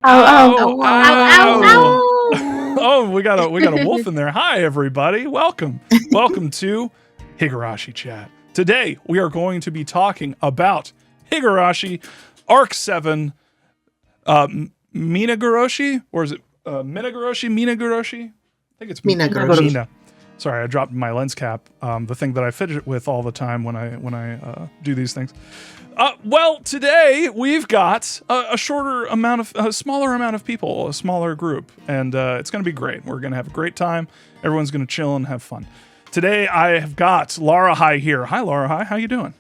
Ow, Ow, ow, Ow, ow, ow. ow! Oh, we got a wolf in there. Hi, everybody. Welcome to Higurashi Chat. Today we are going to be talking about Higurashi Arc 7, Minagoroshi, or is it Minagoroshi? I think it's Minagoroshi. Mina. Sorry, I dropped my lens cap, the thing that I fidget with all the time when I do these things. Well, today we've got a smaller amount of people, a smaller group, and it's going to be great. We're going to have a great time. Everyone's going to chill and have fun. Today I have got Laura Hi here. Hi, Laura Hi. How you doing?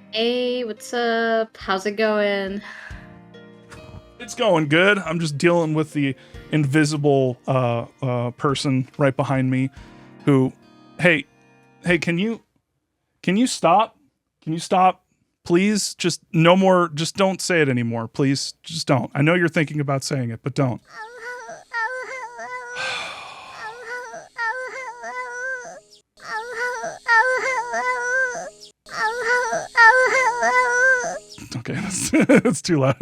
Hey, what's up? How's it going? It's going good. I'm just dealing with the invisible person right behind me who, hey, can you stop? Can you stop? Please, just no more, just don't say it anymore. Please, just don't. I know you're thinking about saying it, but don't. Okay, that's too loud.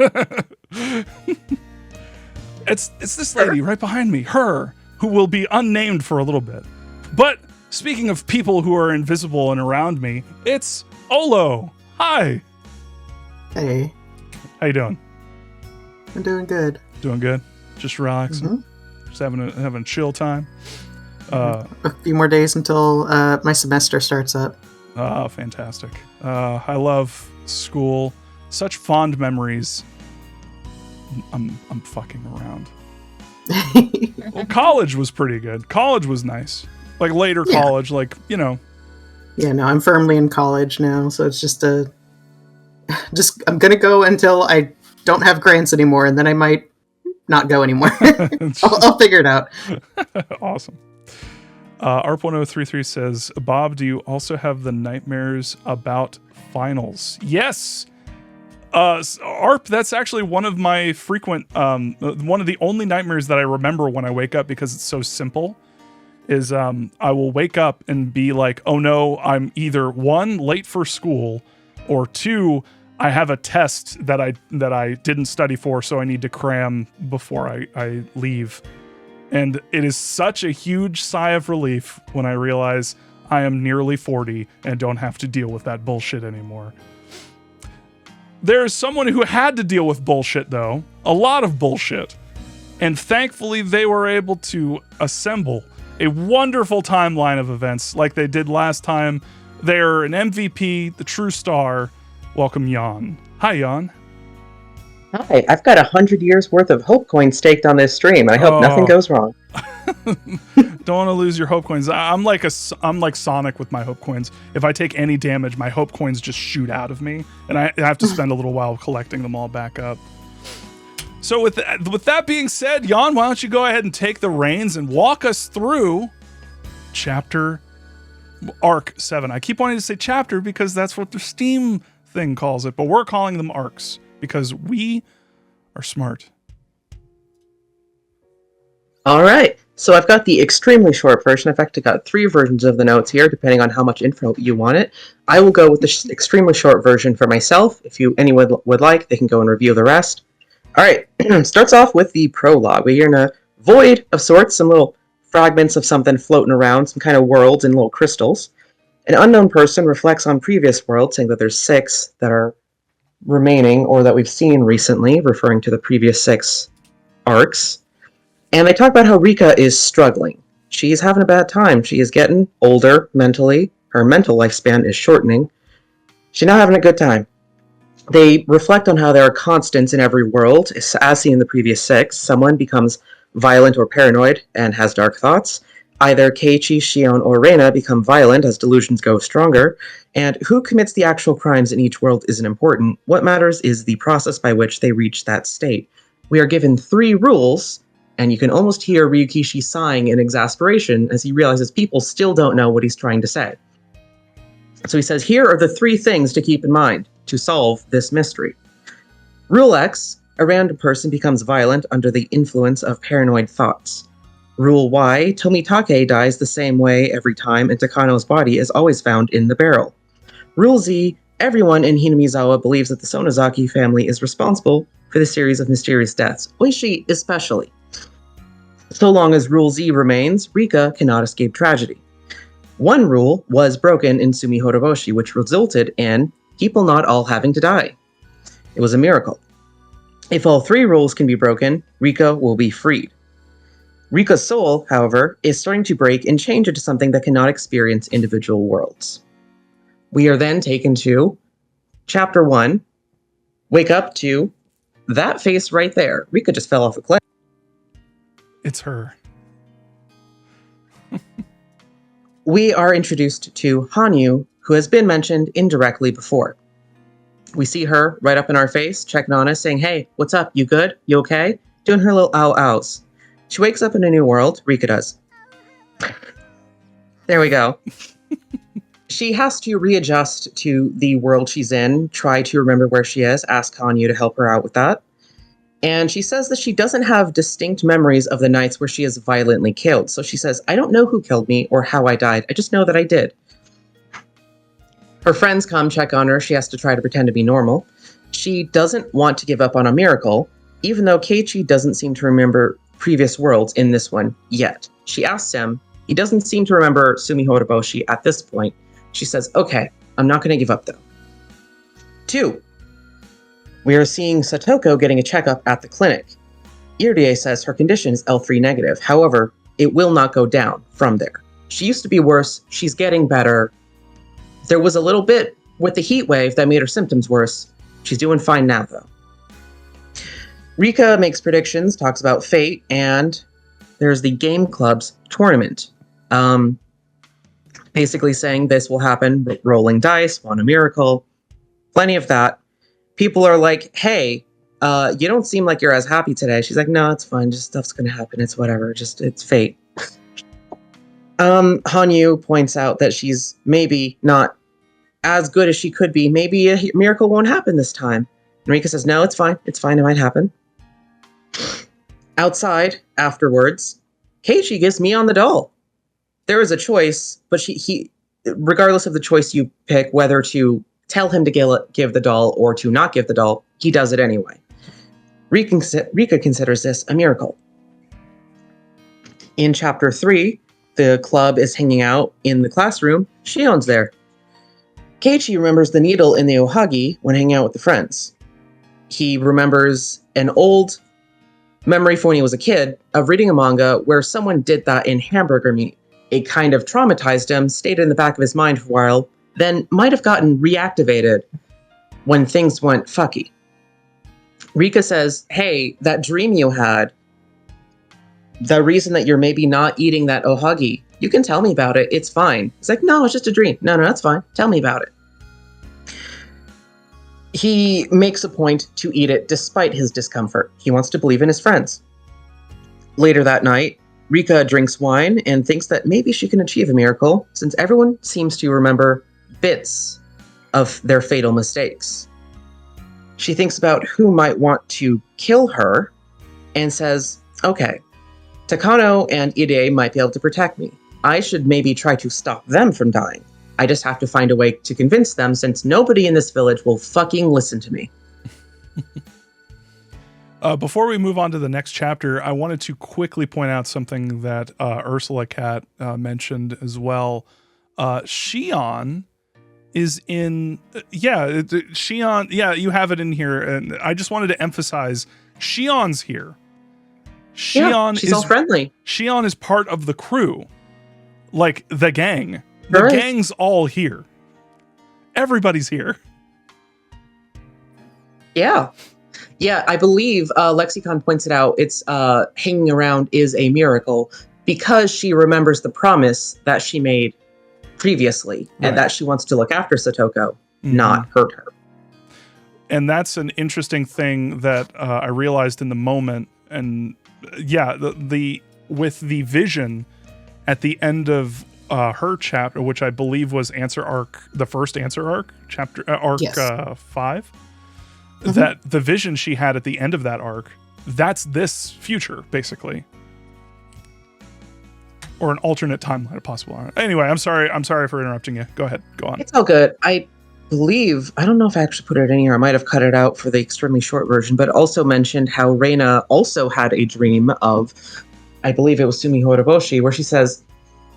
It's this lady right behind me, her, who will be unnamed for a little bit. But speaking of people who are invisible and around me, it's Olo. Hi. Hey, How you doing? I'm doing good. Doing good. Just relaxing. Just having a chill time. A few more days until my semester starts up. Oh, fantastic. I love school. Such fond memories. I'm fucking around. Well, college was pretty good. College was nice. Like later college, like, you know. Yeah, no, I'm firmly in college now, so it's just I'm gonna go until I don't have grants anymore, and then I might not go anymore. I'll figure it out. Awesome. ARP1033 says, Bob, do you also have the nightmares about finals? Yes. ARP, that's actually one of my frequent, one of the only nightmares that I remember when I wake up because it's so simple, is I will wake up and be like, oh no, I'm either one, late for school, or two, I have a test that I didn't study for, so I need to cram before I leave. And it is such a huge sigh of relief when I realize I am nearly 40 and don't have to deal with that bullshit anymore. There's someone who had to deal with bullshit, though. A lot of bullshit. And thankfully, they were able to assemble a wonderful timeline of events like they did last time. They're an MVP, the true star. Welcome, Jan. Hi, Jan. Hi, I've got 100 years worth of hope coins staked on this stream. I hope nothing goes wrong. Don't want to lose your hope coins. I'm like Sonic with my hope coins. If I take any damage, my hope coins just shoot out of me, and I have to spend a little while collecting them all back up. So with that being said, Jan, why don't you go ahead and take the reins and walk us through Arc 7. I keep wanting to say chapter because that's what the Steam thing calls it, but we're calling them arcs because we are smart. All right, so I've got the extremely short version. In fact, I got 3 versions of the notes here, depending on how much info you want it. I will go with the extremely short version for myself. If anyone would like, they can go and review the rest. All right, starts off with the prologue. We're in a void of sorts, some little fragments of something floating around, some kind of worlds and little crystals. An unknown person reflects on previous worlds, saying that there's 6 that are remaining, or that we've seen recently, referring to the previous 6 arcs. And they talk about how Rika is struggling. She's having a bad time. She is getting older mentally. Her mental lifespan is shortening. She's not having a good time. They reflect on how there are constants in every world. As seen in the previous 6, someone becomes violent or paranoid and has dark thoughts. Either Keiichi, Shion, or Reina become violent as delusions go stronger. And who commits the actual crimes in each world isn't important. What matters is the process by which they reach that state. We are given 3 rules, and you can almost hear Ryukishi sighing in exasperation as he realizes people still don't know what he's trying to say. So he says, here are the 3 things to keep in mind to solve this mystery. Rule X, a random person becomes violent under the influence of paranoid thoughts. Rule Y, Tomitake dies the same way every time and Takano's body is always found in the barrel. Rule Z, Everyone in Hinamizawa believes that the Sonozaki family is responsible for the series of mysterious deaths, Oishi especially. So long as Rule Z remains, Rika cannot escape tragedy. One rule was broken in Sumi Horoboshi, which resulted in people not all having to die. It was a miracle. If all 3 rules can be broken, Rika will be freed. Rika's soul, however, is starting to break and change into something that cannot experience individual worlds. We are then taken to Chapter 1, wake up to that face right there. Rika just fell off a cliff. It's her. We are introduced to Hanyu, who has been mentioned indirectly before. We see her right up in our face, checking on us, saying, hey, what's up? You good? You okay? Doing her little ow-ows. She wakes up in a new world. Rika does. There we go. She has to readjust to the world she's in, try to remember where she is, ask Hanyu to help her out with that. And she says that she doesn't have distinct memories of the nights where she is violently killed. So she says, I don't know who killed me or how I died. I just know that I did. Her friends come check on her. She has to try to pretend to be normal. She doesn't want to give up on a miracle, even though Keiichi doesn't seem to remember previous worlds in this one yet. She asks him. He doesn't seem to remember Sumi Horoboshi at this point. She says, okay, I'm not going to give up though. 2. We are seeing Satoko getting a checkup at the clinic. Irie says her condition is L3 negative. However, it will not go down from there. She used to be worse. She's getting better. There was a little bit with the heat wave that made her symptoms worse. She's doing fine now, though. Rika makes predictions, talks about fate, and there's the game club's tournament. Basically saying this will happen, rolling dice, want a miracle, plenty of that. People are like, hey, you don't seem like you're as happy today. She's like, no, it's fine. Just stuff's going to happen. It's whatever. It's fate. Hanyu points out that she's maybe not as good as she could be. Maybe a miracle won't happen this time. And Rika says, no, it's fine. It's fine. It might happen. Outside, afterwards, Keiichi gives me on the doll. There is a choice, but he, regardless of the choice you pick, whether to tell him to give the doll or to not give the doll, he does it anyway. Rika considers this a miracle. In Chapter 3, the club is hanging out in the classroom. Shion's there. Keiichi remembers the needle in the ohagi when hanging out with the friends. He remembers an old memory from when he was a kid of reading a manga where someone did that in hamburger meat. It kind of traumatized him, stayed in the back of his mind for a while, then might have gotten reactivated when things went fucky. Rika says, hey, that dream you had, the reason that you're maybe not eating that ohagi, you can tell me about it. It's fine. It's like, no, it's just a dream. No, that's fine. Tell me about it. He makes a point to eat it despite his discomfort. He wants to believe in his friends. Later that night, Rika drinks wine and thinks that maybe she can achieve a miracle since everyone seems to remember bits of their fatal mistakes. She thinks about who might want to kill her and says, okay, Takano and Ide might be able to protect me. I should maybe try to stop them from dying. I just have to find a way to convince them since nobody in this village will fucking listen to me. Before we move on to the next chapter, I wanted to quickly point out something that Ursula Cat mentioned as well. Shion is in, Shion, you have it in here, and I just wanted to emphasize, Shion's here. She's all friendly. Shion is part of the crew, like the gang. The gang's all here. Everybody's here. Yeah, I believe Lexicon points it out. It's hanging around is a miracle because she remembers the promise that she made previously and that she wants to look after Satoko, not hurt her. And that's an interesting thing that I realized in the moment. And the with the vision at the end of her chapter, which I believe was Answer Arc, the first Answer Arc, chapter arc 5. That the vision she had at the end of that arc, that's this future, basically. Or an alternate timeline, a possible. Anyway, I'm sorry for interrupting you. Go ahead. Go on. It's all good. believe, I don't know if I actually put it in here, I might have cut it out for the extremely short version, but also mentioned how Reina also had a dream of, I believe it was Sumi Horoboshi, where she says,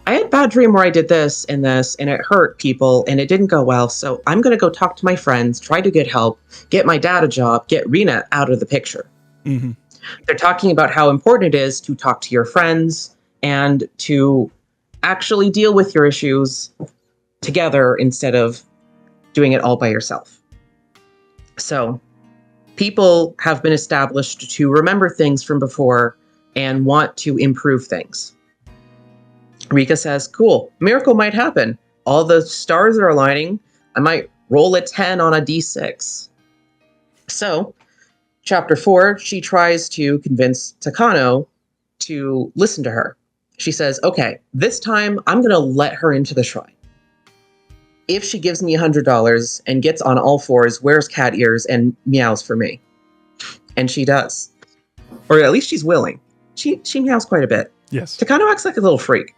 I had a bad dream where I did this, and it hurt people, and it didn't go well, so I'm going to go talk to my friends, try to get help, get my dad a job, get Rina out of the picture. Mm-hmm. They're talking about how important it is to talk to your friends and to actually deal with your issues together instead of doing it all by yourself. So, people have been established to remember things from before and want to improve things. Rika says, cool, miracle might happen. All the stars are aligning. I might roll a 10 on a d6. So, chapter 4, she tries to convince Takano to listen to her. She says, okay, this time I'm going to let her into the shrine. If she gives me $100 and gets on all fours, wears cat ears, and meows for me. And she does. Or at least she's willing. She meows quite a bit. Yes. Takano acts like a little freak.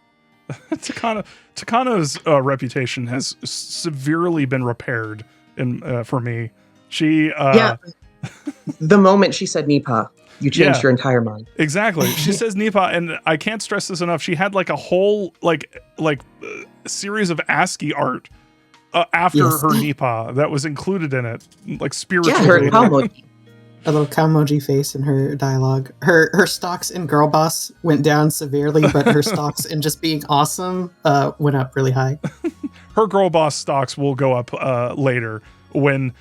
Takano's reputation has severely been repaired for me. She The moment she said Nipa, you changed your entire mind. Exactly. She says Nipa, and I can't stress this enough. She had like a whole series of ASCII art after her Nipa that was included in it, like spiritually. Yeah, her Kalmoji. A little Kalmoji face in her dialogue. Her stocks in Girl Boss went down severely, but her stocks in just being awesome went up really high. Her Girl Boss stocks will go up later when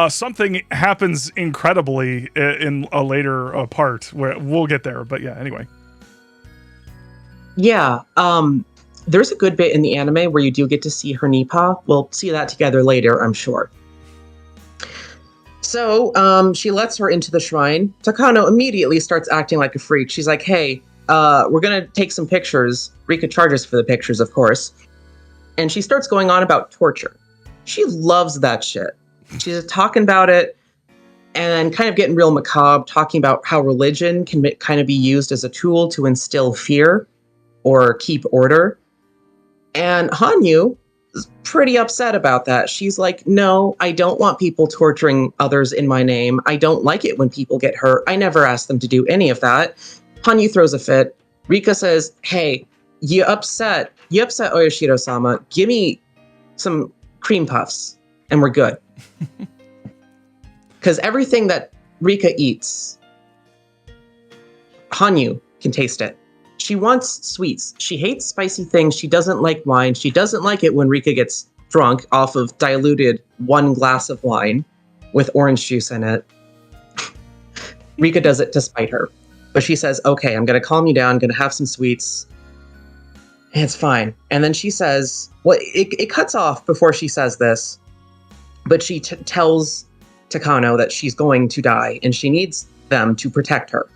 something happens incredibly in a later part where we'll get there. But yeah, anyway. Yeah. There's a good bit in the anime where you do get to see her Nipa. We'll see that together later, I'm sure. So she lets her into the shrine. Takano immediately starts acting like a freak. She's like, hey, we're going to take some pictures. Rika charges for the pictures, of course. And she starts going on about torture. She loves that shit. She's talking about it and kind of getting real macabre, talking about how religion can kind of be used as a tool to instill fear or keep order. And Hanyu is pretty upset about that. She's like, no, I don't want people torturing others in my name. I don't like it when people get hurt. I never asked them to do any of that. Hanyu throws a fit. Rika says, hey, you upset Oyashiro-sama. Give me some cream puffs and we're good. Because everything that Rika eats, Hanyu can taste it. She wants sweets. She hates spicy things. She doesn't like wine. She doesn't like it when Rika gets drunk off of diluted 1 glass of wine with orange juice in it. Rika does it to spite her. But she says, okay, I'm going to calm you down. I'm going to have some sweets. And it's fine. And then she says, well, it cuts off before she says this. But she tells Takano that she's going to die and she needs them to protect her.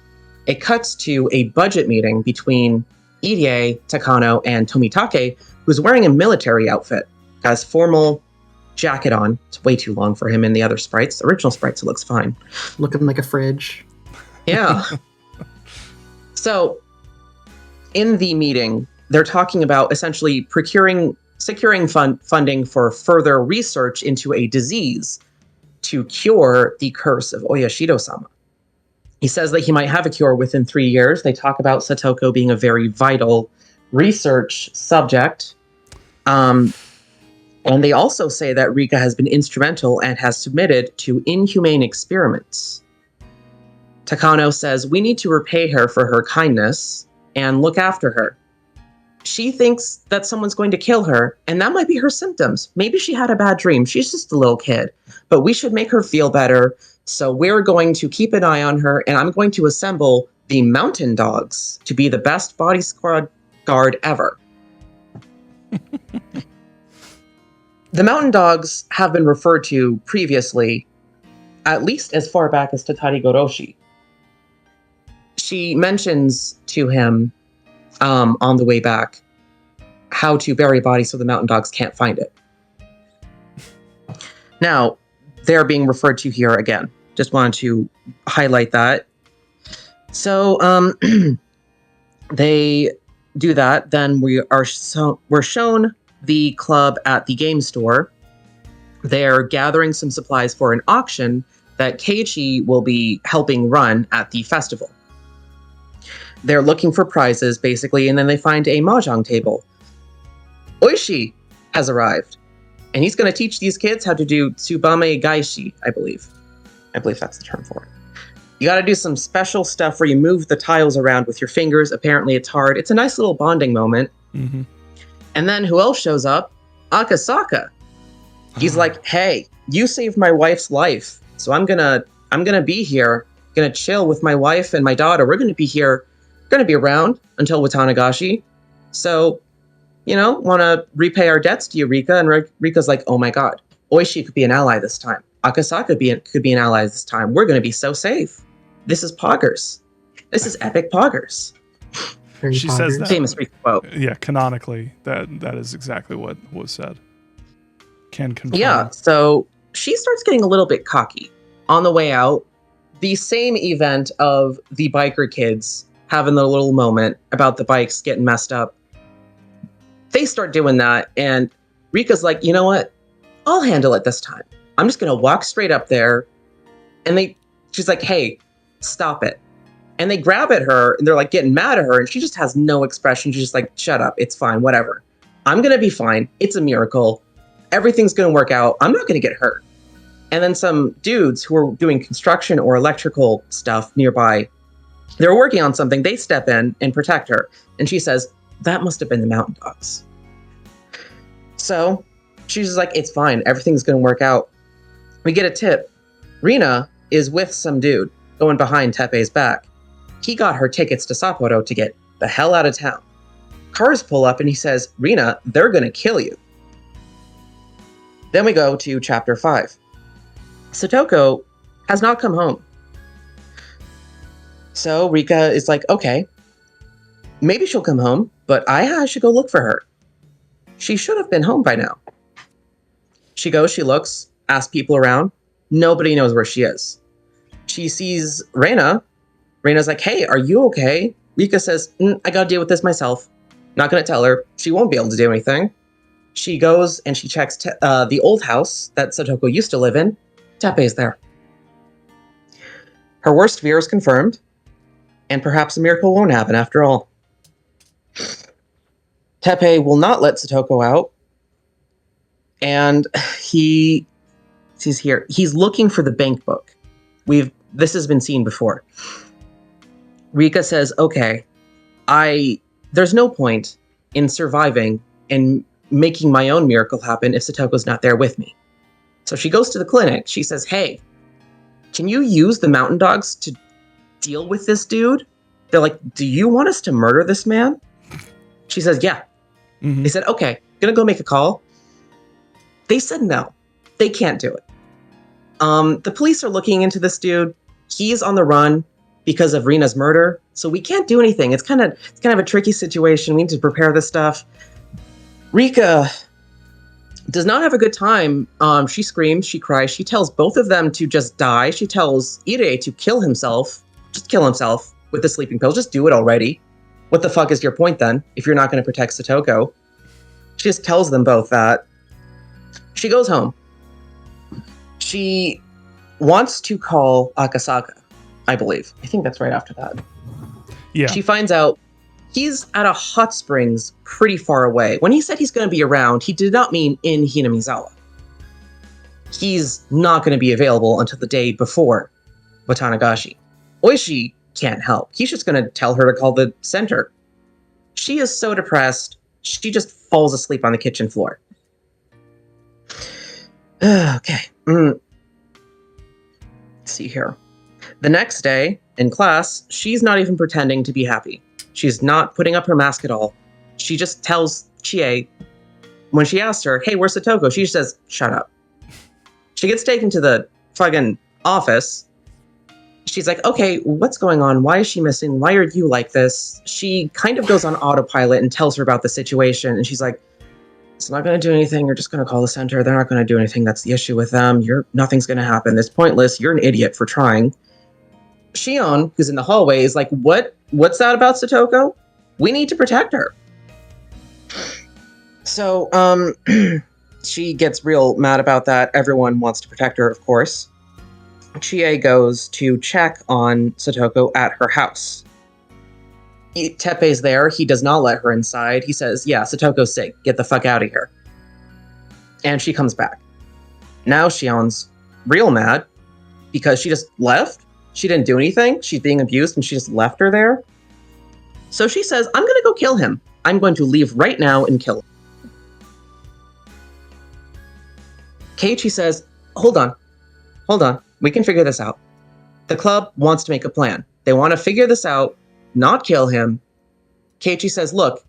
It cuts to a budget meeting between Irie, Takano, and Tomitake, who's wearing a military outfit. Has formal jacket on. It's way too long for him in the other sprites. Original sprites, it looks fine. Looking like a fridge. Yeah. So, in the meeting, they're talking about essentially securing funding for further research into a disease to cure the curse of Oyashiro-sama. He says that he might have a cure within 3 years. They talk about Satoko being a very vital research subject. And they also say that Rika has been instrumental and has submitted to inhumane experiments. Takano says, we need to repay her for her kindness and look after her. She thinks that someone's going to kill her, and that might be her symptoms. Maybe she had a bad dream. She's just a little kid. But we should make her feel better. So we're going to keep an eye on her, and I'm going to assemble the Mountain Dogs to be the best body squad guard ever. The Mountain Dogs have been referred to previously, at least as far back as Higurashi. She mentions to him on the way back how to bury bodies so the Mountain Dogs can't find it. Now, they're being referred to here again. Just wanted to highlight that. So they do that. Then we're shown the club at the game store. They're gathering some supplies for an auction that Keiichi will be helping run at the festival. They're looking for prizes, basically, and then they find a mahjong table. Oishi has arrived, and he's going to teach these kids how to do tsubame gaishi, I believe. I believe that's the term for it. You got to do some special stuff where you move the tiles around with your fingers. Apparently, it's hard. It's a nice little bonding moment. Mm-hmm. And then who else shows up? Akasaka. He's like, "Hey, you saved my wife's life, so I'm gonna be here, gonna chill with my wife and my daughter. We're gonna be here, gonna be around until Watanagashi. So, want to repay our debts to you, Rika." And Rika's like, "Oh my god, Oishi could be an ally this time. Akasaka could be an ally this time. We're gonna be so safe. This is poggers. This is epic poggers." Very She says poggers. that. Famous Rika quote. Yeah, canonically, that is exactly what was said. Can confirm. Yeah, so she starts getting a little bit cocky on the way out. The same event of the biker kids having their little moment about the bikes getting messed up. They start doing that, and Rika's like, "You know what? I'll handle it this time. I'm just gonna walk straight up there." And she's like, "Hey, stop it." And they grab at her, and they're like getting mad at her, and she just has no expression. She's just like, "Shut up, it's fine, whatever. I'm gonna be fine. It's a miracle. Everything's gonna work out. I'm not gonna get hurt." And then some dudes who are doing construction or electrical stuff nearby, they're working on something. They step in and protect her. And she says, "That must have been the mountain dogs." So she's just like, "It's fine. Everything's gonna work out." We get a tip. Rina is with some dude going behind Teppei's back. He got her tickets to Sapporo to get the hell out of town. Cars pull up and he says, "Rina, they're gonna kill you." Then we go to chapter 5. Satoko has not come home. So Rika is like, okay, maybe she'll come home, but I should go look for her. She should have been home by now. She goes, she looks, asks people around. Nobody knows where she is. She sees Reina. Reina's like, "Hey, are you okay?" Rika says, "I gotta deal with this myself." Not gonna tell her. She won't be able to do anything. She goes and she checks the old house that Satoko used to live in. Teppei's there. Her worst fear is confirmed, and perhaps a miracle won't happen after all. Teppei will not let Satoko out, and he's here. He's looking for the bank book. This has been seen before. Rika says, "Okay, there's no point in surviving and making my own miracle happen if Satoko's not there with me." So she goes to the clinic. She says, "Hey, can you use the mountain dogs to deal with this dude?" They're like, "Do you want us to murder this man?" She says, "Yeah." Mm-hmm. They said, "Okay, gonna go make a call." They said no. They can't do it. The police are looking into this dude. He's on the run because of Rina's murder, so we can't do anything. It's kind of a tricky situation. We need to prepare this stuff. Rika does not have a good time. She screams, she cries, she tells both of them to just die. She tells Ire to kill himself, just kill himself with the sleeping pills. Just do it already. What the fuck is your point then, if you're not going to protect Satoko? She just tells them both that. She goes home. She wants to call Akasaka, I believe. I think that's right after that. Yeah. She finds out he's at a hot springs pretty far away. When he said he's going to be around, he did not mean in Hinamizawa. He's not going to be available until the day before Watanagashi. Oishi can't help. He's just going to tell her to call the center. She is so depressed, she just falls asleep on the kitchen floor. Okay. Let's see here. The next day, in class, she's not even pretending to be happy. She's not putting up her mask at all. She just tells Chie, when she asks her, "Hey, where's Satoko?" She says, "Shut up." She gets taken to the fucking office. She's like, "Okay, what's going on? Why is she missing? Why are you like this?" She kind of goes on autopilot and tells her about the situation. And she's like, "It's not going to do anything. You're just going to call the center. They're not going to do anything. That's the issue with them. Nothing's going to happen. It's pointless. You're an idiot for trying." Shion, who's in the hallway, is like, What's that about Satoko? We need to protect her." So, she gets real mad about that. Everyone wants to protect her, of course. Chie goes to check on Satoko at her house. Teppei's there. He does not let her inside. He says, yeah, Satoko's sick. Get the fuck out of here. And she comes back. Now Shion's real mad because she just left. She didn't do anything. She's being abused and she just left her there. So she says, I'm going to go kill him. I'm going to leave right now and kill him. Keiichi says, hold on. We can figure this out. The club wants to make a plan. They want to figure this out, not kill him. Keiichi says, look,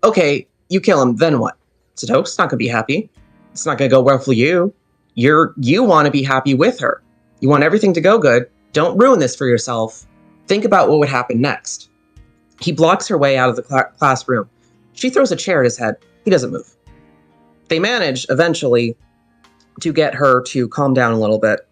okay, you kill him, then what? Satoko's not going to be happy. It's not going to go well for you. You want to be happy with her. You want everything to go good. Don't ruin this for yourself. Think about what would happen next. He blocks her way out of the classroom. She throws a chair at his head. He doesn't move. They manage, eventually, to get her to calm down a little bit.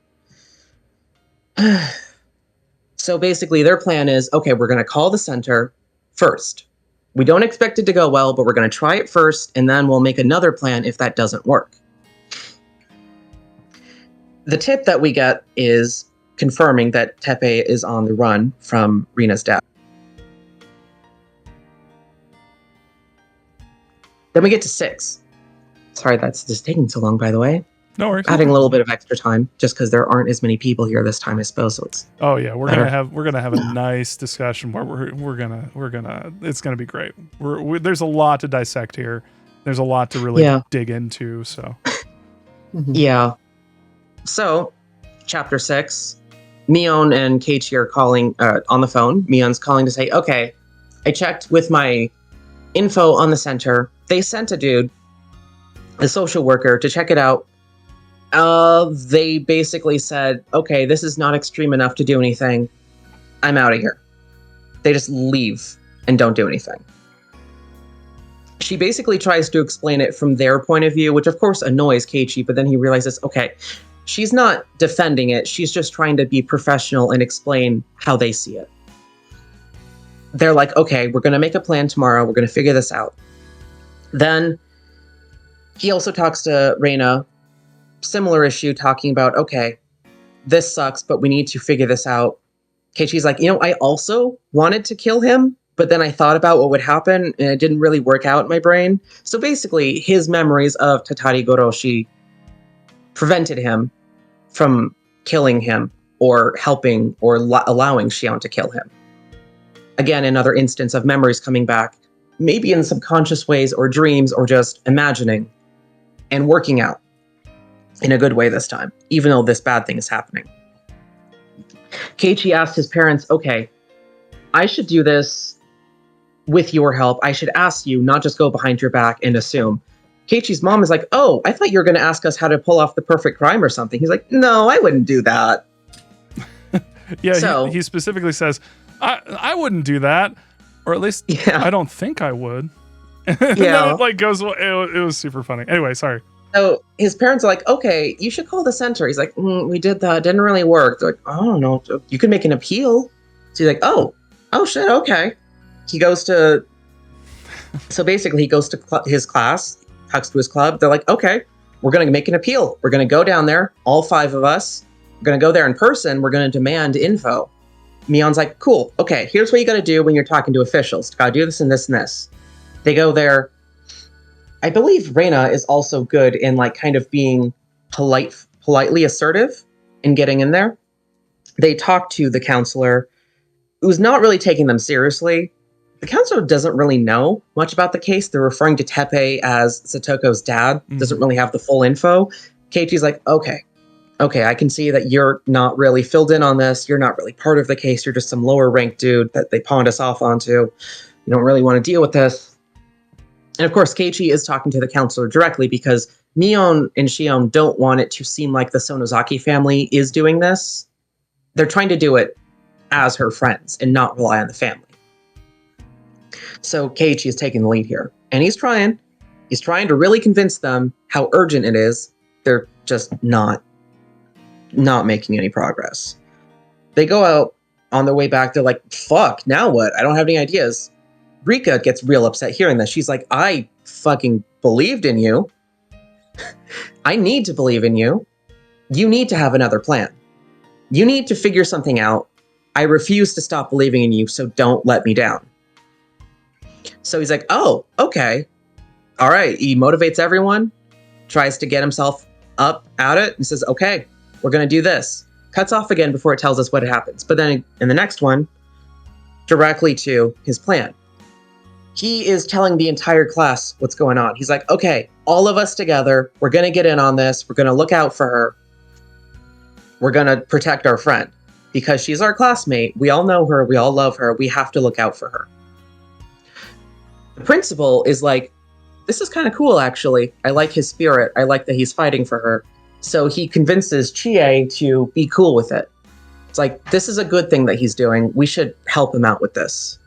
So basically, their plan is, okay, we're going to call the center first. We don't expect it to go well, but we're going to try it first, and then we'll make another plan if that doesn't work. The tip that we get is confirming that Teppei is on the run from Rina's dad. Then we get to 6. Sorry, that's just taking so long, by the way. No worries. Adding a little bit of extra time, just because there aren't as many people here this time, I suppose. So it's we're better. gonna have a nice discussion where we're gonna it's gonna be great. There's a lot to dissect here. There's a lot to really dig into. So yeah. So, chapter 6, Mion and Keiichi are calling on the phone. Mion's calling to say, okay, I checked with my info on the center. They sent a dude, a social worker, to check it out. They basically said, okay, this is not extreme enough to do anything. I'm out of here. They just leave and don't do anything. She basically tries to explain it from their point of view, which of course annoys Keiichi, but then he realizes, okay, she's not defending it. She's just trying to be professional and explain how they see it. They're like, okay, we're going to make a plan tomorrow. We're going to figure this out. Then he also talks to Reina, similar issue, talking about, okay, this sucks, but we need to figure this out. Keiichi's like, I also wanted to kill him, but then I thought about what would happen, and it didn't really work out in my brain. So basically, his memories of Tatari Goroshi prevented him from killing him or helping or allowing Shion to kill him. Again, another instance of memories coming back, maybe in subconscious ways or dreams or just imagining and working out in a good way this time, even though this bad thing is happening. Keiichi asked his parents, okay, I should do this with your help. I should ask you, not just go behind your back and assume. Keiichi's mom is like, oh, I thought you were going to ask us how to pull off the perfect crime or something. He's like, no, I wouldn't do that. Yeah, so, he specifically says, I wouldn't do that. Or at least I don't think I would. And then it goes, it was super funny. Anyway, sorry. So his parents are like, okay, you should call the center. He's like, we did that. It didn't really work. They're like, I don't know. You could make an appeal. So he's like, oh shit, okay. He goes to, so basically he goes to his class, talks to his club. They're like, okay, we're going to make an appeal. We're going to go down there, all 5 of us. We're going to go there in person. We're going to demand info. Mion's like, cool. Okay, here's what you got to do when you're talking to officials. Got to do this and this and this. They go there. I believe Reina is also good in kind of being politely assertive in getting in there. They talk to the counselor, who's not really taking them seriously. The counselor doesn't really know much about the case. They're referring to Teppei as Satoko's dad. Doesn't really have the full info. Keiichi's like, okay, I can see that you're not really filled in on this. You're not really part of the case. You're just some lower ranked dude that they pawned us off onto. You don't really want to deal with this. And of course, Keiichi is talking to the counselor directly because Mion and Shion don't want it to seem like the Sonozaki family is doing this. They're trying to do it as her friends and not rely on the family. So Keiichi is taking the lead here. And he's trying to really convince them how urgent it is. They're just not making any progress. They go out on their way back. They're like, fuck, now what? I don't have any ideas. Rika gets real upset hearing this. She's like, I fucking believed in you. I need to believe in you. You need to have another plan. You need to figure something out. I refuse to stop believing in you, so don't let me down. So he's like, oh, okay. All right. He motivates everyone, tries to get himself up at it, and says, okay, we're going to do this. Cuts off again before it tells us what happens. But then in the next one, directly to his plan. He is telling the entire class what's going on. He's like, okay, all of us together, we're going to get in on this. We're going to look out for her. We're going to protect our friend because she's our classmate. We all know her. We all love her. We have to look out for her. The principal is like, this is kind of cool, actually. I like his spirit. I like that he's fighting for her. So he convinces Chie to be cool with it. It's like, this is a good thing that he's doing. We should help him out with this.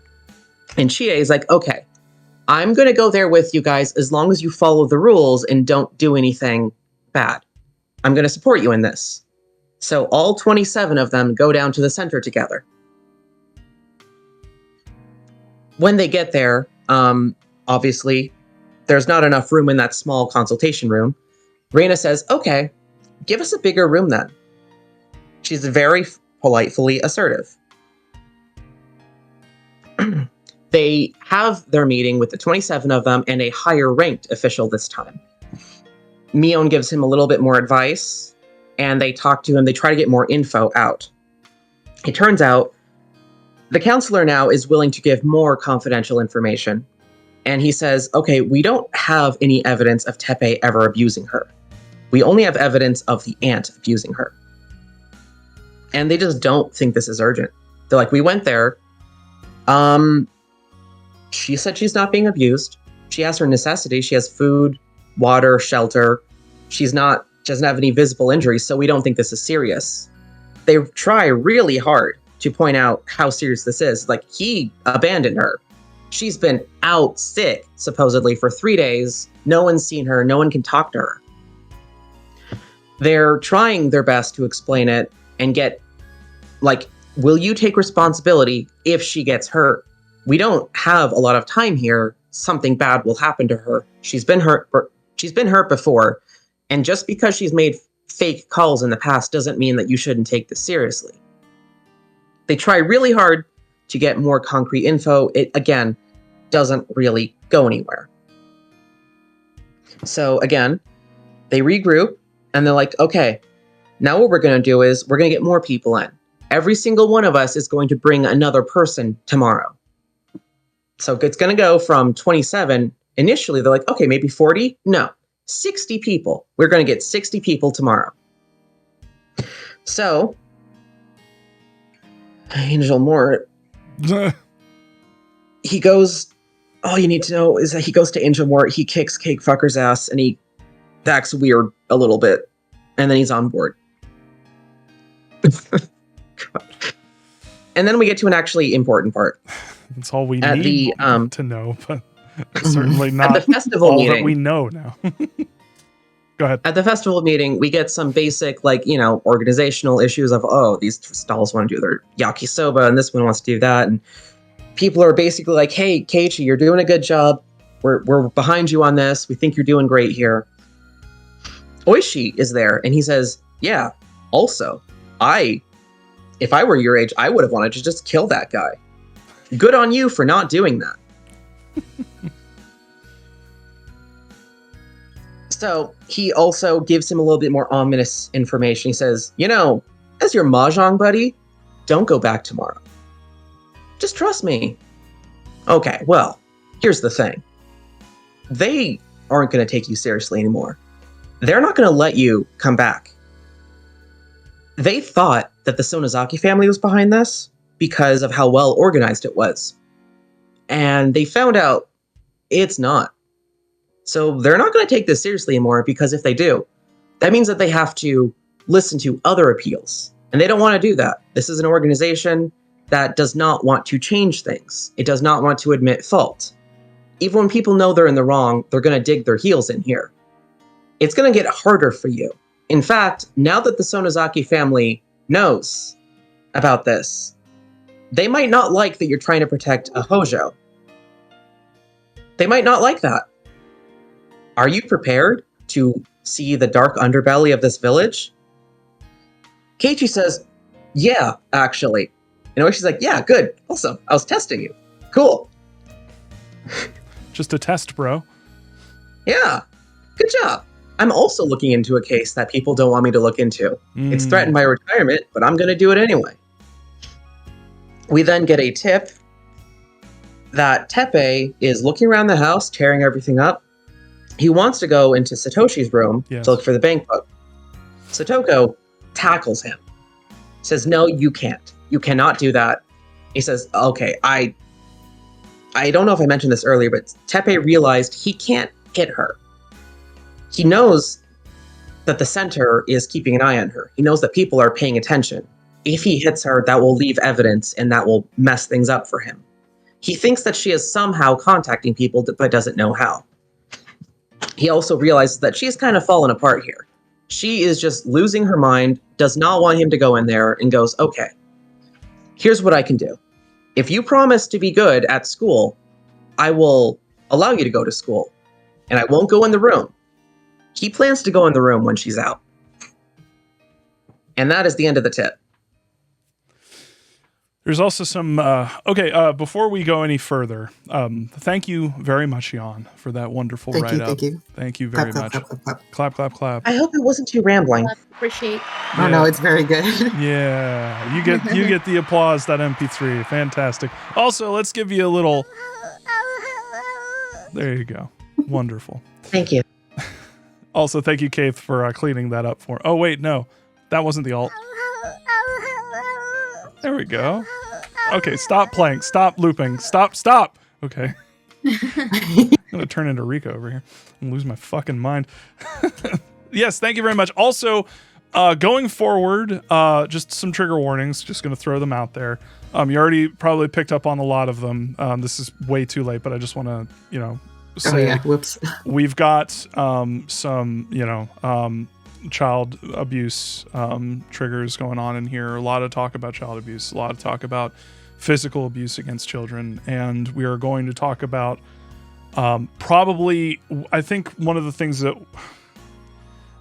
And Chie is like, okay, I'm going to go there with you guys as long as you follow the rules and don't do anything bad. I'm going to support you in this. So all 27 of them go down to the center together. When they get there, obviously, there's not enough room in that small consultation room. Reina says, okay, give us a bigger room then. She's very politely assertive. They have their meeting with the 27 of them and a higher ranked official this time. Mion gives him a little bit more advice, and they talk to him. They try to get more info out. It turns out the counselor now is willing to give more confidential information. And he says, okay, we don't have any evidence of Tepe ever abusing her. We only have evidence of the aunt abusing her. And they just don't think this is urgent. They're like, we went there. She said she's not being abused. She has her necessities. She has food, water, shelter. She doesn't have any visible injuries, so we don't think this is serious. They try really hard to point out how serious this is. Like, he abandoned her. She's been out sick, supposedly, for 3 days. No one's seen her. No one can talk to her. They're trying their best to explain it and get, like, will you take responsibility if she gets hurt? We don't have a lot of time here. Something bad will happen to her. She's been hurt before. And just because she's made fake calls in the past doesn't mean that you shouldn't take this seriously. They try really hard to get more concrete info. It, again, doesn't really go anywhere. So, again, they regroup, and they're like, okay, now what we're going to do is we're going to get more people in. Every single one of us is going to bring another person tomorrow. So it's going to go from 27. Initially, they're like, okay, maybe 40? No, 60 people. We're going to get 60 people tomorrow. So, Angel Mort, he goes, all you need to know is that he goes to Angel Mort, he kicks Cake Fucker's ass, and he acts weird a little bit, and then he's on board. And then we get to an actually important part. That's all we need to know, but certainly not at the festival all meeting, that we know now. Go ahead. At the festival meeting, we get some basic, organizational issues of, oh, these stalls want to do their yakisoba, and this one wants to do that, and people are basically like, hey, Keiichi, you're doing a good job. We're behind you on this. We think you're doing great here. Oishi is there, and he says, yeah, also, if I were your age, I would have wanted to just kill that guy. Good on you for not doing that. So he also gives him a little bit more ominous information. He says, as your mahjong buddy, don't go back tomorrow. Just trust me. Okay, well, here's the thing. They aren't going to take you seriously anymore. They're not going to let you come back. They thought that the Sonozaki family was behind this because of how well organized it was. And they found out it's not. So they're not going to take this seriously anymore, because if they do, that means that they have to listen to other appeals. And they don't want to do that. This is an organization that does not want to change things. It does not want to admit fault. Even when people know they're in the wrong, they're going to dig their heels in here. It's going to get harder for you. In fact, now that the Sonozaki family knows about this, they might not like that you're trying to protect a Hojo. They might not like that. Are you prepared to see the dark underbelly of this village? Keiichi says, yeah, actually. And Oishi's like, yeah, good, awesome, I was testing you. Cool. Just a test, bro. Yeah, good job. I'm also looking into a case that people don't want me to look into. It's threatened by retirement, but I'm going to do it anyway. We then get a tip that Teppei is looking around the house, tearing everything up. He wants to go into Satoshi's room to look for the bank book. Satoko tackles him. Says, no, you can't. You cannot do that. He says, okay, I don't know if I mentioned this earlier, but Teppei realized he can't hit her. He knows that the center is keeping an eye on her. He knows that people are paying attention. If he hits her, that will leave evidence and that will mess things up for him. He thinks that she is somehow contacting people, but doesn't know how. He also realizes that she's kind of fallen apart here. She is just losing her mind, does not want him to go in there, and goes, okay, here's what I can do. If you promise to be good at school, I will allow you to go to school, and I won't go in the room. He plans to go in the room when she's out. And that is the end of the tip. There's also some, before we go any further, thank you very much, Jan, for that wonderful write-up. Thank you. Thank you very much. Clap, clap, clap. I hope it wasn't too rambling. Appreciate. Oh no, it's very good. Yeah, you get the applause, that MP3. Fantastic. Also, let's give you a little... There you go. Wonderful. Thank you. Also, thank you, Keith, for cleaning that up for... Oh, wait, no. That wasn't the alt. There we go. Okay, stop playing. Stop looping. Stop. Okay. I'm going to turn into Rico over here and lose my fucking mind. Yes, thank you very much. Also, going forward, just some trigger warnings. Just going to throw them out there. You already probably picked up on a lot of them. This is way too late, but I just want to, say whoops. We've got some, child abuse triggers going on in here. A lot of talk about child abuse, a lot of talk about physical abuse against children, and we are going to talk about probably, I think one of the things that,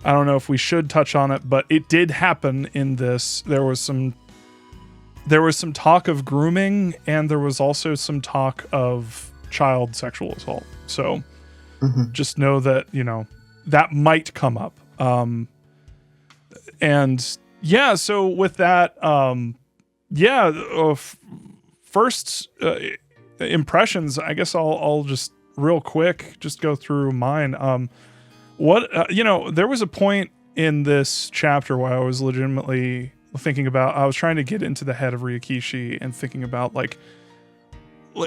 I don't know if we should touch on it, but it did happen in this. There was some talk of grooming, and there was also some talk of child sexual assault. So just know that, that might come up. And yeah, so with that, first impressions, I guess I'll just real quick, just go through mine. There was a point in this chapter where I was legitimately thinking about, I was trying to get into the head of Ryukishi and thinking about like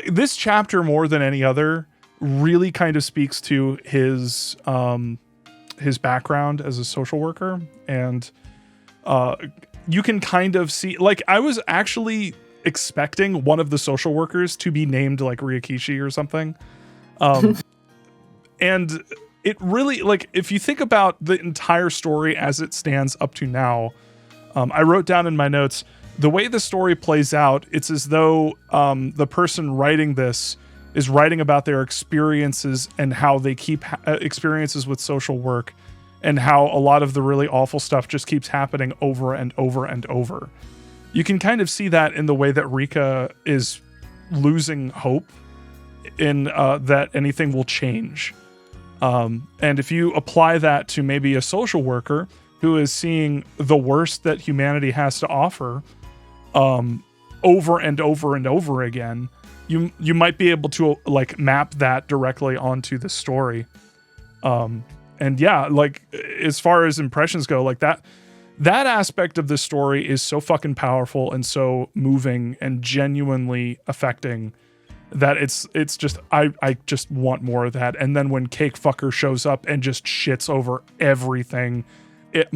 this chapter more than any other really kind of speaks to his background as a social worker, and you can kind of see, like, I was actually expecting one of the social workers to be named like Ryukishi or something. And it really, like, if you think about the entire story as it stands up to now, I wrote down in my notes, the way the story plays out, it's as though the person writing this is writing about their experiences and how they keep experiences with social work, and how a lot of the really awful stuff just keeps happening over and over and over. You can kind of see that in the way that Rika is losing hope in that anything will change. And if you apply that to maybe a social worker who is seeing the worst that humanity has to offer over and over and over again, you might be able to like map that directly onto the story. And yeah, like as far as impressions go, like that aspect of the story is so fucking powerful and so moving and genuinely affecting that it's just, I just want more of that. And then when Cake Fucker shows up and just shits over everything,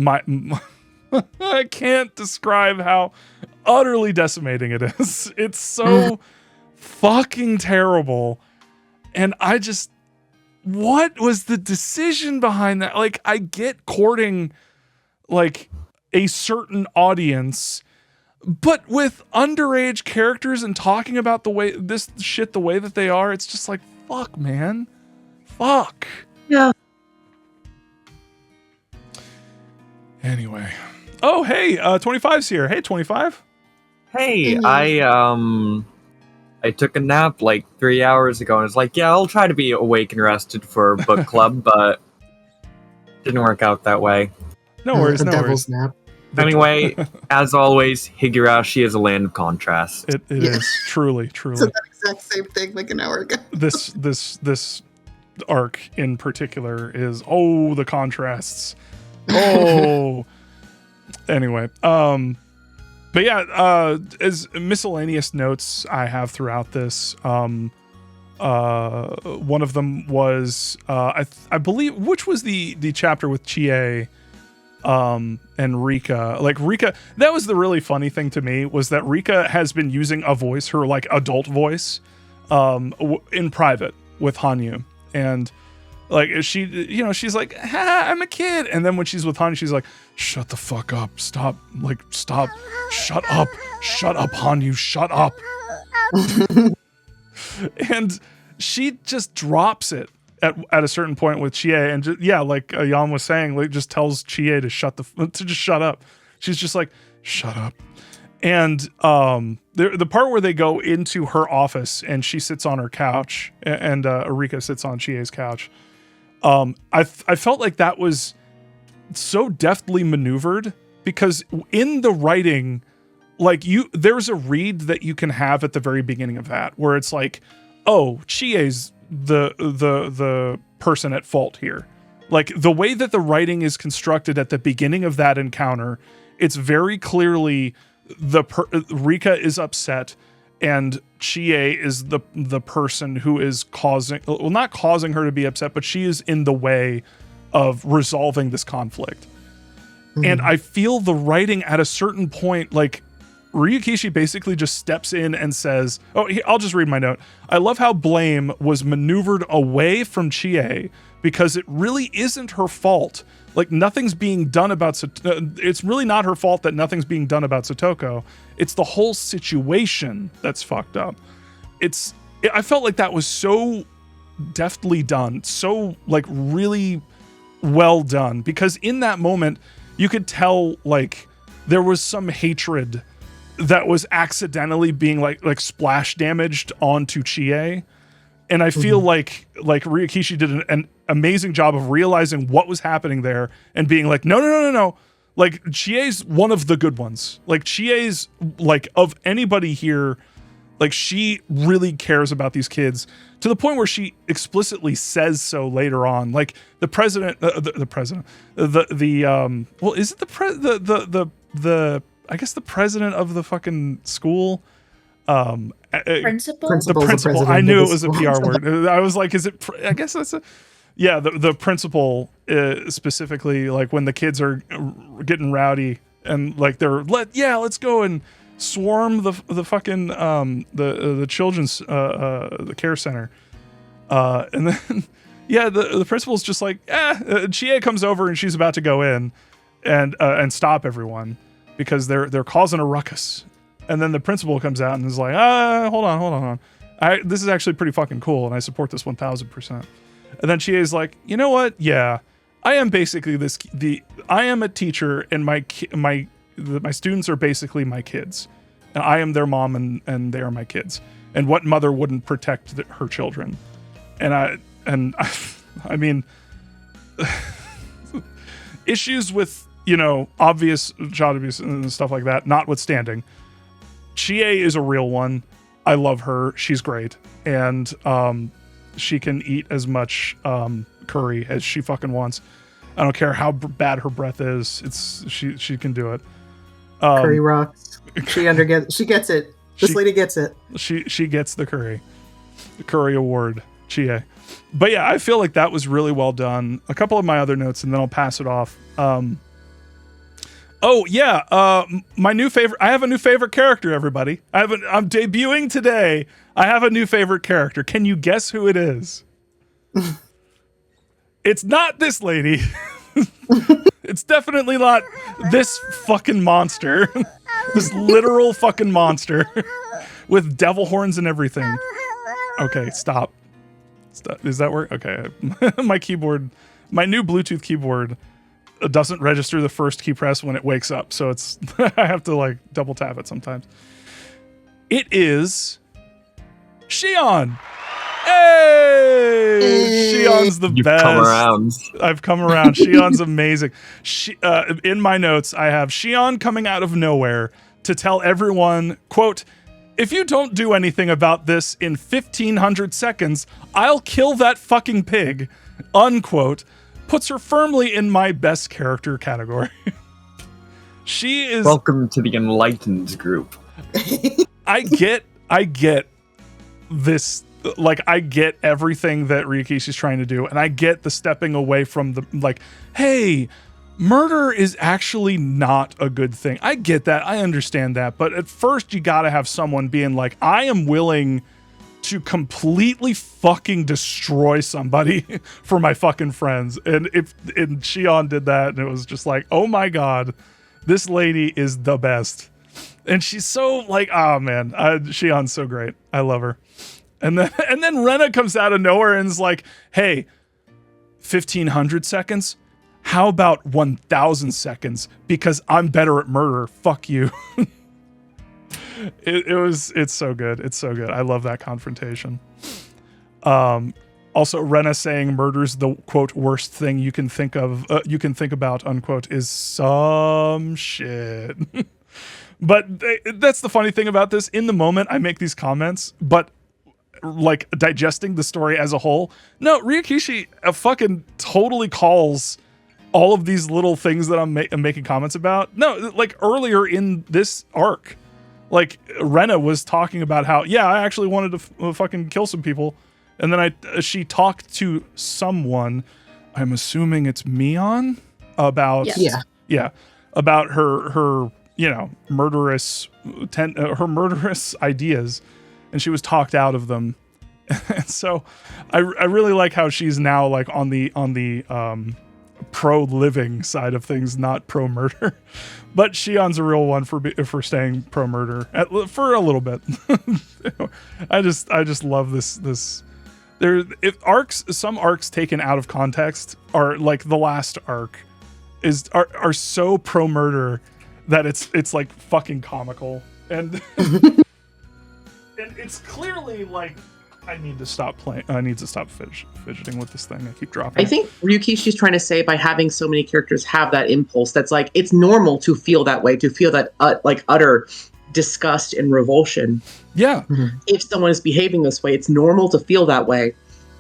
I can't describe how utterly decimating it is. It's so fucking terrible. And what was the decision behind that? Like, I get courting like a certain audience, but with underage characters and talking about the way that they are, it's just like, fuck, man. Fuck. Yeah. Anyway. Oh, hey, 25's here. Hey, 25. Hey, I took a nap like 3 hours ago, and it's like, yeah, I'll try to be awake and rested for book club, but didn't work out that way. No worries, a no devil's worries. nap. Anyway, as always, Higurashi is a land of contrast. It is truly. So that exact same thing like an hour ago. This arc in particular is the contrasts. Oh. Anyway, but yeah, as miscellaneous notes I have throughout this, one of them was I believe, which was the chapter with Chie and Rika. Like Rika, that was the really funny thing to me, was that Rika has been using a voice, her like adult voice, in private with Hanyu, and like she's like, I'm a kid, and then when she's with Hanyu, she's like, shut the fuck up, stop, shut up, Hanyu, shut up. And she just drops it at a certain point with Chie, and like Jan was saying, like just tells Chie to just shut up. She's just like, shut up. And the part where they go into her office and she sits on her couch, and Erika sits on Chie's couch, I felt like that was so deftly maneuvered, because in the writing, like there's a read that you can have at the very beginning of that where it's like, oh, Chie's the person at fault here. Like the way that the writing is constructed at the beginning of that encounter, it's very clearly Rika is upset, and Chie is the person who is not causing her to be upset, but she is in the way of resolving this conflict. Mm-hmm. And I feel the writing at a certain point, like Ryukishi basically just steps in and says, I'll just read my note. I love how blame was maneuvered away from Chie, because it really isn't her fault. Like nothing's being done about it's really not her fault that nothing's being done about Satoko. It's the whole situation that's fucked up. I felt like that was so deftly done, so like really well done, because in that moment you could tell like there was some hatred that was accidentally being like splash damaged onto Chie. And I feel like Ryukishi did an amazing job of realizing what was happening there and being like, no. Like Chie's one of the good ones. Like Chie's, like, of anybody here, like she really cares about these kids to the point where she explicitly says so later on. Like the president, is it the I guess the president of the fucking school, Principal? the principal. I knew it was a PR word. I was like, is it? I guess that's the principal, specifically, like when the kids are getting rowdy and like let's go and swarm the fucking the children's the care center, and then the principal's just like Chie comes over and she's about to go in and stop everyone because they're causing a ruckus. And then the principal comes out and is like, hold on. This is actually pretty fucking cool, and I support this 1000%. And then she is like, you know what? Yeah, I am basically I am a teacher, and my students are basically my kids, and I am their mom, and they are my kids. And what mother wouldn't protect her children? And I mean, issues with obvious child abuse and stuff like that notwithstanding, Chie is a real one. I love her. She's great. And she can eat as much curry as she fucking wants. I don't care how bad her breath is. She can do it. Curry rocks. She gets it. This lady gets it. She gets the curry. The curry award. Chie. But yeah, I feel like that was really well done. A couple of my other notes and then I'll pass it off. My new favorite. I have a new favorite character, everybody. I'm debuting today. I have a new favorite character. Can you guess who it is? It's not this lady. It's definitely not this fucking monster. This literal fucking monster with devil horns and everything. Okay, stop. Does that work? Okay. My keyboard, my new Bluetooth keyboard doesn't register the first key press when it wakes up. So it's I have to like double tap it sometimes. It is Shion. Hey! Shion's the You've best. come around. I've come around. Shion's amazing. In my notes, I have Shion coming out of nowhere to tell everyone, quote, "If you don't do anything about this in 1,500 seconds, I'll kill that fucking pig," unquote, puts her firmly in my best character category. She is... Welcome to the enlightened group. I get this, like, I get everything that Ryukishi's trying to do, and I get the stepping away from the, like, hey, murder is actually not a good thing. I get that. I understand that. But at first, you gotta have someone being like, I am willing to completely fucking destroy somebody for my fucking friends. And Shion did that, and it was just like, oh my god, this lady is the best. And she's so like, oh man, Shion's so great. I love her. And then Rena comes out of nowhere and is like, hey, 1,500 seconds? How about 1,000 seconds? Because I'm better at murder. Fuck you. It's so good. It's so good. I love that confrontation. Also, Rena saying murder's the quote worst thing you can think of, you can think about, unquote, is some shit. But that's the funny thing about this. In the moment, I make these comments, but like digesting the story as a whole, no, Ryukishi fucking totally calls all of these little things that I'm making comments about. No, like earlier in this arc, like Rena was talking about how, yeah, I actually wanted to fucking kill some people. And then she talked to someone, I'm assuming it's Mion, about, Yes. yeah, about her, you know, murderous ideas, and she was talked out of them. And so I really like how she's now like on the pro living side of things, not pro murder. But Shion's a real one for staying pro murder for a little bit. I just love this. Some arcs taken out of context are like the last arc are so pro murder that it's like fucking comical, and and it's clearly like I need to stop playing. I need to stop fidgeting with this thing. I keep dropping. I think Ryukishi's trying to say by having so many characters have that impulse that's like it's normal to feel that way, to feel that like utter disgust and revulsion. Yeah. If someone is behaving this way, it's normal to feel that way,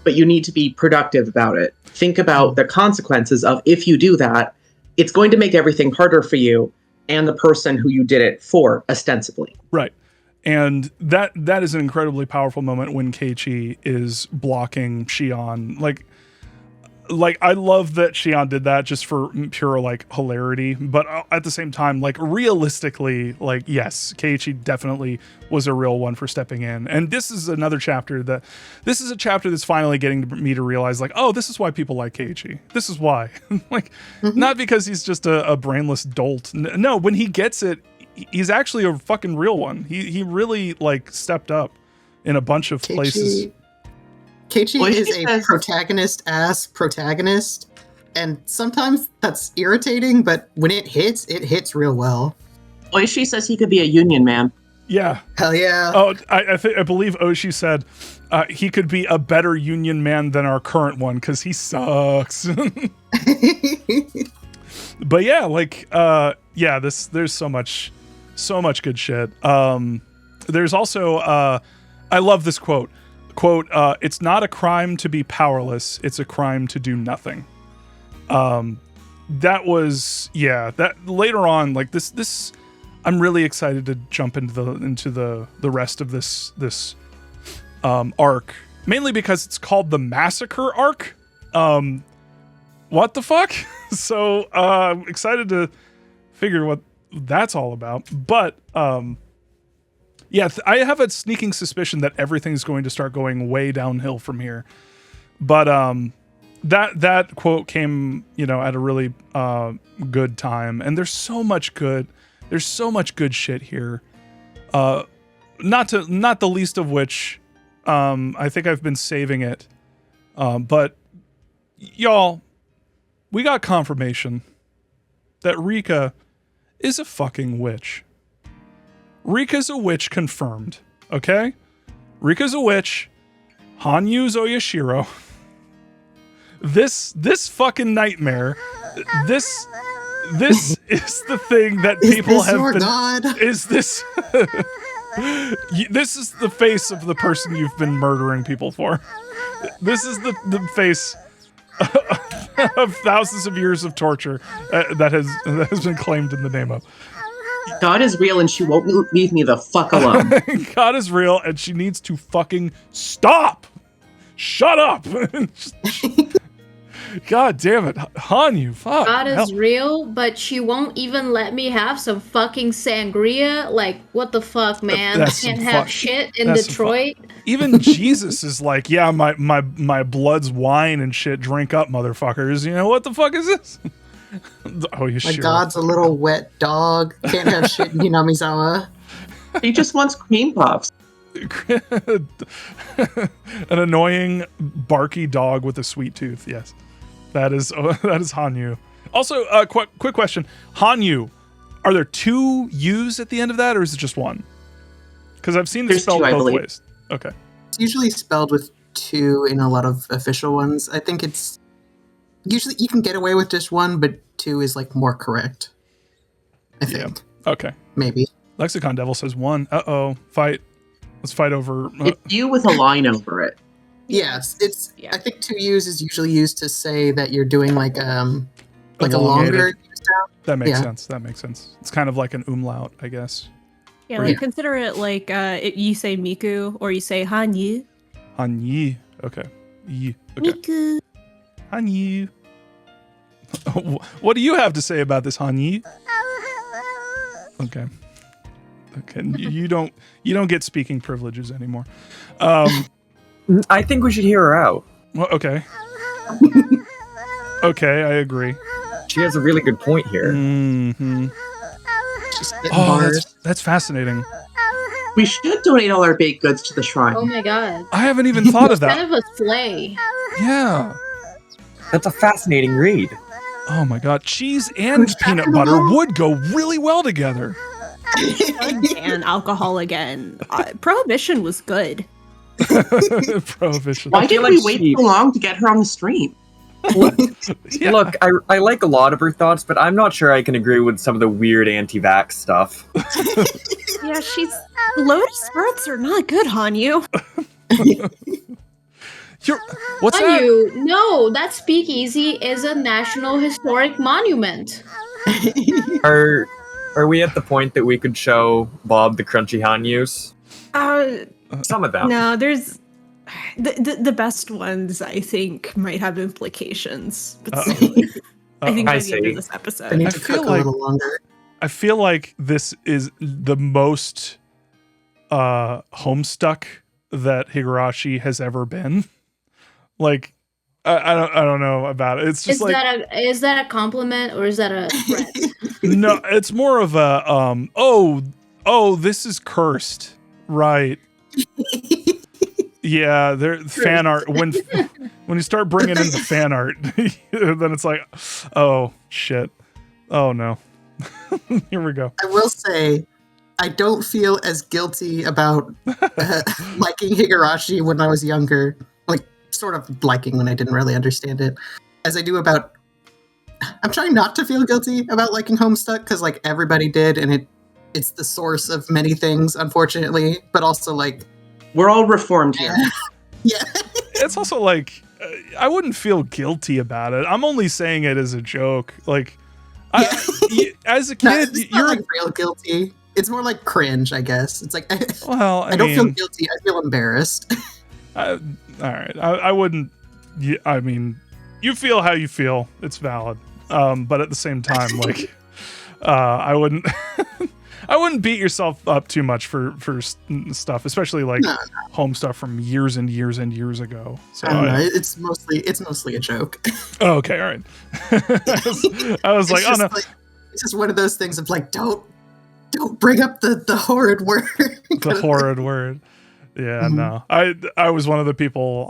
but you need to be productive about it. Think about the consequences of if you do that, it's going to make everything harder for you and the person who you did it for, ostensibly. Right. And that is an incredibly powerful moment when Keiichi is blocking Shion. Like I love that Shion did that just for pure like hilarity, but at the same time, like realistically, like yes, Keiichi definitely was a real one for stepping in. And this is another chapter that's finally getting me to realize like, oh, this is why people like Keiichi. This is why. Like not because he's just a brainless dolt. No, when he gets it, he's actually a fucking real one. He really like stepped up in a bunch of places. Keiichi is a protagonist, and sometimes that's irritating, but when it hits real well. Oishi says he could be a union man. Yeah. Hell yeah. Oh, I believe Oshi said he could be a better union man than our current one because he sucks. But yeah, like there's so much good shit. There's also I love this quote. Quote, it's not a crime to be powerless, it's a crime to do nothing. That was, that later on, like this I'm really excited to jump into the rest of this arc, mainly because it's called the Massacre arc. What the fuck? So I'm excited to figure what that's all about. But I have a sneaking suspicion that everything's going to start going way downhill from here. But that quote came, at a really good time, and there's so much good shit here. Not the least of which, I think I've been saving it. But y'all, we got confirmation that Rika is a fucking witch. Rika's a witch confirmed, okay? Rika's a witch. Hanyu's Oyashiro. This fucking nightmare. This is the thing that people have been. God? Is this? This is the face of the person you've been murdering people for. This is the face of thousands of years of torture that has been claimed in the name of. God is real and she won't leave me the fuck alone. God is real and she needs to fucking stop. Shut up. God damn it. Hanyu, fuck. God is hell. real, but she won't even let me have some fucking sangria. Like, what the fuck, man? That's Can't some have fuck- shit in that's some Detroit. Even Jesus is like, yeah, my blood's wine and shit. Drink up, motherfuckers. You know what the fuck is this? Oh, you My sure? God's a little wet dog. Can't have shit in Hinamizawa. He just wants cream puffs. An annoying, barky dog with a sweet tooth. Yes, that is Hanyu. Also, quick question: Hanyu, are there two U's at the end of that, or is it just one? Because I've seen it There's spelled two, I both believe. ways. Okay. It's usually spelled with 2 in a lot of official ones. I think it's usually you can get away with just 1, but 2 is like more correct. I think. Okay. Maybe. Lexicon Devil says 1. Uh-oh. Fight. Let's fight over. It's you with a line over it. Yes, it's. Yeah. I think 2 U's is usually used to say that you're doing like a longer Elongated. sound. That makes Yeah. sense. That makes sense. It's kind of like an umlaut, I guess. Yeah, Right. like consider it like you say Miku or you say Hanyu. Hanyi. Okay. Yi. Okay. Miku. Hanyi. What do you have to say about this, Hanyi? Okay. Okay. You don't get speaking privileges anymore. I think we should hear her out. Well, okay. Okay, I agree. She has a really good point here. Mm-hmm. Just spitting Oh, bars. that's fascinating. We should donate all our baked goods to the shrine. Oh my god. I haven't even thought of that. Kind of a sleigh. Yeah. That's a fascinating read. Oh my god, cheese and peanut butter would go really well together. And alcohol again. Prohibition was good. Prohibition. Why I feel did like we wait she- so long to get her on the stream? Yeah. Look, I like a lot of her thoughts, but I'm not sure I can agree with some of the weird anti-vax stuff. Yeah, she's lotus spurts are not good, Hanyu. What's that? You no, that speakeasy is a national historic monument. Are we at the point that we could show Bob the crunchy Hanyus? Some of them. No, there's the best ones. I think might have implications. But Uh-oh. still, I think I by the end see. of this They episode, need I to feel cook like- a little longer. I feel like this is the most homestuck that Higurashi has ever been. Like, I don't know about it. It's just Is that a compliment or is that a threat? no, it's more of a this is cursed, right? Yeah, there fan art when you start bringing in the fan art, then it's like, oh shit, oh no, here we go. I will say, I don't feel as guilty about liking Higurashi when I was younger, like sort of liking when I didn't really understand it, as I do about. I'm trying not to feel guilty about liking Homestuck because like everybody did, and it's the source of many things, unfortunately. But also like, We're all reformed here. yeah, It's also like I wouldn't feel guilty about it. I'm only saying it as a joke. Like, as a no, kid, it's you're not like real guilty. It's more like cringe, I guess. It's like well. I don't feel guilty. I feel embarrassed. All right. I wouldn't. I mean, you feel how you feel. It's valid. But at the same time, like, I wouldn't. I wouldn't beat yourself up too much for stuff, especially like home stuff from years and years and years ago. So I don't know. It's mostly a joke. Oh, okay, all right. I was like, oh no. It's just one of those things of like, don't bring up the horrid word. The horrid word. Yeah, no. I was one of the people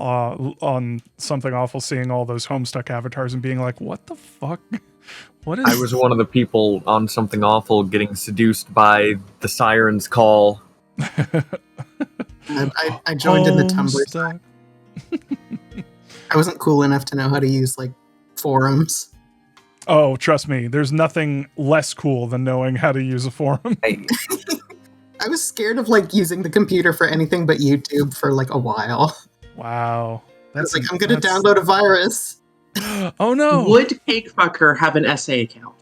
on Something Awful seeing all those Homestuck avatars and being like, what the fuck? What is? I was one of the people on Something Awful getting seduced by the siren's call. I joined in the Tumblr side. I wasn't cool enough to know how to use like forums. Oh, trust me, there's nothing less cool than knowing how to use a forum. I was scared of like using the computer for anything but YouTube for like a while. Wow. That's like, I'm gonna download a virus. Oh no. Would Cakefucker have an SA account?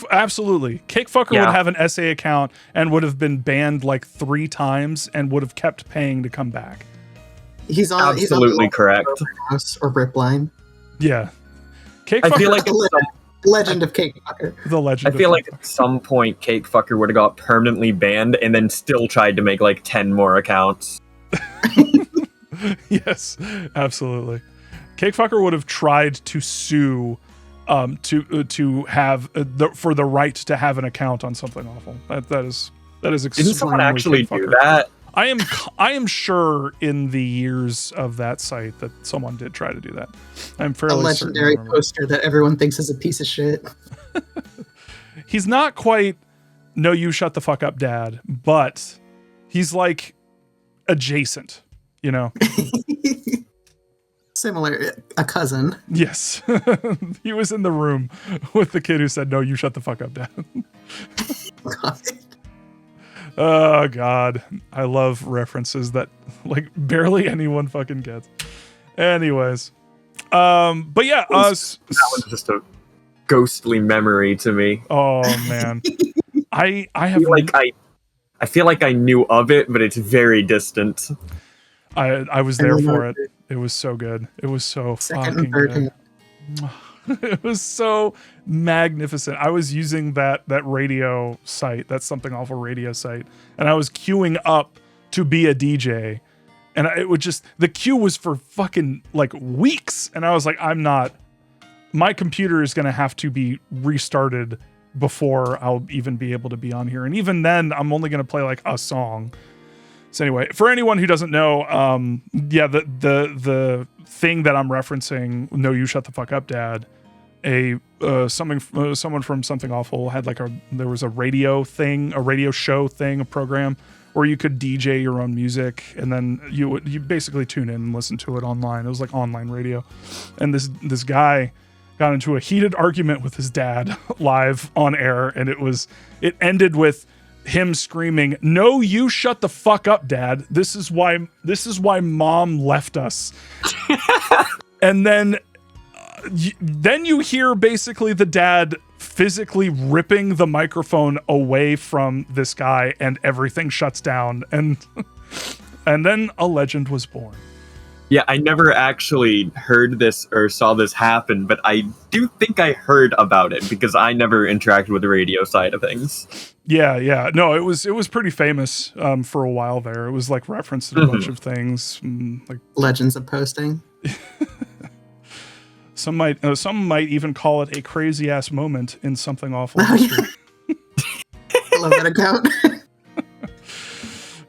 Absolutely. Cakefucker Yeah. would have an SA account and would have been banned like 3 times and would have kept paying to come back. He's on Absolutely correct. House or Ripline. Yeah. I feel like Legend of Cakefucker. The legend. I feel like at some point Cakefucker would have got permanently banned and then still tried to make like 10 more accounts. Yes, absolutely. Cakefucker would have tried to sue to have for the right to have an account on Something Awful. That is extremely Didn't someone actually do Cakefucker. that? I am sure in the years of that site that someone did try to do that. I'm A fairly legendary certain. poster that everyone thinks is a piece of shit. He's not quite no you shut the fuck up dad, but he's like adjacent, you know. Similar, a cousin. Yes. He was in the room with the kid who said no you shut the fuck up dad. God. Oh god, I love references that like barely anyone fucking gets. Anyways, but yeah, That was just a ghostly memory to me. Oh man, I have I feel like I knew of it, but it's very distant. I was there for it. It was so good. It was so Second fucking and third. good. It was so magnificent. I was using that radio site, that Something Awful radio site, and I was queuing up to be a DJ, and it would just the queue was for fucking like weeks, and I was like, my computer is gonna have to be restarted before I'll even be able to be on here, and even then, I'm only gonna play like a song. So anyway, for anyone who doesn't know, yeah, the thing that I'm referencing, no, you shut the fuck up, Dad. Someone from Something Awful had like there was a radio show thing, a program where you could DJ your own music, and then you basically tune in and listen to it online. It was like online radio, and this guy got into a heated argument with his dad live on air, and it ended with him screaming, "No, you shut the fuck up, Dad. This is why Mom left us." And then you hear basically the dad physically ripping the microphone away from this guy, and everything shuts down, and then a legend was born. Yeah, I never actually heard this or saw this happen, but I do think I heard about it because I never interacted with the radio side of things. Yeah. No, it was pretty famous for a while there. It was like referenced in a bunch of things, like Legends of posting. some might even call it a crazy ass moment in Something Awful history. I love that account.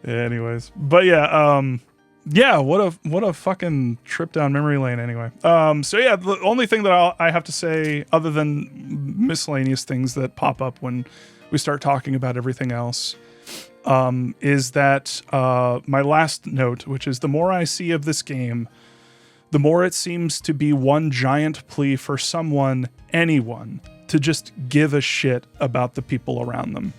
Anyways, but yeah, what a fucking trip down memory lane. Anyway, so yeah, the only thing that I have to say, other than miscellaneous things that pop up when we start talking about everything else, is that my last note, which is the more I see of this game, the more it seems to be one giant plea for anyone, to just give a shit about the people around them.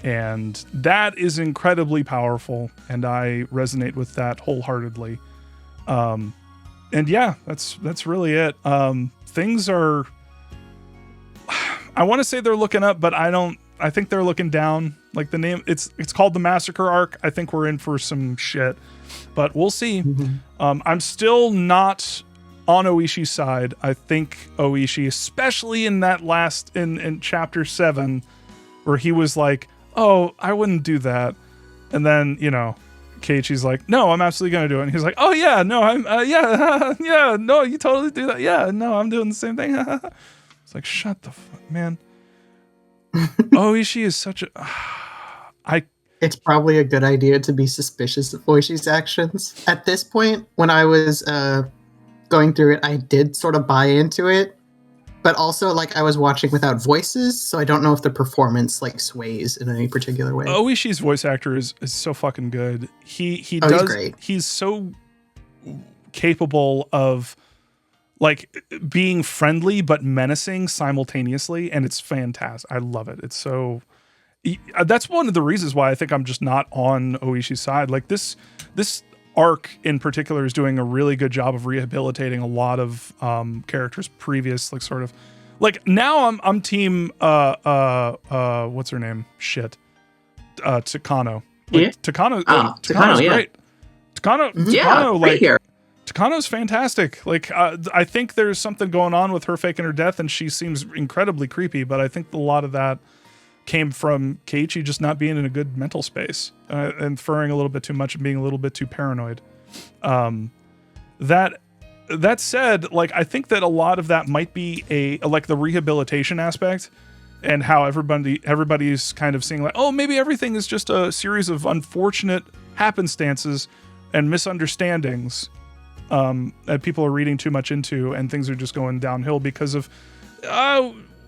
And that is incredibly powerful, and I resonate with that wholeheartedly. And yeah, that's really it. Things are, I want to say they're looking up, but I think they're looking down. Like the name, it's called the Massacre Arc. I think we're in for some shit, but we'll see. Mm-hmm. I'm still not on Oishi's side. I think Oishi, especially in that in chapter 7, where he was like, "Oh, I wouldn't do that," and then Keiichi's like, "No, I'm absolutely gonna do it." And he's like, "Oh yeah, no, I'm yeah, no, you totally do that. Yeah, no, I'm doing the same thing." It's like, shut the fuck, man. Oishi is such a. It's probably a good idea to be suspicious of Oishi's actions. At this point, when I was going through it, I did sort of buy into it, but also like I was watching without voices, so I don't know if the performance like sways in any particular way. Oishi's voice actor is so fucking good. He Oh, does. he's great. He's so capable of like being friendly but menacing simultaneously, and it's fantastic. I love it. It's so. That's one of the reasons why I think I'm just not on Oishi's side. Like this arc in particular is doing a really good job of rehabilitating a lot of characters previous, like sort of like now I'm team what's her name? Shit. Takano. Like, Yeah. Takano's Takano, yeah. great. Takano, Right like here. Takano's fantastic. Like I think there's something going on with her faking her death, and she seems incredibly creepy. But I think a lot of that came from Keiichi just not being in a good mental space, and furring a little bit too much and being a little bit too paranoid. That said, like I think that a lot of that might be a like the rehabilitation aspect, and how everybody's kind of seeing like, oh, maybe everything is just a series of unfortunate happenstances and misunderstandings that people are reading too much into, and things are just going downhill because of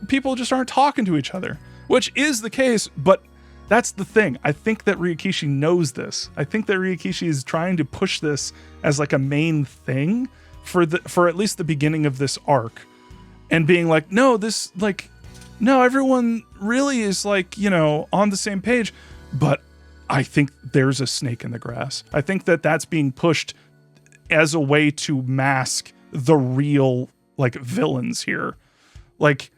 people just aren't talking to each other, which is the case. But that's the thing. I think that Ryukishi knows this. I think that Ryukishi is trying to push this as like a main thing for at least the beginning of this arc, and being like, no, everyone really is like, on the same page. But I think there's a snake in the grass. I think that that's being pushed as a way to mask the real like villains here. Like,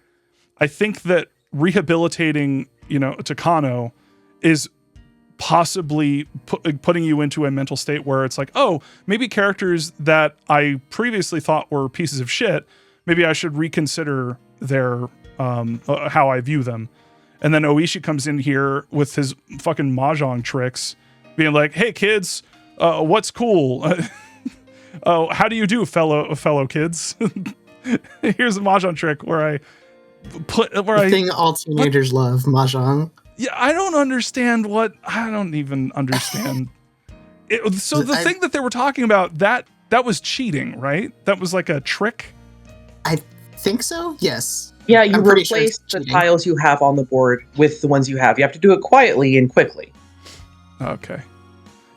I think that rehabilitating, Takano is possibly putting you into a mental state where it's like, oh, maybe characters that I previously thought were pieces of shit, maybe I should reconsider their how I view them. And then Oishi comes in here with his fucking mahjong tricks, being like, hey kids, what's cool? How do you do, fellow kids? Here's a mahjong trick where I thing all teenagers love, mahjong. Yeah, I don't even understand. So the thing that they were talking about, that was cheating, right? That was like a trick? I think so, yes. Yeah, you I'm pretty sure replace it's the cheating. tiles you have on the board with the ones you have. You have to do it quietly and quickly. Okay.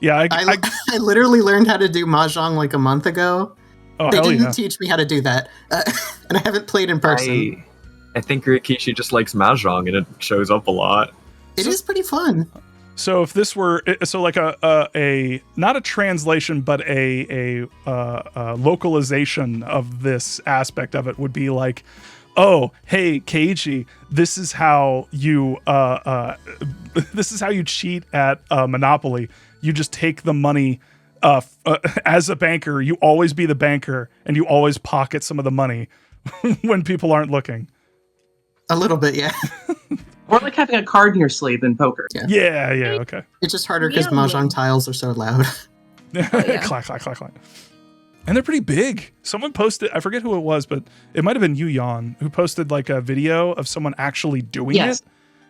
Yeah, I literally learned how to do mahjong like a month ago. Oh, They hell didn't yeah. teach me how to do that, and I haven't played in person. I think Rikishi just likes mahjong, and it shows up a lot. It is pretty fun. So if this were like a not a translation, but a localization of this aspect of it would be like, oh, hey Keiichi, this is how you cheat at Monopoly. You just take the money as a banker. You always be the banker, and you always pocket some of the money when people aren't looking. A little bit, yeah. Or like having a card in your sleeve in poker. Yeah, okay. It's just harder because mahjong tiles are so loud. yeah. Clack, clack, clack, clack. And they're pretty big. Someone posted, I forget who it was, but it might have been Yu Yan, who posted like a video of someone actually doing it.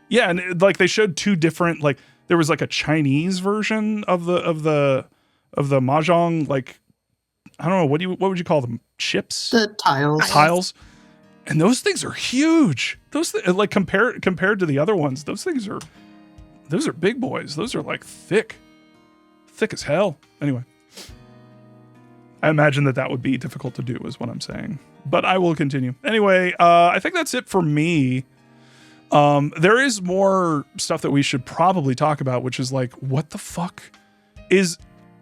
Yeah, and like they showed two different, like there was like a Chinese version of the mahjong, like I don't know, what would you call them? Chips? The tiles. Tiles. And those things are huge. Like compared to the other ones, those are big boys. Those are like thick as hell. Anyway, I imagine that would be difficult to do, is what I'm saying. But I will continue. Anyway, I think that's it for me. There is more stuff that we should probably talk about, which is like, what the fuck is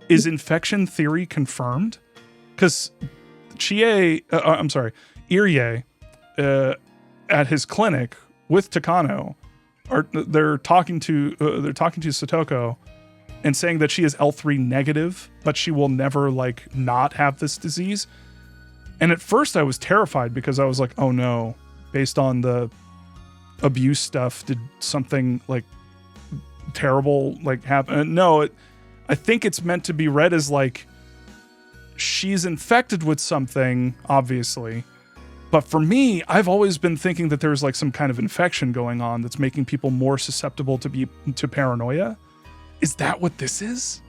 infection theory confirmed? Because Irie, at his clinic with Takano, they're talking to Satoko and saying that she is L3 negative, but she will never like not have this disease. And at first I was terrified because I was like, oh no, based on the abuse stuff, did something like terrible like happen? No, I think it's meant to be read as like she's infected with something, obviously. But for me, I've always been thinking that there's like some kind of infection going on that's making people more susceptible to paranoia. Is that what this is?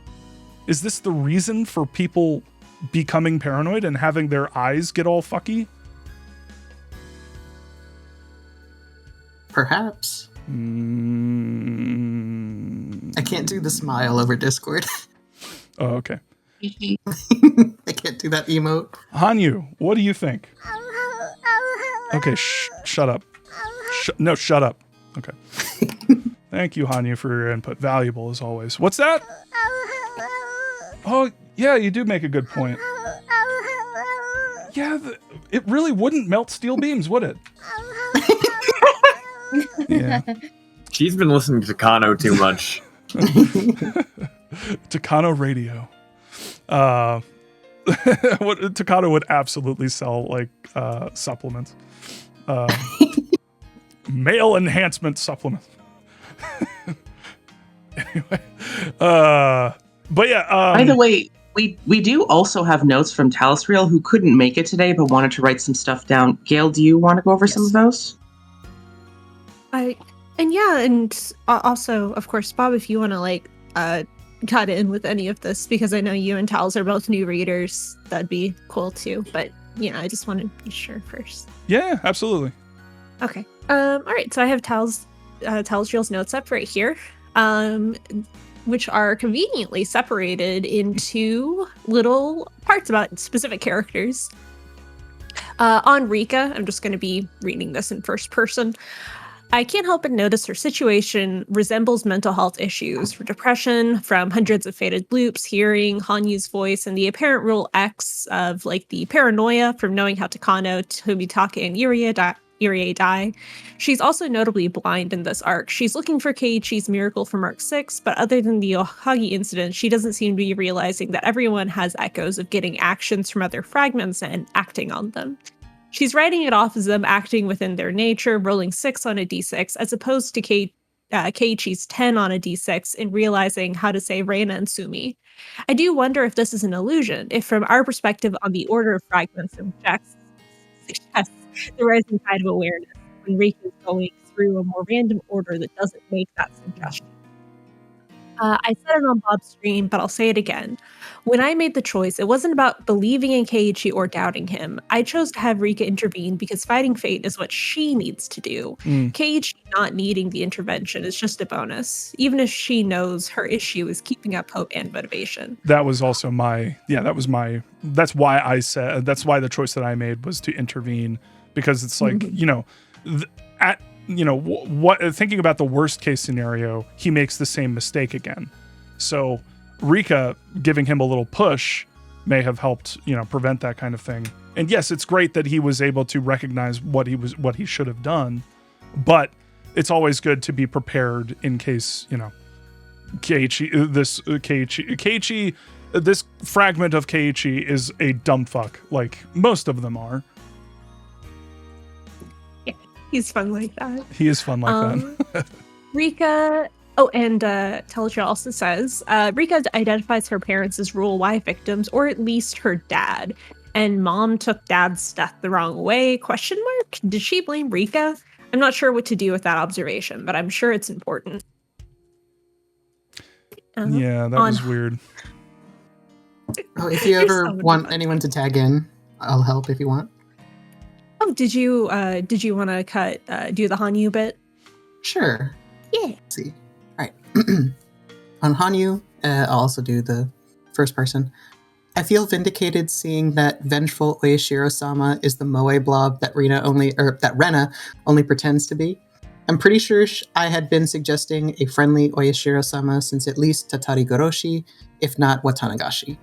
Is this the reason for people becoming paranoid and having their eyes get all fucky? Perhaps. I can't do the smile over Discord. Oh, okay. I can't do that emote. Hanyu, what do you think? Okay, shut up. No, shut up. Okay. Thank you, Hanyu, for your input. Valuable as always. What's that? Oh, yeah, you do make a good point. Yeah, it really wouldn't melt steel beams, would it? Yeah. She's been listening to Kano too much. Takano Radio. Takano would absolutely sell like supplements. Male enhancement supplements. Anyway. But yeah. By the way, we do also have notes from Talisriel, who couldn't make it today but wanted to write some stuff down. Gail, do you want to go over some of those? And also, of course, Bob, if you want to cut in with any of this, because I know you and Tals are both new readers, that'd be cool too. But I just want to be sure first. Yeah, absolutely. Okay. All right. So I have Talisriel's notes up right here, which are conveniently separated into little parts about specific characters. On Rika, I'm just going to be reading this in first person. I can't help but notice her situation resembles mental health issues for depression from hundreds of faded loops, hearing Hanyu's voice, and the apparent rule X of the paranoia from knowing how Takano, Tomitake, and Irie die. She's also notably blind in this arc. She's looking for Keiichi's miracle from Arc 6, but other than the Ohagi incident, she doesn't seem to be realizing that everyone has echoes of getting actions from other fragments and acting on them. She's writing it off as them acting within their nature, rolling 6 on a d6, as opposed to Keiichi's 10 on a d6, and realizing how to say Reina and Sumi. I do wonder if this is an illusion, if from our perspective on the order of fragments suggests the rising tide of awareness, when Rika is going through a more random order that doesn't make that suggestion. I said it on Bob's stream, but I'll say it again. When I made the choice, it wasn't about believing in Keiichi or doubting him. I chose to have Rika intervene because fighting fate is what she needs to do. Keiichi not needing the intervention is just a bonus, even if she knows her issue is keeping up hope and motivation. That was also that's why the choice that I made was to intervene, because it's like, thinking about the worst case scenario, he makes the same mistake again. So Rika giving him a little push may have helped, prevent that kind of thing. And yes, it's great that he was able to recognize what he should have done, but it's always good to be prepared in case, Keiichi, this fragment of Keiichi is a dumb fuck, like most of them are. He's fun like that. He is fun like that. Rika. Oh, and Telstra also says Rika identifies her parents as Rule Y victims, or at least her dad. And mom took dad's death the wrong way? ? Did she blame Rika? I'm not sure what to do with that observation, but I'm sure it's important. Yeah, that was weird. Oh, if you ever want anyone to tag in, I'll help if you want. Oh, did you want to do the Hanyu bit? Sure. Yeah. Let's see. All right. On Hanyu, I'll also do the first person. I feel vindicated seeing that vengeful Oishiro-sama is the moe blob that Rena only pretends to be. I'm pretty sure I had been suggesting a friendly Oishiro-sama since at least Tatarigoroshi, if not Watanagashi.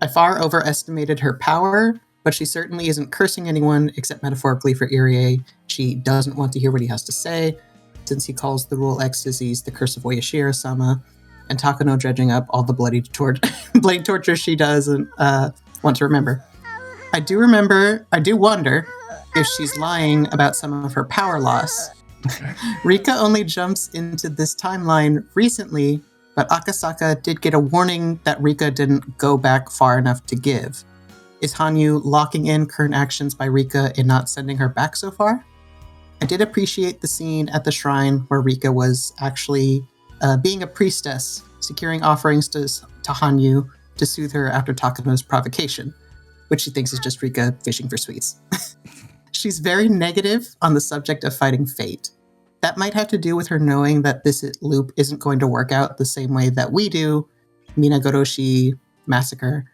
I far overestimated her power, but she certainly isn't cursing anyone except metaphorically for Irie. She doesn't want to hear what he has to say, since he calls the rule X disease the curse of Oyashiro-sama, and Takano dredging up all the bloody torture she doesn't want to remember. I do wonder if she's lying about some of her power loss. Rika only jumps into this timeline recently, but Akasaka did get a warning that Rika didn't go back far enough to give. Is Hanyu locking in current actions by Rika and not sending her back so far? I did appreciate the scene at the shrine where Rika was actually being a priestess, securing offerings to Hanyu to soothe her after Takano's provocation, which she thinks is just Rika fishing for sweets. She's very negative on the subject of fighting fate. that might have to do with her knowing that this loop isn't going to work out the same way that we do. Minagoroshi massacre.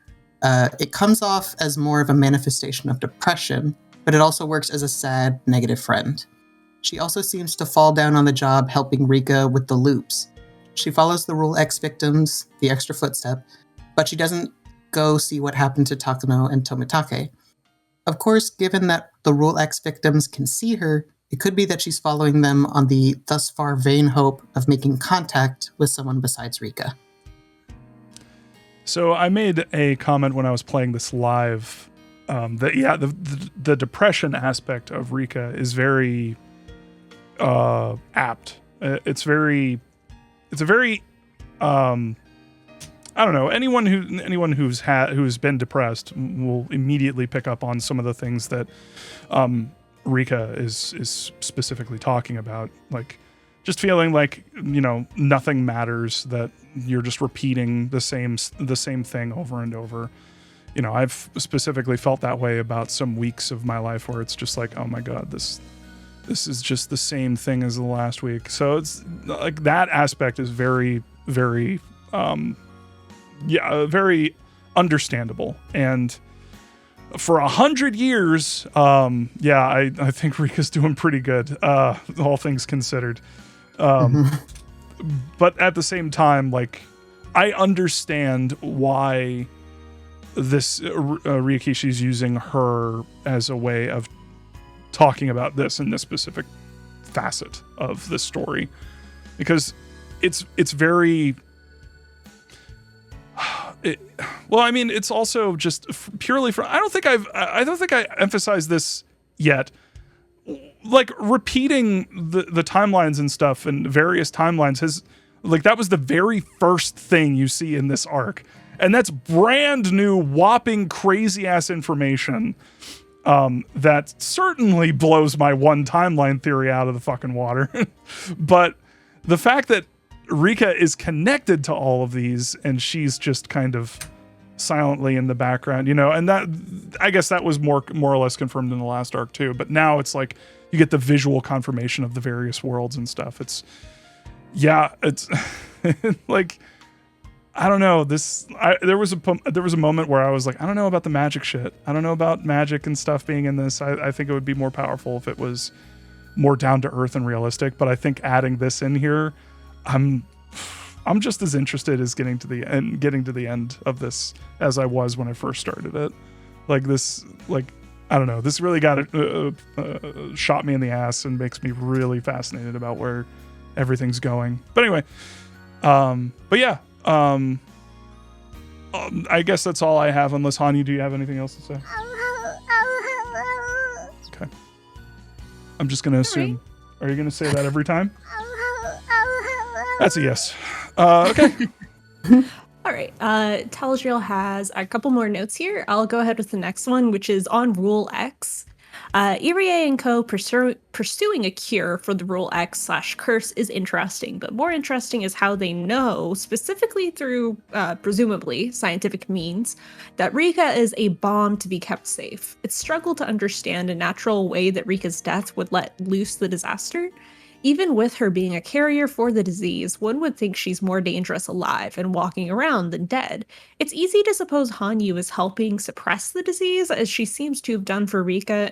It comes off as more of a manifestation of depression, but it also works as a sad, negative friend. She also seems to fall down on the job helping Rika with the loops. She follows the Rule X victims, the extra footstep, but she doesn't go see what happened to Takano and Tomitake. Of course, given that the Rule X victims can see her, it could be that she's following them on the thus far vain hope of making contact with someone besides Rika. So I made a comment when I was playing this live that the depression aspect of Rika is very apt. It's a very I don't know, anyone who's been depressed will immediately pick up on some of the things that Rika is specifically talking about, like just feeling like, you know, nothing matters, that you're just repeating the same thing over and over. You know, I've specifically felt that way about some weeks of my life where it's just like, oh my God, this is just the same thing as the last week. So it's like that aspect is very, very, very understandable. And for 100 years, I think Rika's doing pretty good, all things considered. But at the same time, like, I understand why this Ryukishi's using her as a way of talking about this in this specific facet of the story, because it's very it's also just purely for I don't think I emphasized this yet, like repeating the timelines and stuff and various timelines has, like, that was the very first thing you see in this arc, and that's brand new, whopping, crazy ass information that certainly blows my one timeline theory out of the fucking water. But the fact that Rika is connected to all of these and she's just kind of silently in the background, you know, and that, I guess that was more or less confirmed in the last arc too. But now it's like you get the visual confirmation of the various worlds and stuff. It's like, I don't know. There was a moment where I was like, I don't know about the magic shit. I don't know about magic and stuff being in this. I think it would be more powerful if it was more down to earth and realistic. But I think adding this in here, I'm just as interested as getting to the end of this as I was when I first started it. Like this, like, I don't know. This really got shot me in the ass and makes me really fascinated about where everything's going. But anyway, I guess that's all I have, unless Hani, do you have anything else to say? Okay. I'm just going to assume. Are you going to say that every time? That's a yes. Okay. All right. Taladriel has a couple more notes here. I'll go ahead with the next one, which is on Rule X. Irie and co. pursuing a cure for the Rule X/curse is interesting, but more interesting is how they know, specifically through presumably scientific means, that Rika is a bomb to be kept safe. It's struggled to understand a natural way that Rika's death would let loose the disaster. Even with her being a carrier for the disease, one would think she's more dangerous alive and walking around than dead. It's easy to suppose Hanyu is helping suppress the disease, as she seems to have done for Rana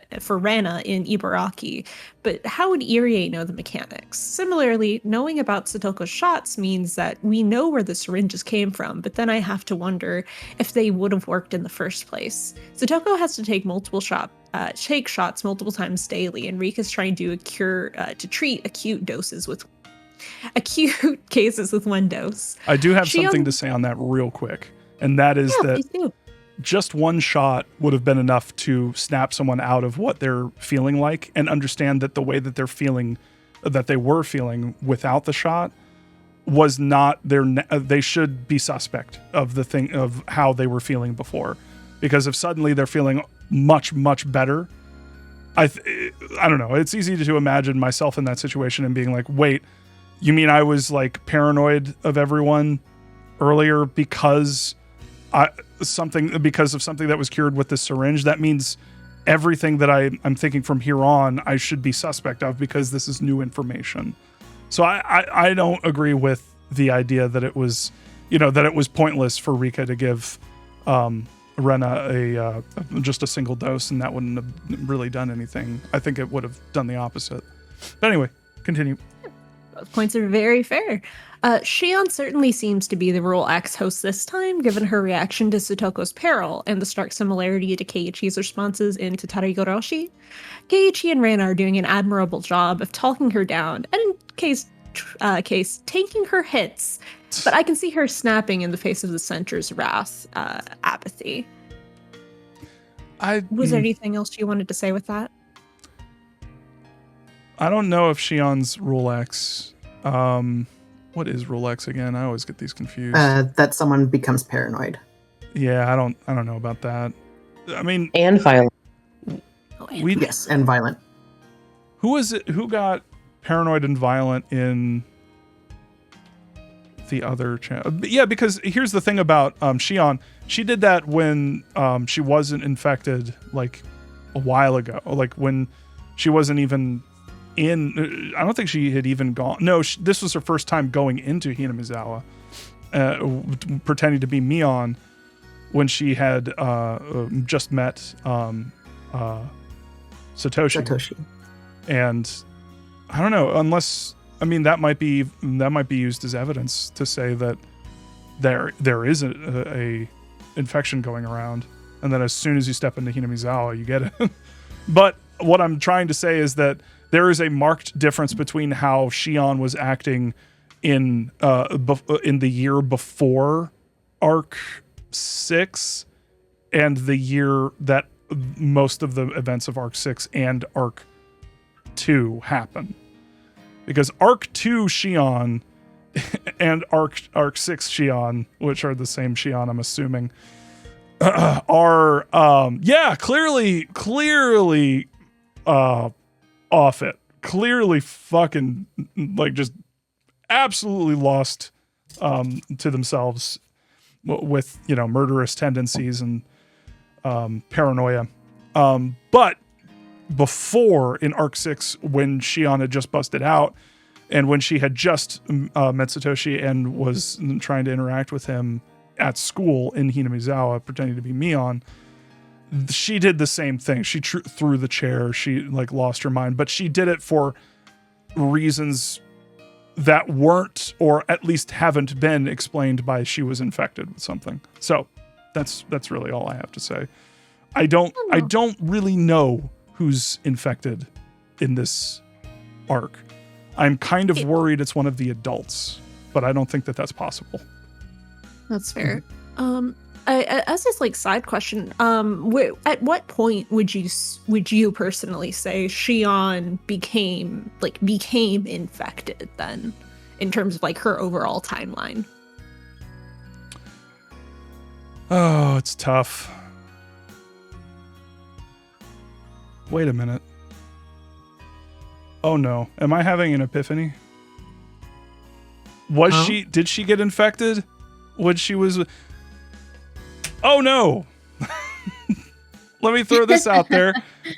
in Ibaraki, but how would Irie know the mechanics? Similarly, knowing about Satoko's shots means that we know where the syringes came from, but then I have to wonder if they would have worked in the first place. Satoko has to take shots multiple times daily, and Rika's trying to treat acute cases with one dose. I do have something to say on that real quick, and that is that just one shot would have been enough to snap someone out of what they're feeling like and understand that the way that they were feeling without the shot was not they should be suspect of the thing of how they were feeling before, because if suddenly they're feeling much, much better, I don't know. It's easy to imagine myself in that situation and being like, wait, you mean I was like paranoid of everyone earlier because of something that was cured with this syringe? That means everything that I'm thinking from here on, I should be suspect of because this is new information. So I don't agree with the idea that it was, that it was pointless for Rika to give Rena just a single dose, and that wouldn't have really done anything. I think it would have done the opposite. But anyway, continue. Both points are very fair. Shion certainly seems to be the Rule X host this time, given her reaction to Sutoko's peril and the stark similarity to Keiichi's responses in Tatarigoroshi. Keiichi and Rena are doing an admirable job of talking her down, and in case taking her hits, but I can see her snapping in the face of the Centaur's wrath, apathy. Was there anything else you wanted to say with that? I don't know if Shion's Rule X. What is Rule X again? I always get these confused. That someone becomes paranoid. Yeah, I don't know about that. I mean, And violent. Yes, and violent. Who is it? Who got paranoid and violent in the other channel? Yeah, because here's the thing about Shion. She did that when she wasn't infected, like a while ago. Like when she wasn't even in. I don't think she had even gone. No, this was her first time going into Hinamizawa, pretending to be Mion when she had just met Satoshi. And I don't know, unless, I mean, that might be used as evidence to say that there is a infection going around, and then as soon as you step into Hinamizawa, you get it. But what I'm trying to say is that there is a marked difference between how Shion was acting in the year before Arc 6 and the year that most of the events of Arc 6 and Arc 2 happen. Because Arc 2 Shion and Arc 6 Shion, which are the same Shion, I'm assuming, are clearly off it. Clearly fucking like just absolutely lost to themselves with, murderous tendencies and paranoia. But before, in Arc 6, when Shion had just busted out and when she had just met Satoshi and was trying to interact with him at school in Hinamizawa, pretending to be Mion, she did the same thing. She threw the chair. She lost her mind, but she did it for reasons that weren't, or at least haven't been, explained by she was infected with something. So that's really all I have to say. I don't really know who's infected in this arc. I'm kind of worried it's one of the adults, but I don't think that that's possible. That's fair. As this side question, at what point would you personally say Shion became infected then, in terms of her overall timeline? Oh, it's tough. Wait a minute. Oh no, am I having an epiphany? Did she get infected when she was... Oh no! Let me throw this out there.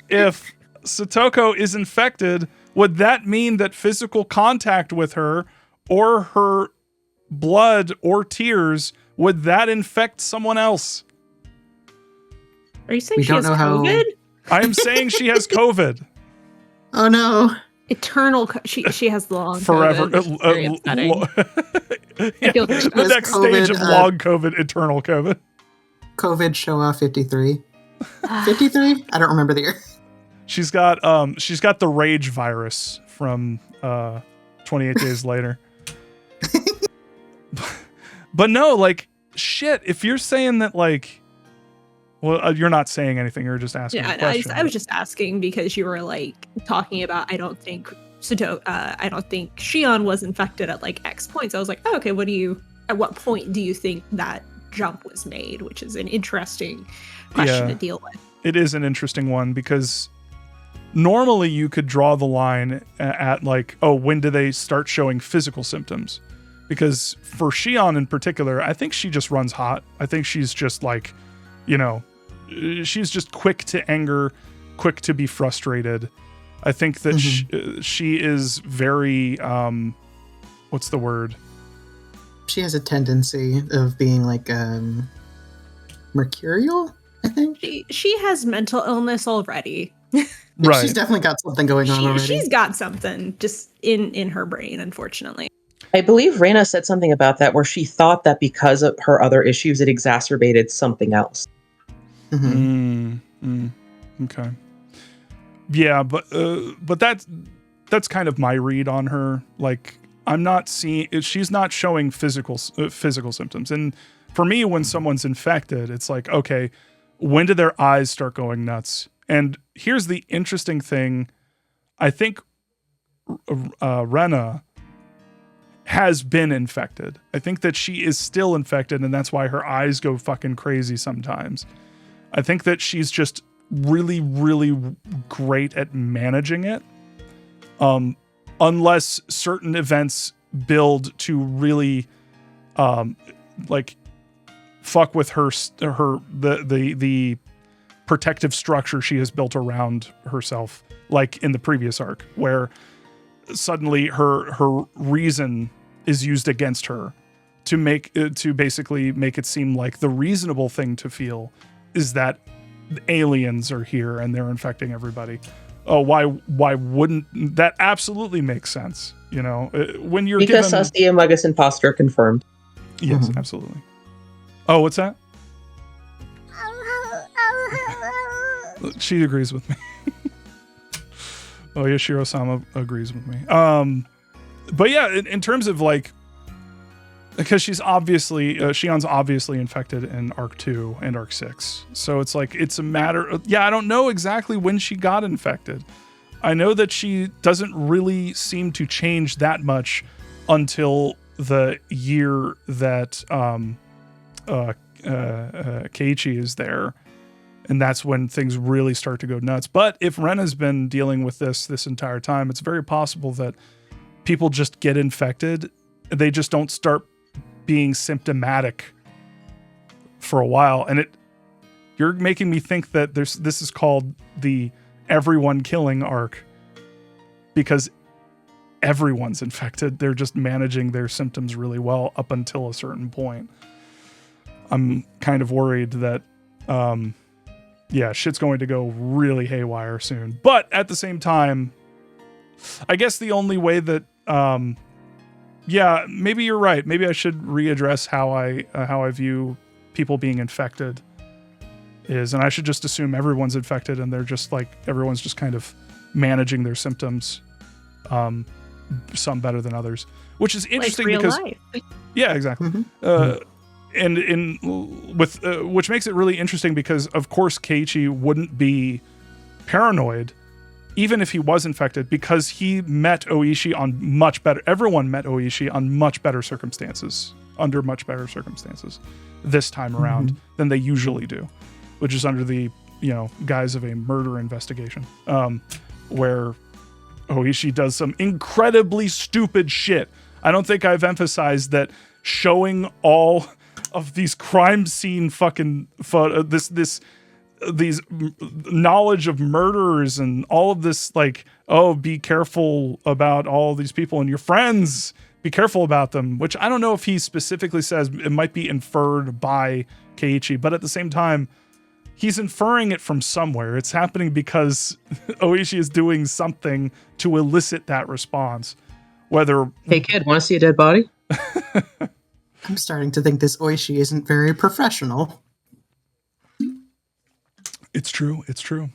If Satoko is infected, would that mean that physical contact with her or her blood or tears, would that infect someone else? Are you saying she has COVID? I am saying she has COVID. Oh no. Eternal. She has long forever. COVID. Very upsetting. The next stage of long COVID, eternal COVID. COVID Showa 53. 53? I don't remember the year. She's got the rage virus from 28 Days Later. But no, shit, if you're saying that you're not saying anything, you're just asking a question. I was just asking because you were talking about I don't think Shion was infected at X points. I was like, oh, okay, at what point do you think that jump was made? Which is an interesting question to deal with. It is an interesting one because normally you could draw the line at when do they start showing physical symptoms? Because for Shion in particular, I think she just runs hot. I think she's just she's just quick to anger, quick to be frustrated. I think that she is very what's the word? She has a tendency of being like mercurial, I think. She has mental illness already. Right. She's definitely got something going on already. She's got something just in her brain, unfortunately. I believe Raina said something about that where she thought that because of her other issues, it exacerbated something else. Okay. Yeah, but that's kind of my read on her. Like, I'm not seeing, she's not showing physical symptoms. And for me, when someone's infected, it's like, okay, when do their eyes start going nuts? And here's the interesting thing. I think Rena has been infected. I think that she is still infected, and that's why her eyes go fucking crazy sometimes. I think that she's just really, really great at managing it. Unless certain events build to really, like, fuck with the protective structure she has built around herself, like in the previous arc, where suddenly her reason is used against her to basically make it seem like the reasonable thing to feel is that aliens are here and they're infecting everybody. Oh, why wouldn't that absolutely make sense? You know, when you're because given... Sussy and Mugus imposter confirmed. Yes, absolutely. Oh, what's that? She agrees with me. Oh, Yashiro-sama agrees with me. But yeah, in terms of like, because she's obviously, Shion's obviously infected in Arc 2 and Arc 6. So it's like, it's a matter of, I don't know exactly when she got infected. I know that she doesn't really seem to change that much until the year that Keiichi is there. And that's when things really start to go nuts. But if Rena's been dealing with this entire time, it's very possible that people just get infected. They just don't start being symptomatic for a while. And you're making me think that this is called the everyone killing arc, because everyone's infected. They're just managing their symptoms really well up until a certain point. I'm kind of worried that, shit's going to go really haywire soon. But at the same time, I guess the only way that, maybe you're right. Maybe I should readdress how I view people being infected is, and I should just assume everyone's infected and they're just like, everyone's just kind of managing their symptoms, some better than others, which is interesting, like real because life. Yeah, exactly. Which makes it really interesting because, of course, Keiichi wouldn't be paranoid even if he was infected, because he met Oishi on much better. Everyone met Oishi on much better circumstances, under much better circumstances this time around than they usually do, which is under the guise of a murder investigation, where Oishi does some incredibly stupid shit. I don't think I've emphasized that showing all of these crime scene fucking these knowledge of murderers and all of this, like, oh, be careful about all these people and your friends, be careful about them, which I don't know if he specifically says. It might be inferred by Keiichi, but at the same time, he's inferring it from somewhere. It's happening because Oishi is doing something to elicit that response. Whether... Hey kid, want to see a dead body? I'm starting to think this Oishi isn't very professional. It's true. It's true.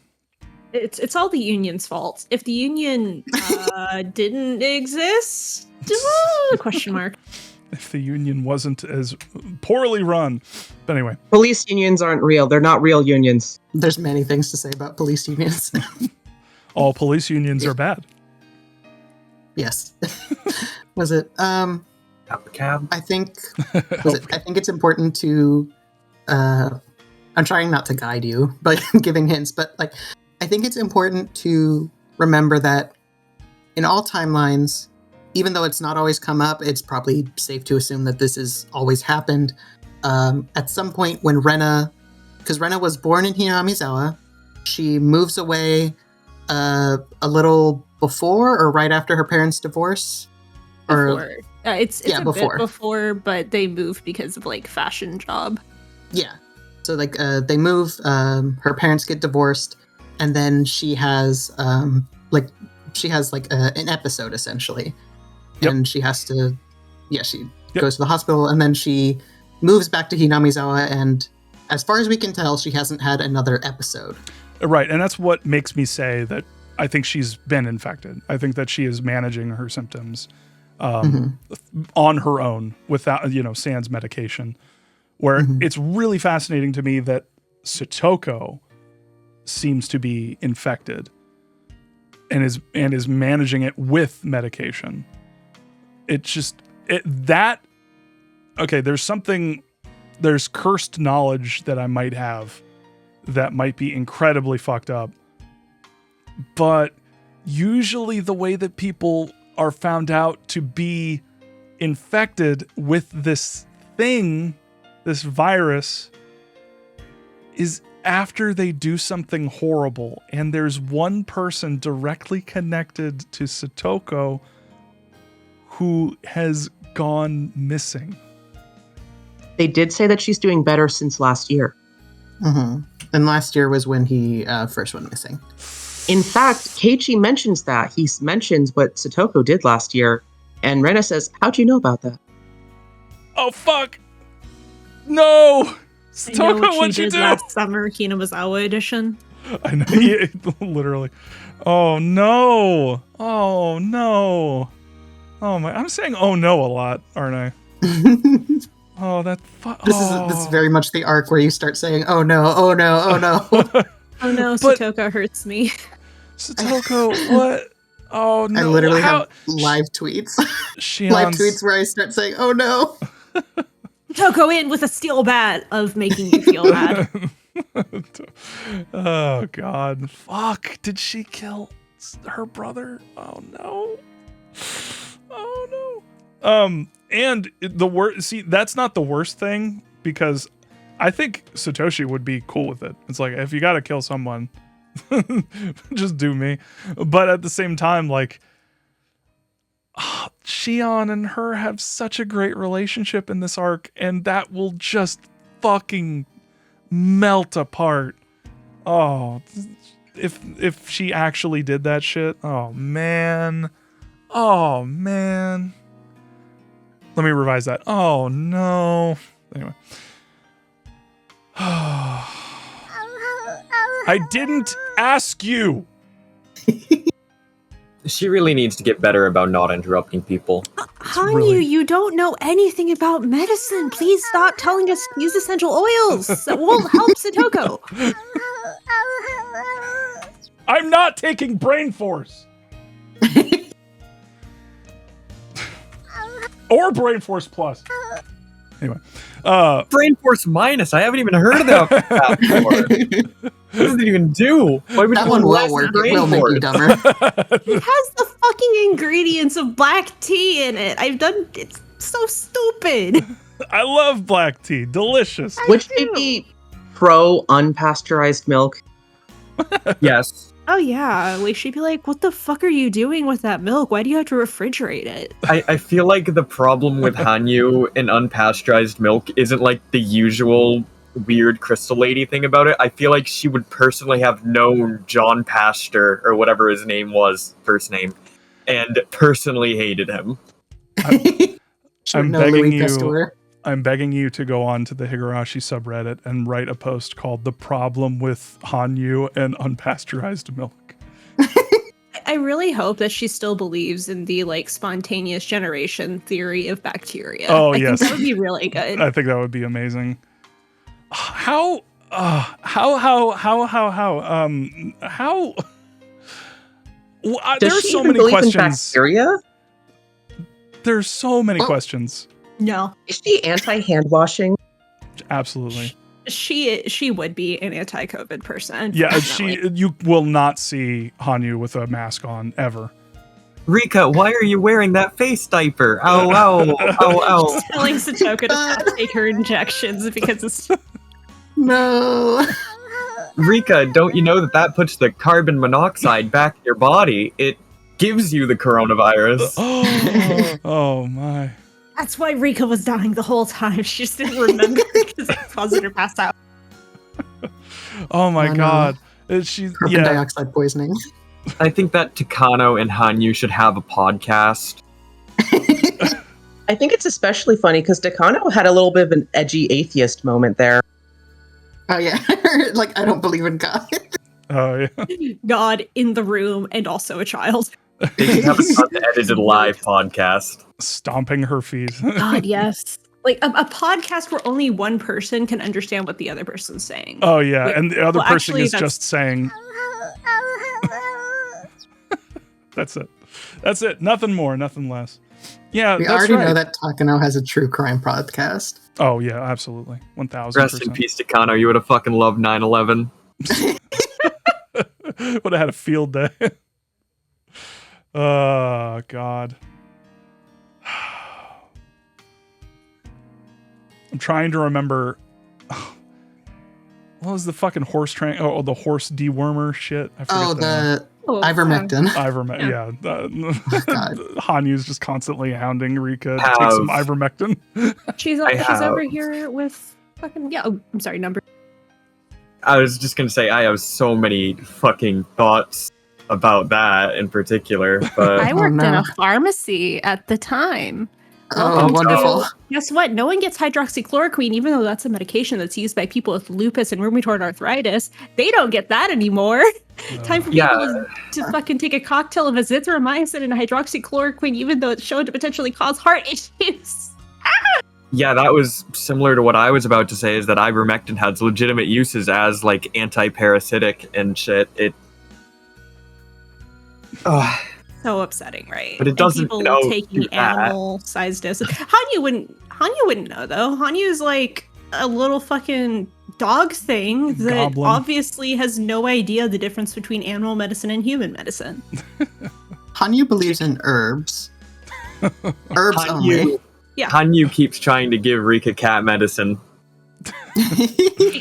It's all the union's fault. If the union didn't exist, question mark. If the union wasn't as poorly run. But anyway. Police unions aren't real. They're not real unions. There's many things to say about police unions. All police unions are bad. Yes. Was it? Cab. I think it's important to. I'm trying not to guide you by giving hints, but like, I think it's important to remember that in all timelines, even though it's not always come up, it's probably safe to assume that this has always happened. At some point when because Rena was born in Hinamizawa, she moves away a little before or right after her parents' divorce. Before. It's a before. bit before, but they move because of like fashion job. Yeah. So like they move, her parents get divorced, and then she has an episode essentially. Yep. And she has to she goes to the hospital, and then she moves back to Hinamizawa, and as far as we can tell, she hasn't had another episode. Right, and that's what makes me say that I think she's been infected. I think that she is managing her symptoms on her own without, sans medication. Where it's really fascinating to me that Satoko seems to be infected and is managing it with medication. There's cursed knowledge that I might have that might be incredibly fucked up. But usually the way that people are found out to be infected with this thing, this virus, is after they do something horrible. And there's one person directly connected to Satoko who has gone missing. They did say that she's doing better since last year. And last year was when he first went missing. In fact, Keiichi mentions that. He mentions what Satoko did last year, and Rena says, how'd you know about that? Oh, fuck! No! Satoko, I know what what'd she you did do? last summer, Hinamizawa edition. I know, yeah, literally. Oh, no! Oh, no! Oh, my, I'm saying oh, no a lot, aren't I? Oh, that This is very much the arc where you start saying, "Oh no, oh no, oh no." Oh no, But- Satoko hurts me. Satoko, what? Oh, no. I literally have live tweets. Live tweets where I start saying, "Oh no." Satoko in with a steel bat of making you feel bad. Oh, God. Fuck. Did she kill her brother? Oh, no. Oh, no. And the worst, see, that's not the worst thing, because I think Satoshi would be cool with it. It's like, if you gotta kill someone, just do me. But at the same time, like, Shion and her have such a great relationship in this arc, and that will just fucking melt apart. Oh, if she actually did that shit, oh man. Oh man. Let me revise that. Oh no. Anyway. I didn't ask you. She really needs to get better about not interrupting people. Hanyu, really- you don't know anything about medicine. Please stop telling us to use essential oils. That won't help Satoko. I'm not taking brain force. Or brain force plus. Anyway. Brain Force Minus. I haven't even heard of that before. What does it even do? Why would That you one less will work. It Brain will make you Force? dumber. It has the fucking ingredients of black tea in it. It's so stupid. I love black tea. Delicious. Would she be pro unpasteurized milk? Yes. Oh yeah, like she'd be like, "What the fuck are you doing with that milk? Why do you have to refrigerate it?" I feel like the problem with Hanyu and unpasteurized milk isn't like the usual weird crystal lady thing about it. I feel like she would personally have known John Pasteur, or whatever his name was, first name, and personally hated him. I'm No begging Louis you. Pasteur. I'm begging you to go on to the Higurashi subreddit and write a post called "The Problem with Hanyu and Unpasteurized Milk." I really hope that she still believes in the like spontaneous generation theory of bacteria. Oh, I yes. think that would be really good. I think that would be amazing. How Does there's she so even many believe in questions. bacteria? There's so many Oh. questions. No, Is she anti-hand washing? Absolutely. she would be an anti-COVID person. Yeah, definitely. you will not see Hanyu with a mask on ever. Rika, why are you wearing that face diaper? Ow, ow, ow, ow. telling Satoko to stop take her injections because it's No. Rika, don't you know that puts the carbon monoxide back in your body? It gives you the coronavirus. Oh my. That's why Rika was dying the whole time. She just didn't remember because it caused her to pass out. Oh my Oh, no. god. She's Carbon dioxide poisoning. I think that Takano and Hanyu should have a podcast. I think it's especially funny because Takano had a little bit of an edgy atheist moment there. Oh yeah, like I don't believe in God. Oh yeah. God in the room and also a child. They should have an unedited live podcast. Stomping her feet. God, yes. Like a podcast where only one person can understand what the other person's saying. Oh yeah, Wait, and the other well, person actually, is that's- just saying. That's it. That's it. Nothing more. Nothing less. Yeah, We that's already right. know that Takano has a true crime podcast. Oh yeah, absolutely, 1000%. Rest in peace, Takano. You would have fucking loved 9/11. Would have had a field day. Oh god. I'm trying to remember. What was the fucking horse train? Oh, the horse dewormer shit. I forget Oh, the Oh, ivermectin. ivermectin. Yeah. Yeah. God. Hanyu's just constantly hounding Rika to take some Have. ivermectin. She's have. over here with fucking Oh, I'm sorry, number. I was just gonna say I have so many fucking thoughts about that in particular, but I Oh, worked in no. a pharmacy at the time. Oh, Welcome wonderful. to- Guess what? No one gets hydroxychloroquine, even though that's a medication that's used by people with lupus and rheumatoid arthritis. They don't get that anymore. Time for Yeah. people to fucking take a cocktail of azithromycin and hydroxychloroquine, even though it's shown to potentially cause heart issues. yeah, that was similar to what I was about to say. Is that ivermectin has legitimate uses as like anti-parasitic and shit. So upsetting, right? But it And doesn't people know taking do that. animal-sized doses. Hanyu wouldn't know though. Hanyu's like a little fucking dog thing that Goblin. obviously has no idea the difference between animal medicine and human medicine. Hanyu believes in herbs. Herbs only. Hanyu, Yeah. Hanyu keeps trying to give Rika cat medicine.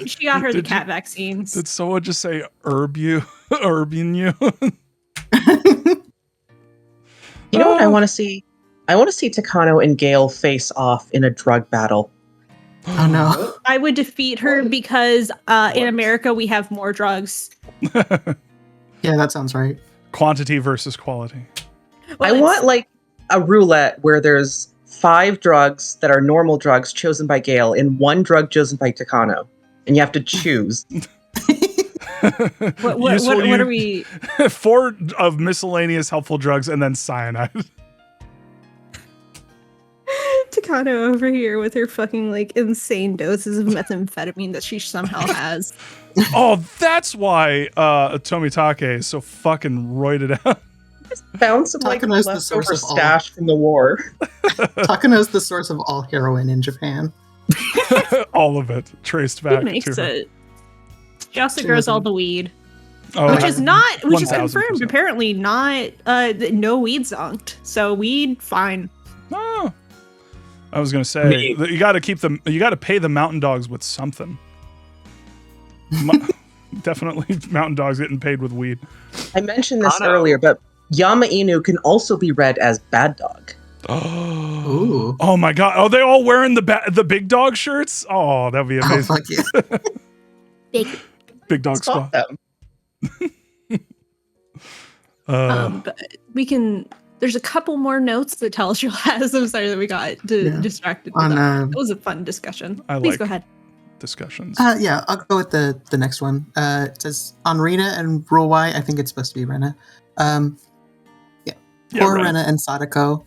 She got her the Did cat vaccines. Did someone just say herb you? Herbing you? You know what I want to see? I want to see Takano and Gale face off in a drug battle. Oh no. I would defeat her because in America we have more drugs. Yeah, that sounds right. Quantity versus quality. Well, I it's- want like a roulette where there's 5 drugs that are normal drugs chosen by Gale and 1 drug chosen by Takano. And you have to choose. what are we? 4 of miscellaneous helpful drugs and then cyanide. Takano over here with her fucking like insane doses of methamphetamine that she somehow has. Oh, that's why Tomitake is so fucking roided out. Found some like Takano's the leftover source of all. stash from the war. Takano's the source of all heroin in Japan. All of it traced Who back makes to her. it? She also She grows all doesn't. the weed, Oh, which is confirmed 1000%. apparently not no weed zonked. So weed fine. Oh. I was gonna say Me- that you got to keep them. You got to pay the mountain dogs with something. Definitely, mountain dogs getting paid with weed. I mentioned this Kano. earlier, but Yama Inu can also be read as bad dog. Oh, Ooh. my god! Oh, they all wearing the big dog shirts. Oh, that'd be Oh, amazing. fuck yeah. Big dog Spot squad. them. But we can. There's a couple more notes that Teleshul has. I'm sorry that we got Yeah. distracted. With On that. It was a fun discussion. I Please like- go ahead. discussions. Yeah, I'll go with the next one. It says on Rena and Rule Y. I think it's supposed to be Rena. Poor Ren. Rena and Sadako.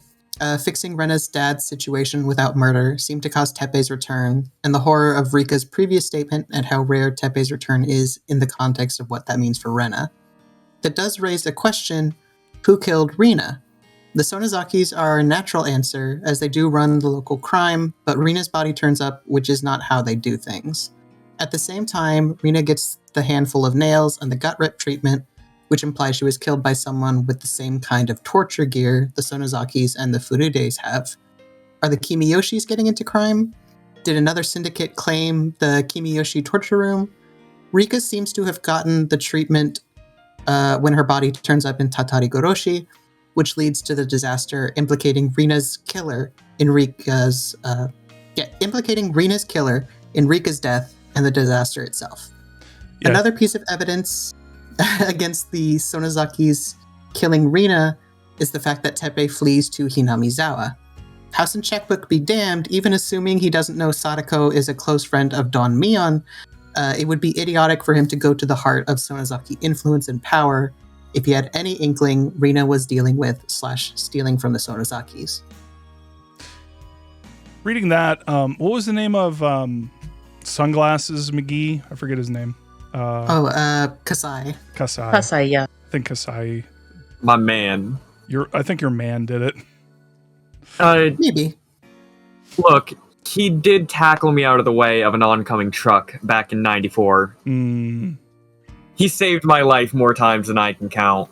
Fixing Rena's dad's situation without murder seemed to cause Teppei's return, and the horror of Rika's previous statement and how rare Teppei's return is in the context of what that means for Rena. That does raise a question: who killed Rena? The Sonozakis are a natural answer, as they do run the local crime, but Rena's body turns up, which is not how they do things. At the same time, Rena gets the handful of nails and the gut rip treatment, which implies she was killed by someone with the same kind of torture gear the Sonozakis and the Furudes have. Are the Kimiyoshis getting into crime? Did another syndicate claim the Kimiyoshi torture room? Rika seems to have gotten the treatment when her body turns up in Tatarigoroshi, which leads to the disaster implicating Rina's killer in Rika's death and the disaster itself. Yeah. Another piece of evidence against the Sonozakis killing Rina is the fact that Teppei flees to Hinamizawa. House and checkbook be damned, even assuming he doesn't know Sadako is a close friend of Don Mion, it would be idiotic for him to go to the heart of Sonozaki influence and power if he had any inkling Rina was dealing with / stealing from the Sonozakis. Reading that, what was the name of Sunglasses McGee? I forget his name. Kasai. Kasai. Kasai, yeah. I think Kasai. My man. I think your man did it. Maybe. Look, he did tackle me out of the way of an oncoming truck back in 94. He saved my life more times than I can count.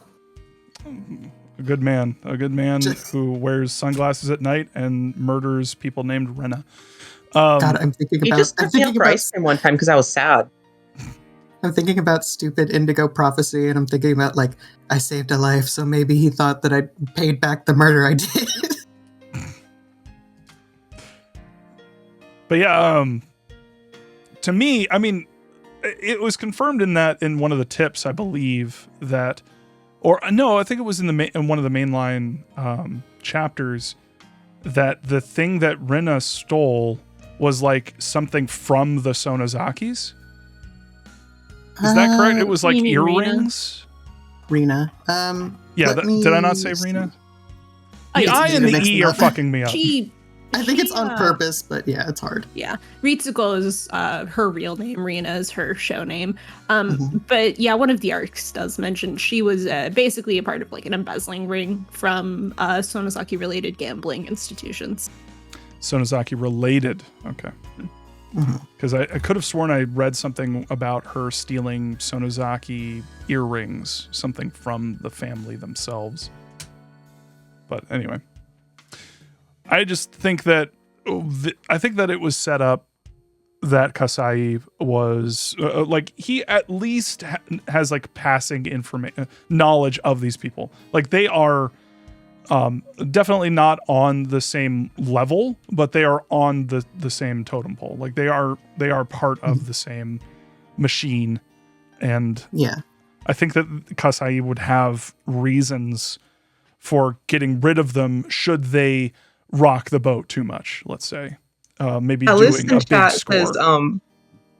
A good man who wears sunglasses at night and murders people named Rena. God, I'm thinking He about. just took me out for ice cream one time because I was sad. I'm thinking about stupid Indigo prophecy, and I'm thinking about like I saved a life, so maybe he thought that I paid back the murder I did. But yeah, to me, I mean, it was confirmed in one of the tips, I believe that, or no, I think it was in one of the mainline chapters that the thing that Rina stole was like something from the Sonozakis. Is that correct? It was like earrings. Rina. Yeah, did I not say Rina? The I and the E are fucking me up. I think it's on purpose, but yeah, it's hard. Yeah, Ritsuko is her real name. Rina is her show name. But yeah, one of the arcs does mention she was basically a part of like an embezzling ring from Sonozaki-related gambling institutions. Sonozaki-related, okay. Because I could have sworn I read something about her stealing Sonozaki earrings, something from the family themselves. But anyway. I just think that it was set up that Kasai was like he at least has like passing knowledge of these people. Like they are definitely not on the same level, but they are on the same totem pole. Like they are part of the same machine, and yeah, I think that Kasai would have reasons for getting rid of them should they rock the boat too much, let's say. Maybe Alice doing a big score. Says,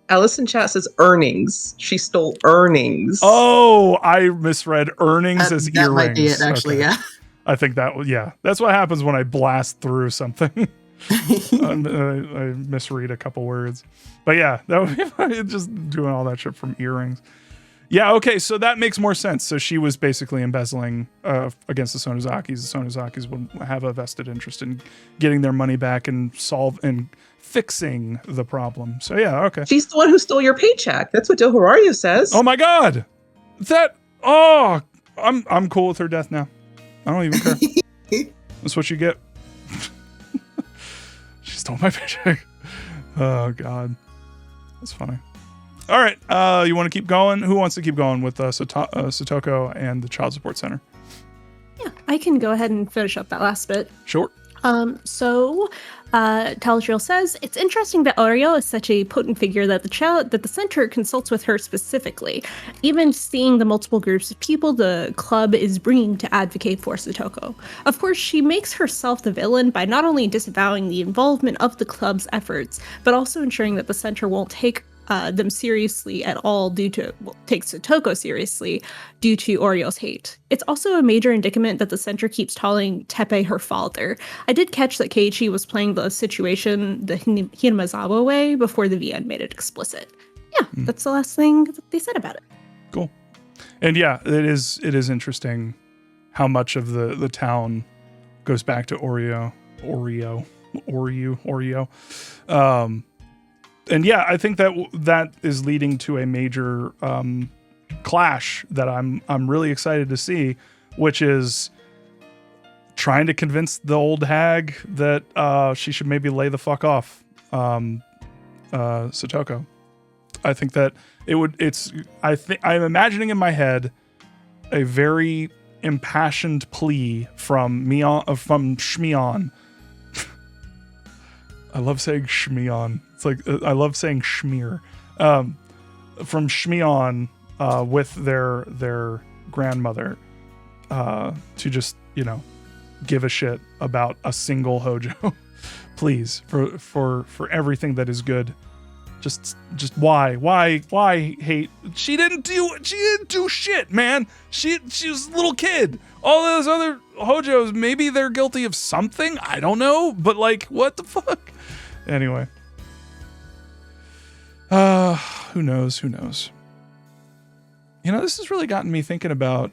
Alice in chat says earnings. She stole earnings. Oh, I misread earnings as that earrings. Might be it, actually, okay. Yeah. I think that's what happens when I blast through something. I misread a couple words. But yeah, that would be just doing all that shit from earrings. Yeah, okay, so that makes more sense. So she was basically embezzling against the Sonozakis. The Sonozakis would have a vested interest in getting their money back and fixing the problem. So yeah, okay. She's the one who stole your paycheck. That's what Doharayu says. Oh my god! I'm cool with her death now. I don't even care. That's what you get. She stole my paycheck. Oh god. That's funny. All right, you want to keep going? Who wants to keep going with Satoko and the Child Support Center? Yeah, I can go ahead and finish up that last bit. Sure. So Taladriel says, it's interesting that Oreo is such a potent figure that the center consults with her specifically. Even seeing the multiple groups of people the club is bringing to advocate for Satoko. Of course, she makes herself the villain by not only disavowing the involvement of the club's efforts, but also ensuring that the center won't take them seriously at all take Satoko seriously due to Orio's hate. It's also a major indicament that the center keeps calling Teppei her father. I did catch that Keiichi was playing the situation the Hinamizawa way before the VN made it explicit. Yeah, that's the last thing that they said about it. Cool. And yeah, it is interesting how much of the town goes back to Oreo. And yeah, I think that is leading to a major clash that I'm really excited to see, which is trying to convince the old hag that she should maybe lay the fuck off Satoko. I think that I'm imagining in my head a very impassioned plea from Shmion. I love saying Shmion. It's like I love saying Schmear. From Shmion with their grandmother to just, give a shit about a single Hojo. Please, for everything that is good. Just why hate? She didn't do shit, man. She was a little kid. All those other Hojos, maybe they're guilty of something. I don't know, but like, what the fuck? Anyway. Who knows? This has really gotten me thinking about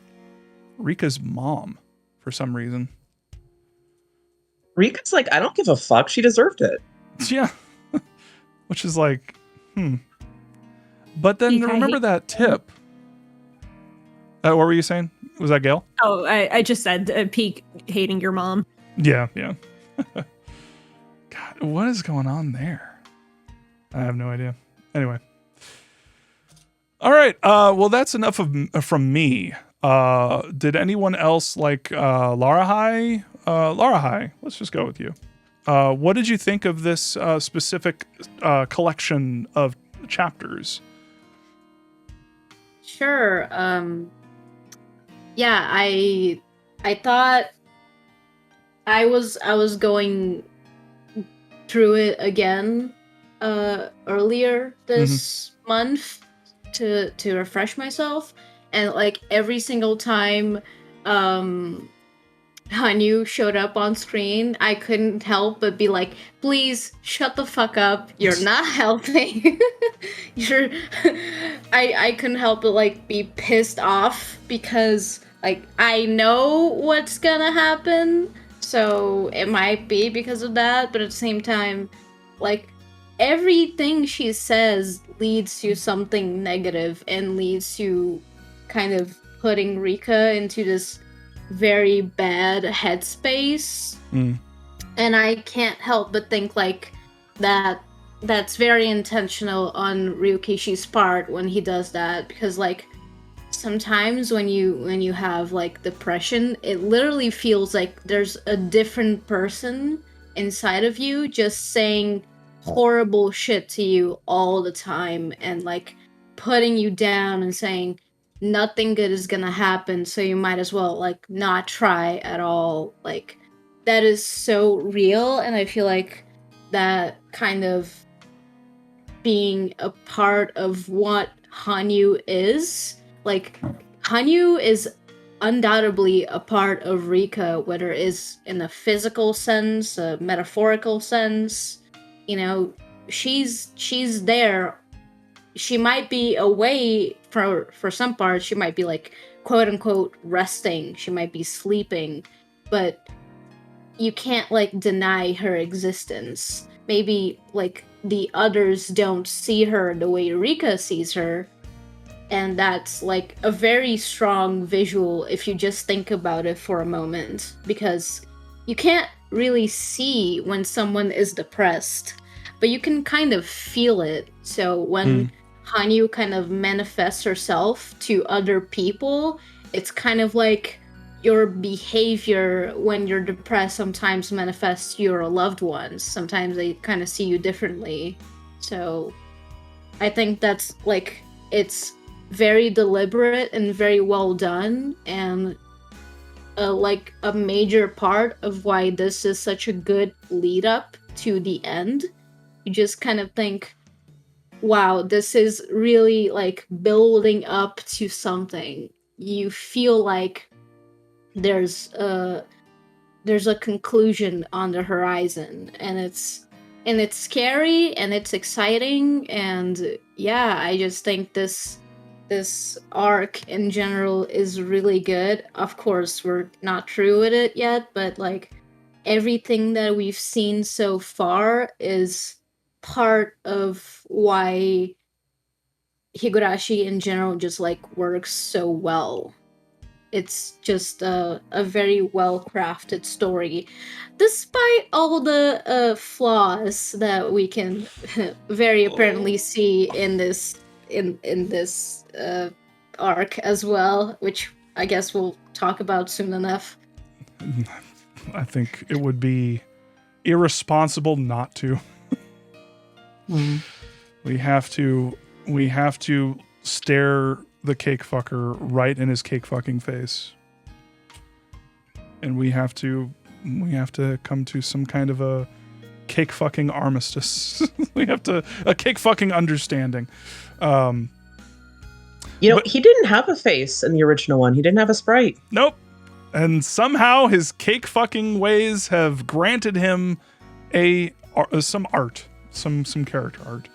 Rika's mom for some reason. Rika's like, I don't give a fuck. She deserved it. Yeah. Which is like, But then remember that tip. What were you saying? Was that Gail? Oh, I just said peak hating your mom. Yeah. God, what is going on there? I have no idea. Anyway. All right. Well, that's enough from me. Did anyone else like Lara High? Lara High, let's just go with you. What did you think of this specific collection of chapters? Sure. Yeah, I thought I was going through it again earlier this month to refresh myself, and like every single time Hanyu showed up on screen, I couldn't help but be like, please shut the fuck up. You're not helping. I couldn't help but like be pissed off because like I know what's gonna happen. So it might be because of that, but at the same time, like everything she says leads to something negative and leads to kind of putting Rika into this very bad headspace. And I can't help but think like that's very intentional on Ryukishi's part when he does that, because like sometimes when you have like depression, it literally feels like there's a different person inside of you just saying horrible shit to you all the time and like putting you down and saying nothing good is gonna happen, so you might as well like not try at all. Like that is so real, and I feel like that kind of being a part of what Hanyu is, like Hanyu is undoubtedly a part of Rika, whether it is in a physical sense, a metaphorical sense. She's there. She might be away for some parts. She might be like quote unquote resting. She might be sleeping, but you can't like deny her existence. Maybe like the others don't see her the way Rika sees her, and that's like a very strong visual if you just think about it for a moment, because you can't really see when someone is depressed, but you can kind of feel it. So when Hanyu kind of manifests herself to other people, it's kind of like your behavior when you're depressed sometimes manifests to your loved ones. Sometimes they kind of see you differently. So I think that's like, it's very deliberate and very well done, and like a major part of why this is such a good lead up to the end. You just kind of think, wow, this is really like building up to something. You feel like there's a conclusion on the horizon, and it's scary and it's exciting, and yeah, I just think this arc in general is really good. Of course, we're not through with it yet, but like everything that we've seen so far is part of why Higurashi in general just like works so well. It's just a very well-crafted story, despite all the flaws that we can very apparently see in this in this arc as well, which I guess we'll talk about soon enough. I think it would be irresponsible not to. We have to stare the cake fucker right in his cake fucking face. And we have to come to some kind of a cake fucking armistice. A cake fucking understanding. He didn't have a face in the original one. He didn't have a sprite. Nope. And somehow his cake fucking ways have granted him some art, some character art.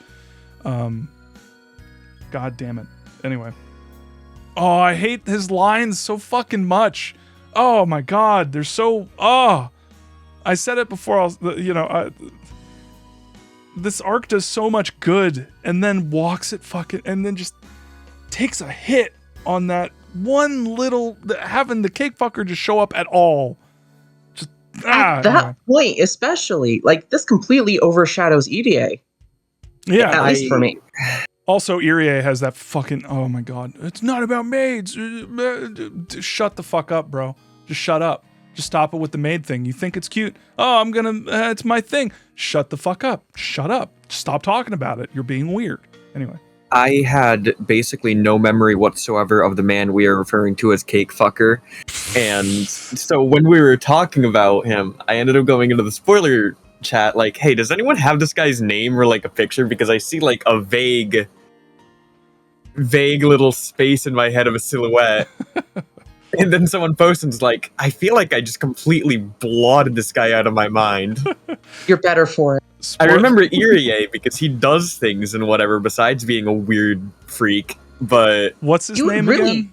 God damn it. Anyway. Oh, I hate his lines so fucking much. Oh my God, they're so. Oh, I said it before. This arc does so much good, and then walks it fucking, and then just takes a hit on that one little having the cake fucker just show up at all. Just at that point, especially, like, this completely overshadows EDA. Yeah, at least for me. Also, Irie has that fucking, oh my God, it's not about maids. Shut the fuck up, bro. Just shut up. Just stop it with the maid thing. You think it's cute? Oh, it's my thing. Shut the fuck up. Shut up. Stop talking about it. You're being weird. Anyway. I had basically no memory whatsoever of the man we are referring to as Cake Fucker. And so when we were talking about him, I ended up going into the spoiler chat like, hey, does anyone have this guy's name or like a picture? Because I see like a vague little space in my head of a silhouette. And then someone posts and is like, I feel like I just completely blotted this guy out of my mind. You're better for it. I remember Irie because he does things and whatever besides being a weird freak. But what's his name again?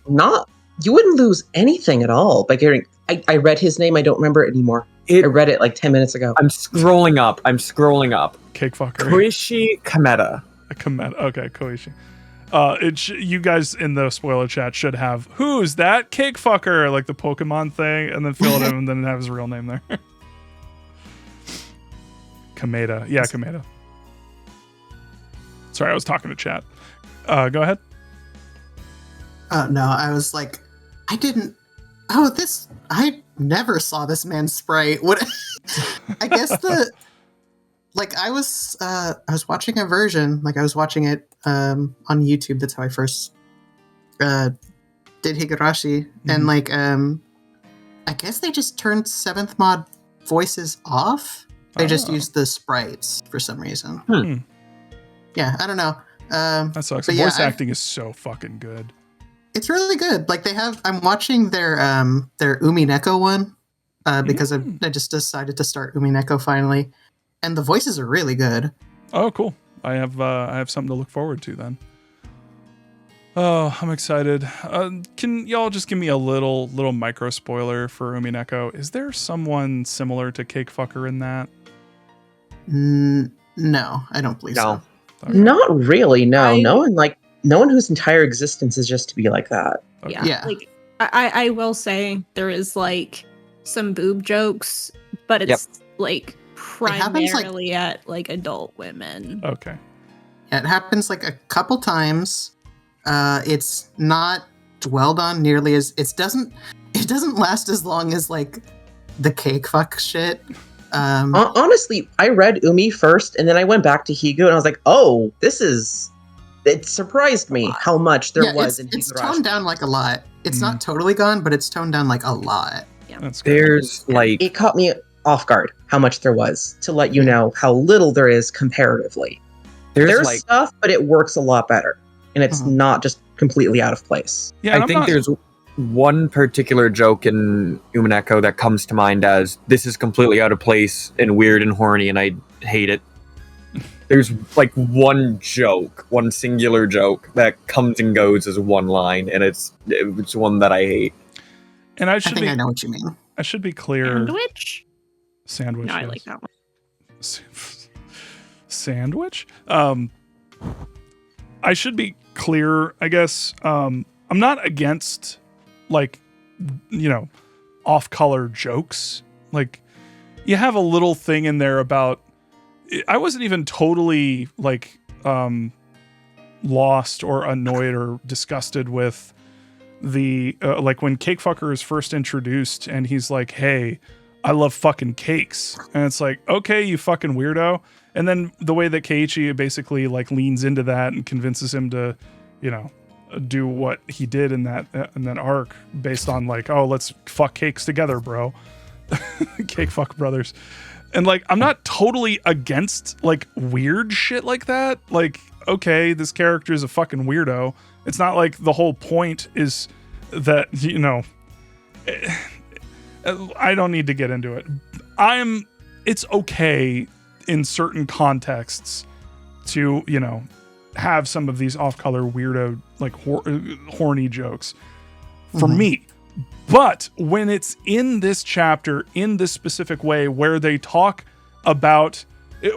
You wouldn't lose anything at all by hearing. I read his name. I don't remember it anymore. I read it like 10 minutes ago. I'm scrolling up. Cake fucker. Koichi Kameda. Okay, Koichi. You guys in the spoiler chat should have who's that cake fucker, like the Pokemon thing, and then fill it in and then have his real name there. Kameda. Yeah, Kameda. Sorry, I was talking to chat. Go ahead. No, I was like, I never saw this man's sprite. What? I guess I was watching a version, I was watching it on YouTube. That's how I first did Higurashi. And I guess they just turned 7th mod voices off. They just used the sprites for some reason. Yeah, I don't know. That sucks. Voice acting is so fucking good. It's really good. I'm watching their Umineko one because I just decided to start Umineko finally, and the voices are really good. Oh, cool! I have something to look forward to then. Oh, I'm excited. Can y'all just give me a little micro spoiler for Umineko? Is there someone similar to Cake Fucker in that? No, I don't believe so. Okay. Not really. No, no one whose entire existence is just to be like that. Okay. Yeah. I will say there is some boob jokes, but it's primarily at adult women. Okay. Yeah, it happens a couple times. It's not dwelled on nearly as it doesn't last as long as the cake fuck shit. Honestly, I read Umi first, and then I went back to Higu, and I was like, "Oh, it surprised me how much there was in Higurashi." It's toned down a lot. It's not totally gone, but it's toned down a lot. Yeah. That's good. There's it caught me off guard how much there was to let you know how little there is comparatively. There's stuff, but it works a lot better, and it's not just completely out of place. Yeah, I think there's one particular joke in Umineko that comes to mind as this is completely out of place and weird and horny, and I hate it. There's one singular joke that comes and goes as one line, and it's one that I hate. And I think I know what you mean. I should be clear. Sandwich. No, I yes. like that one. Sandwich. I should be clear. I guess I'm not against off-color jokes. You have a little thing in there about. I wasn't even totally lost or annoyed or disgusted with the like when Cakefucker is first introduced and he's like, hey, I love fucking cakes, and it's like, okay, you fucking weirdo. And then the way that Keiichi basically like leans into that and convinces him to, you know, do what he did in that arc based on like, oh, let's fuck cakes together, bro. Cake fuck brothers. And like, I'm not totally against like weird shit like that. Like, okay, this character is a fucking weirdo. It's not like the whole point is that, you know, I don't need to get into it. It's okay in certain contexts to, you know, have some of these off-color weirdo, like horny jokes for me. But when it's in this chapter, in this specific way, where they talk about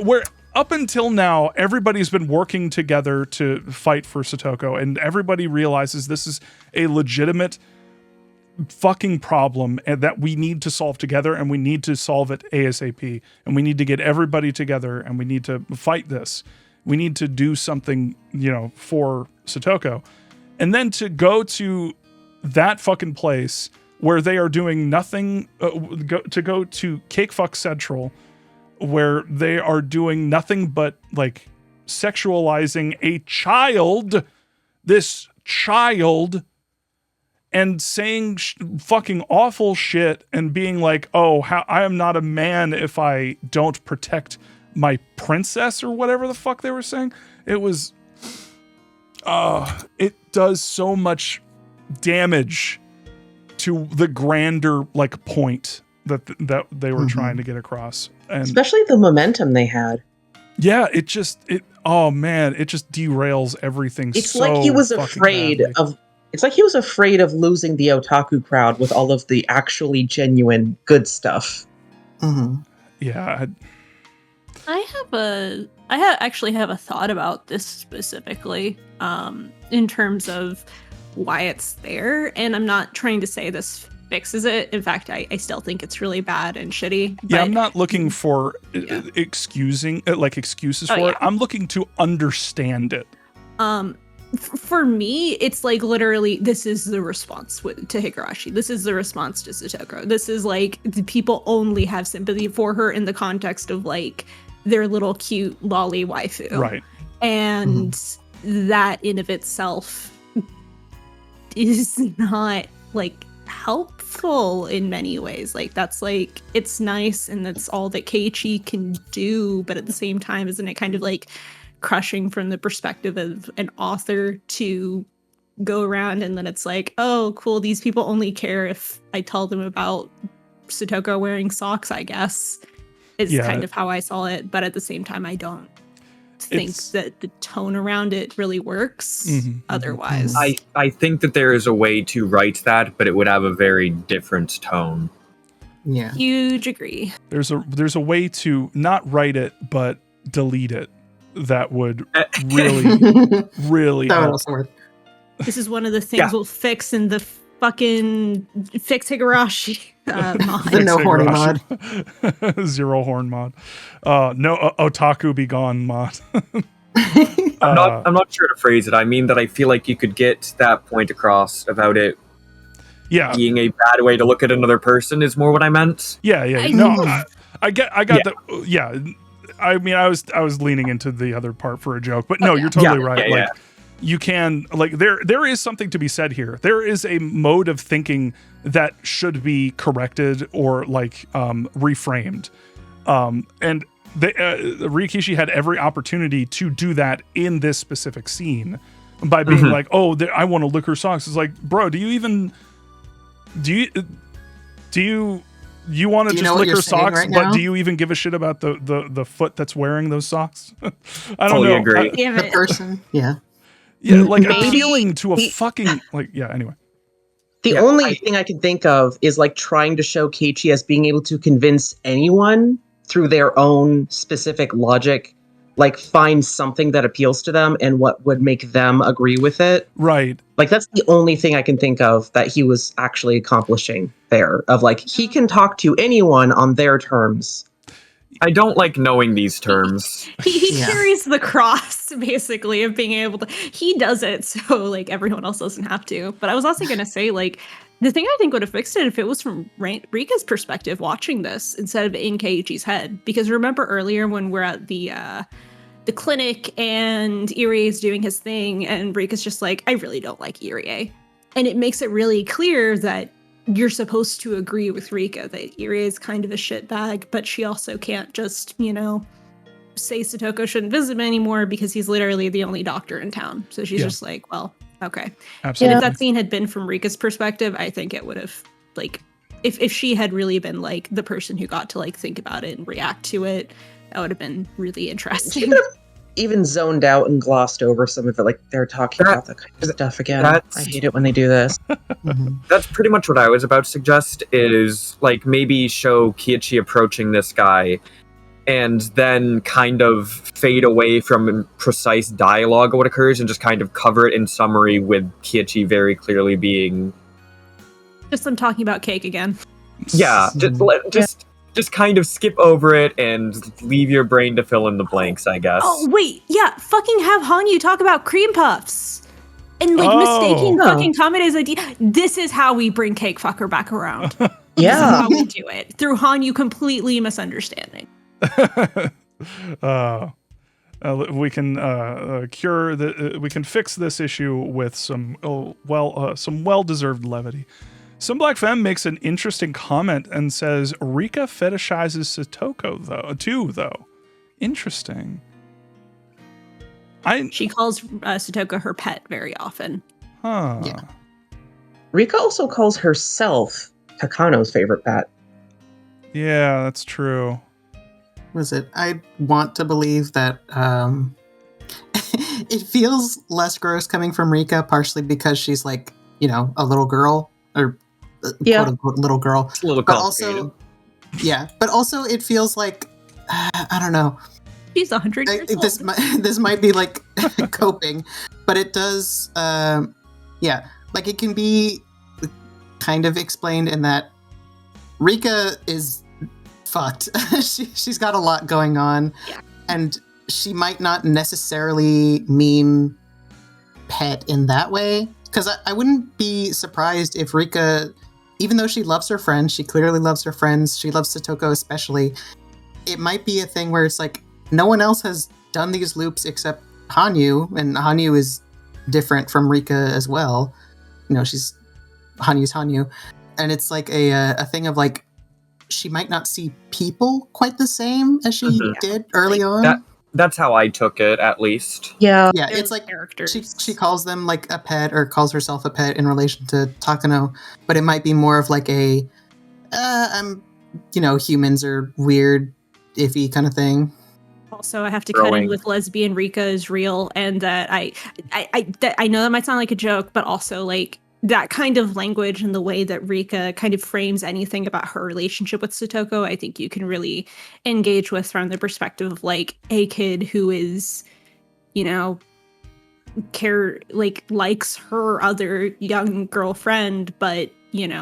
where up until now, everybody's been working together to fight for Satoko, and everybody realizes this is a legitimate fucking problem and that we need to solve together, and we need to solve it ASAP, and we need to get everybody together, and we need to fight this. We need to do something, you know, for Satoko. And then to go to that fucking place where they are doing nothing, to go to Cakefuck Central, where they are doing nothing but like sexualizing a child, this child, and saying fucking awful shit and being like, oh, I am not a man if I don't protect my princess, or whatever the fuck they were saying. It was, it does so much damage to the grander like point that they were trying to get across, and especially the momentum they had. Yeah, it just derails everything. It's so like he was fucking afraid badly. of. It's like he was afraid of losing the otaku crowd with all of the actually genuine good stuff. Yeah, I actually have a thought about this specifically, in terms of why it's there, and I'm not trying to say this fixes it. In fact, I still think it's really bad and shitty. Yeah, I'm not looking for excuses for it. I'm looking to understand it. For me, it's like literally this is the response to Higurashi. This is the response to Satoko. This is like the people only have sympathy for her in the context of like their little cute lolly waifu. Right. And that in of itself is not like helpful in many ways. Like that's like, it's nice and that's all that Keiichi can do, but at the same time, isn't it kind of like crushing from the perspective of an author to go around and then it's like, oh cool, these people only care if I tell them about Satoko wearing socks, I guess, is kind of how I saw it. But at the same time, I don't think that the tone around it really works otherwise. I think that there is a way to write that, but it would have a very different tone. Yeah. Huge agree. There's a way to not write it, but delete it. That would really that would help. also work. This is one of the things we'll fix in the fucking fix Higurashi mod. The no horny mod. Zero horn mod. No otaku be gone mod. I'm not sure to phrase it. I mean that I feel like you could get that point across about it. Yeah, being a bad way to look at another person is more what I meant. Yeah. I got that. Yeah. I mean, I was leaning into the other part for a joke, but no, you're totally right. Like, you can, like, there is something to be said here. There is a mode of thinking that should be corrected or like reframed, and Rikishi had every opportunity to do that in this specific scene by being like, "Oh, I want to lick her socks." It's like, bro, do you want to just lick her socks, but do you even give a shit about the foot that's wearing those socks? I don't know. Agree. The person, yeah, like appealing to a fucking like, anyway. The only thing I can think of is like trying to show Keiichi as being able to convince anyone through their own specific logic, like find something that appeals to them and what would make them agree with it. Right. Like that's the only thing I can think of that he was actually accomplishing there, of like he can talk to anyone on their terms. I don't like knowing these terms. He Yeah. carries the cross, basically, of being able to. He does it so like everyone else doesn't have to. But I was also gonna say, like, the thing I think would have fixed it if it was from Rika's perspective watching this instead of in Keiichi's head. Because remember earlier when we're at the clinic and Irie is doing his thing, and Rika's just like, I really don't like Irie, and it makes it really clear that you're supposed to agree with Rika that Irie is kind of a shitbag, but she also can't just, say Satoko shouldn't visit him anymore because he's literally the only doctor in town. So she's just like, well, okay. Absolutely. And if that scene had been from Rika's perspective, I think it would have, like, if she had really been, like, the person who got to, like, think about it and react to it, that would have been really She interesting. could have even zoned out and glossed over some of it, like they're talking about that kind of stuff again. I hate it when they do this. That's pretty much what I was about to suggest, is like maybe show Keiichi approaching this guy and then kind of fade away from precise dialogue of what occurs and just kind of cover it in summary with Keiichi very clearly being... Just them talking about cake again. Yeah, just kind of skip over it and leave your brain to fill in the blanks, I guess. Oh, wait, yeah, fucking have Hanyu talk about cream puffs. And, like, mistaking fucking Kamide's idea. This is how we bring Cake Fucker back around. This is how we do it. Through Hanyu completely misunderstanding. We can we can fix this issue with some well-deserved levity. Some Black Femme makes an interesting comment and says Rika fetishizes Satoko though. Interesting. She calls Satoko her pet very often. Huh. Yeah. Rika also calls herself Takano's favorite pet. Yeah, that's true. Was it? I want to believe that it feels less gross coming from Rika, partially because she's like, a little girl, or quote unquote little girl. It's a little But complicated. but also it feels like, I don't know. She's 100 years old. This might be like coping, but it does, like it can be kind of explained in that Rika is fucked. She's got a lot going on, and she might not necessarily mean pet in that way. Because I wouldn't be surprised if Rika, even though she loves her friends, she clearly loves her friends, she loves Satoko especially, it might be a thing where it's like, no one else has done these loops except Hanyu, and Hanyu is different from Rika as well. Hanyu's Hanyu. And it's like a thing of like, she might not see people quite the same as she did early on. That's how I took it, at least. Yeah. Yeah, There's it's like characters. she calls them like a pet, or calls herself a pet in relation to Takano, but it might be more of like a, humans are weird, iffy kind of thing. Also, I have to cut in with lesbian Rika is real, and that I know that might sound like a joke, but also like that kind of language and the way that Rika kind of frames anything about her relationship with Satoko, I think you can really engage with from the perspective of like a kid who is, likes her other young girlfriend, but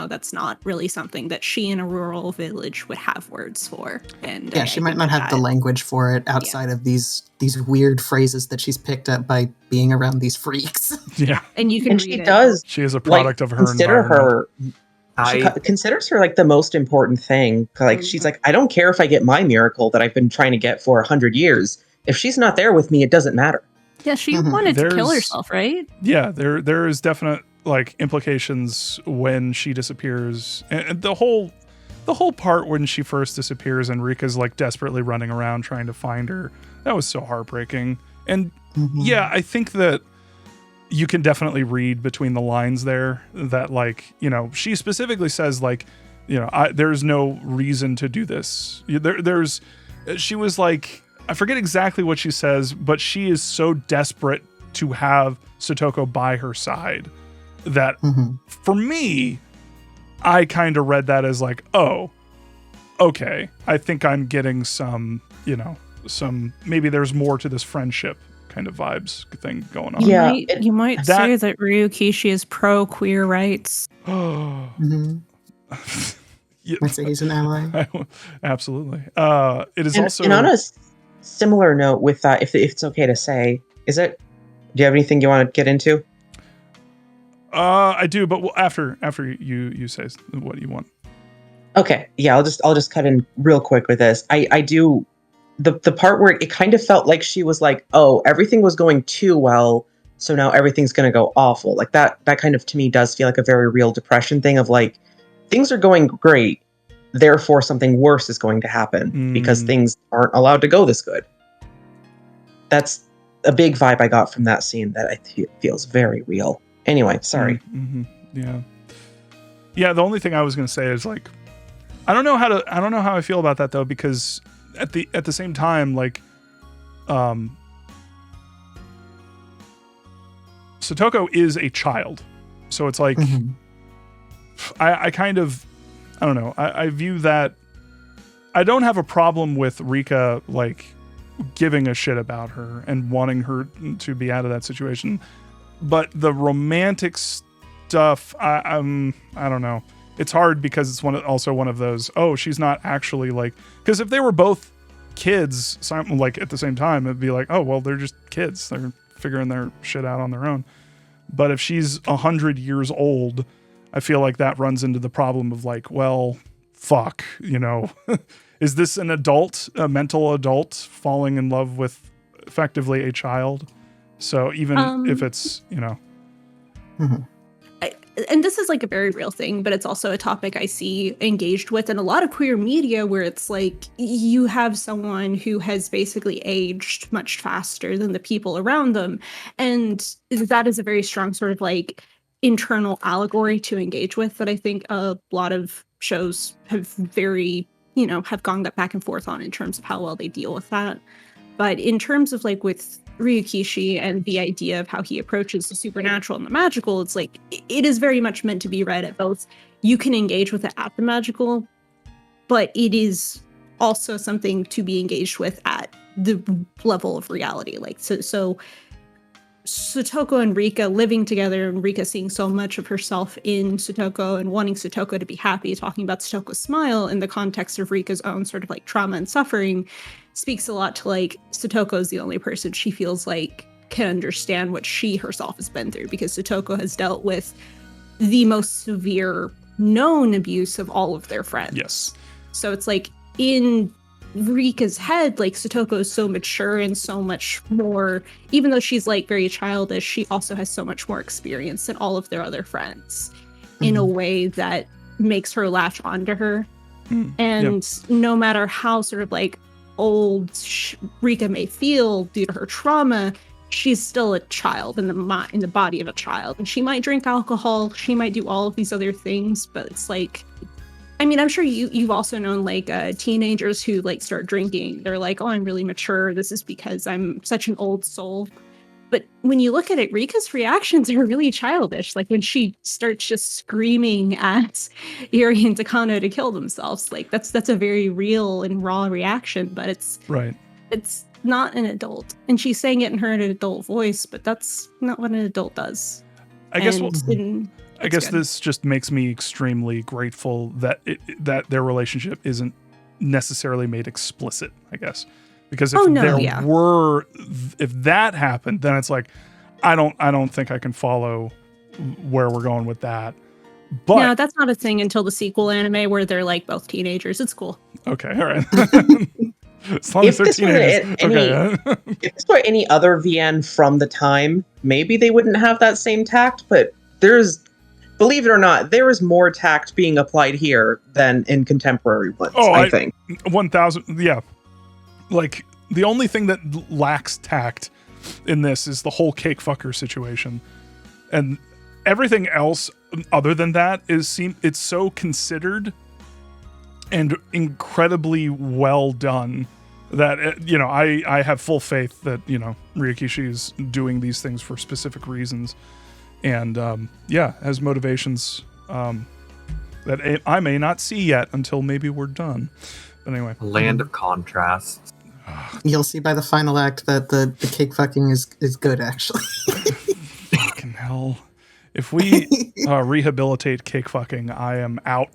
that's not really something that she in a rural village would have words for. And she might not have the language for it outside of these weird phrases that she's picked up by being around these freaks. Yeah, and you can. And she does. She is a product of her consider environment. She considers her like the most important thing. Like she's like, I don't care if I get my miracle that I've been trying to get for 100 years. If she's not there with me, it doesn't matter. Yeah, she wanted to kill herself, right? Yeah, there is definite like implications when she disappears, and the whole part when she first disappears and Rika's like desperately running around trying to find her. That was so heartbreaking. And yeah, I think that you can definitely read between the lines there that like, she specifically says like, there's no reason to do this. She was like, I forget exactly what she says, but she is so desperate to have Satoko by her side that for me, I kind of read that as like, oh, okay, I think I'm getting some, maybe there's more to this friendship kind of vibes thing going on. Yeah, you might say that Ryukishi is pro queer rights. I'd say he's an ally. Absolutely. It is And, also and on a similar note with that, if it's okay to say, do you have anything you want to get into? I do, but after you say what you want. Okay, yeah, I'll just cut in real quick with this. I do the part where it kind of felt like she was like, oh, everything was going too well, so now everything's gonna go awful. Like that kind of to me does feel like a very real depression thing of like things are going great, therefore something worse is going to happen because things aren't allowed to go this good. That's a big vibe I got from that scene that I feels very real. Anyway, sorry. Yeah. Yeah, the only thing I was going to say is like I don't know how I feel about that though, because at the same time, like Satoko is a child. So it's like I kind of I don't know. I view that I don't have a problem with Rika like giving a shit about her and wanting her to be out of that situation. But the romantic stuff, I don't know. It's hard because it's also one of those, oh, she's not actually like, because if they were both kids like at the same time, it'd be like, oh, well, they're just kids. They're figuring their shit out on their own. But if she's 100 years old, I feel like that runs into the problem of like, well, fuck, you know, is this an adult, a mental adult falling in love with effectively a child? So even if it's, you know. And this is like a very real thing, but it's also a topic I see engaged with in a lot of queer media where it's like you have someone who has basically aged much faster than the people around them. And that is a very strong sort of like internal allegory to engage with that I think a lot of shows have very, have gone back and forth on in terms of how well they deal with that. But in terms of like with Ryukishi and the idea of how he approaches the supernatural and the magical, it's like it is very much meant to be read at both. You can engage with it at the magical, but it is also something to be engaged with at the level of reality. Like so Satoko and Rika living together, and Rika seeing so much of herself in Satoko and wanting Satoko to be happy, talking about Satoko's smile in the context of Rika's own sort of like trauma and suffering, speaks a lot to like Satoko is the only person she feels like can understand what she herself has been through, because Satoko has dealt with the most severe known abuse of all of their friends. Yes. So it's like in Rika's head, like Satoko is so mature and so much more, even though she's like very childish, she also has so much more experience than all of their other friends in a way that makes her latch onto her. And no matter how sort of like old Rika may feel due to her trauma, she's still a child in the body of a child, and she might drink alcohol, she might do all of these other things, but it's like, I mean, I'm sure you've also known like teenagers who like start drinking. They're like, oh, I'm really mature. This is because I'm such an old soul. But when you look at it, Rika's reactions are really childish. Like when she starts just screaming at Eri and Takano to kill themselves, like that's a very real and raw reaction. But it's not an adult, and she's saying it in her adult voice, but that's not what an adult does. I guess this just makes me extremely grateful that that their relationship isn't necessarily made explicit, I guess. Because if if that happened, then it's like I don't think I can follow where we're going with that. But no, that's not a thing until the sequel anime where they're like both teenagers. It's cool. Okay, all right. As long as they're teenagers. If this were any other VN from the time, maybe they wouldn't have that same tact, but believe it or not, there is more tact being applied here than in contemporary ones, I think. 1,000, yeah. Like, the only thing that lacks tact in this is the whole cake fucker situation. And everything else other than that it's so considered and incredibly well done that, I have full faith that, Ryukishi is doing these things for specific reasons. And, has motivations that I may not see yet until maybe we're done. But anyway. Land of contrasts. You'll see by the final act that the cake fucking is good, actually. Fucking hell. If we rehabilitate cake fucking, I am out.